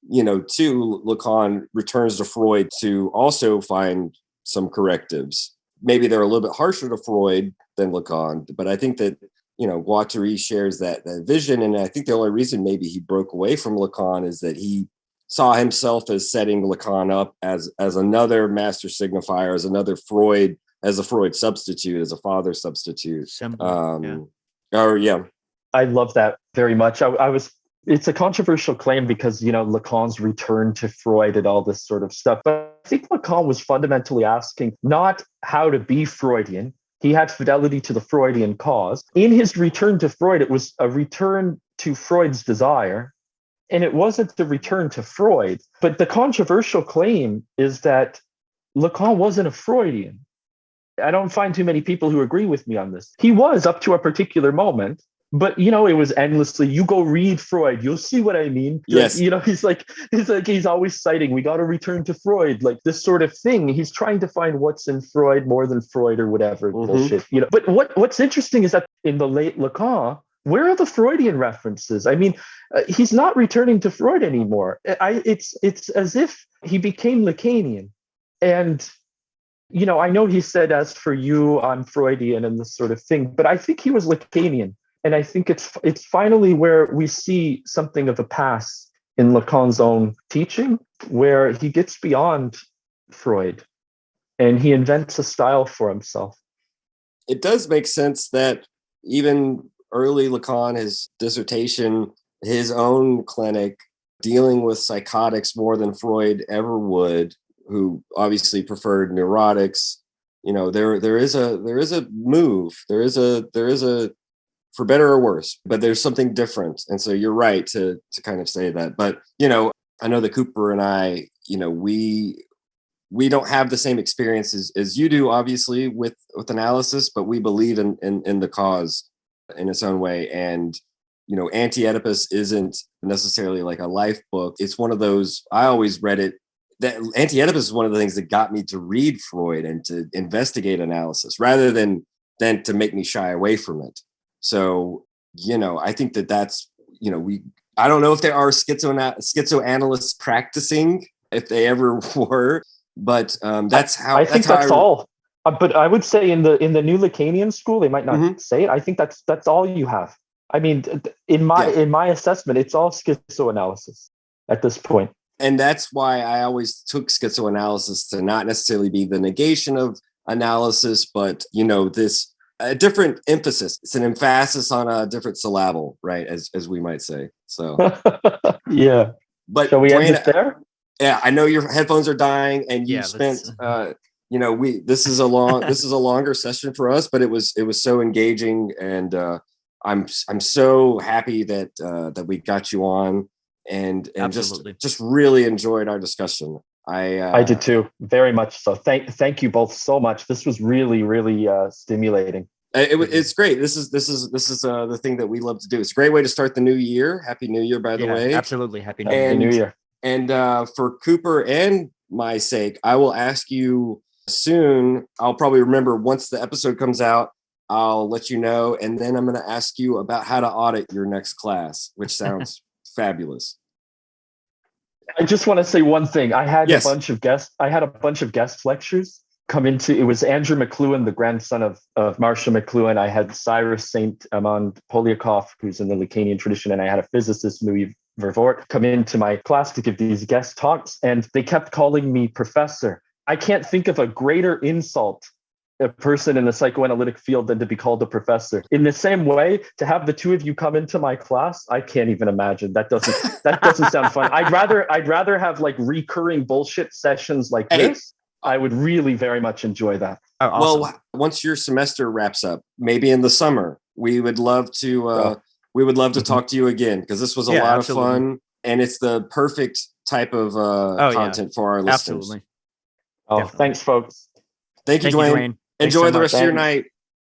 too, Lacan returns to Freud to also find some correctives. Maybe they're a little bit harsher to Freud than Lacan, but I think that, Guattari shares that vision. And I think the only reason maybe he broke away from Lacan is that he saw himself as setting Lacan up as another master signifier, as another Freud, as a Freud substitute, as a father substitute. I love that very much. It's a controversial claim because, Lacan's return to Freud and all this sort of stuff. But I think Lacan was fundamentally asking not how to be Freudian. He had fidelity to the Freudian cause. In his return to Freud, it was a return to Freud's desire. And it wasn't the return to Freud. But the controversial claim is that Lacan wasn't a Freudian. I don't find too many people who agree with me on this. He was up to a particular moment. But it was endlessly. You go read Freud, you'll see what I mean. Yes. He's always citing, we got to return to Freud, like this sort of thing. He's trying to find what's in Freud more than Freud or whatever bullshit. But what's interesting is that in the late Lacan, where are the Freudian references? I mean, he's not returning to Freud anymore. It's as if he became Lacanian, and I know he said, as for you, I'm Freudian and this sort of thing, but I think he was Lacanian. And I think it's finally where we see something of a pass in Lacan's own teaching, where he gets beyond Freud and he invents a style for himself. It does make sense that even early Lacan, his dissertation, his own clinic, dealing with psychotics more than Freud ever would, who obviously preferred neurotics. There is a move. There is a for better or worse, but there's something different. And so you're right to kind of say that. But I know that Cooper and I, we don't have the same experiences as you do, obviously, with analysis, but we believe in the cause in its own way. And Anti-Oedipus isn't necessarily like a life book. It's one of those, I always read it, that Anti-Oedipus is one of the things that got me to read Freud and to investigate analysis rather than to make me shy away from it. So, I think that's, I don't know if there are schizoanalysts practicing, if they ever were, but that's how I think that's all. But I would say in the new Lacanian school, they might not say it. I think that's all you have. I mean, in my assessment, it's all schizoanalysis at this point. And that's why I always took schizoanalysis to not necessarily be the negation of analysis, but this a different emphasis. It's an emphasis on a different syllable, right? As we might say. So yeah. But shall we Duane, end it there? Yeah, I know your headphones are dying, and you spent this is a longer session for us, but it was so engaging, and I'm so happy that we got you on, and just really enjoyed our discussion. I did too, very much so. Thank you both so much. This was really, really stimulating. It's great. This is the thing that we love to do. It's a great way to start the new year. Happy New Year, by the way. Absolutely, happy New Year. And for Cooper and my sake, I will ask you soon. I'll probably remember once the episode comes out. I'll let you know, and then I'm going to ask you about how to audit your next class, which sounds fabulous. I just want to say one thing. I had a bunch of guest lectures come into. It was Andrew McLuhan, the grandson of Marcia McLuhan. I had Cyrus Saint Amand Polyakov, who's in the Lacanian tradition, and I had a physicist, Louis Vervoort, come into my class to give these guest talks, and they kept calling me professor. I can't think of a greater insult a person in the psychoanalytic field than to be called a professor. In the same way, to have the two of you come into my class, I can't even imagine. That doesn't sound fun. I'd rather have like recurring bullshit sessions like this. I would really very much enjoy that. Oh, awesome. Well, once your semester wraps up, maybe in the summer, we would love to talk to you again, because this was a lot of fun, and it's the perfect type of content for our listeners. Absolutely. Oh, definitely. Thanks, folks. Thank you, Duane. Enjoy the rest of your night.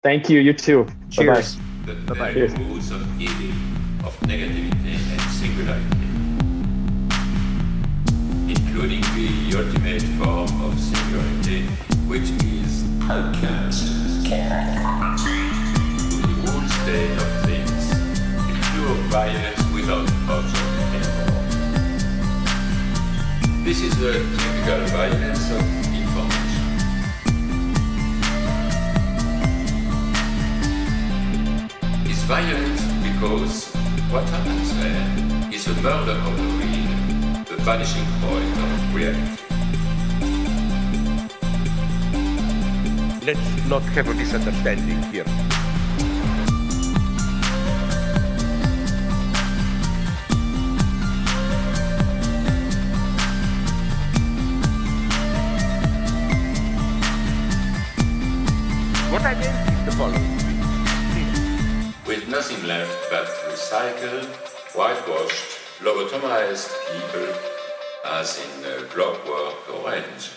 Thank you. You too. Cheers. Bye-bye. The rules of healing, of negativity and singularity, including the ultimate form of singularity, which is unconscious, the whole state of things, the pure violence without object anymore. This is the typical violence of information. It's violent because what happens there is a murder of the real, the vanishing point of reality. Let's not have a misunderstanding here. What I meant is the following. With nothing left but recycled, whitewashed, lobotomized people, as in Clockwork Orange.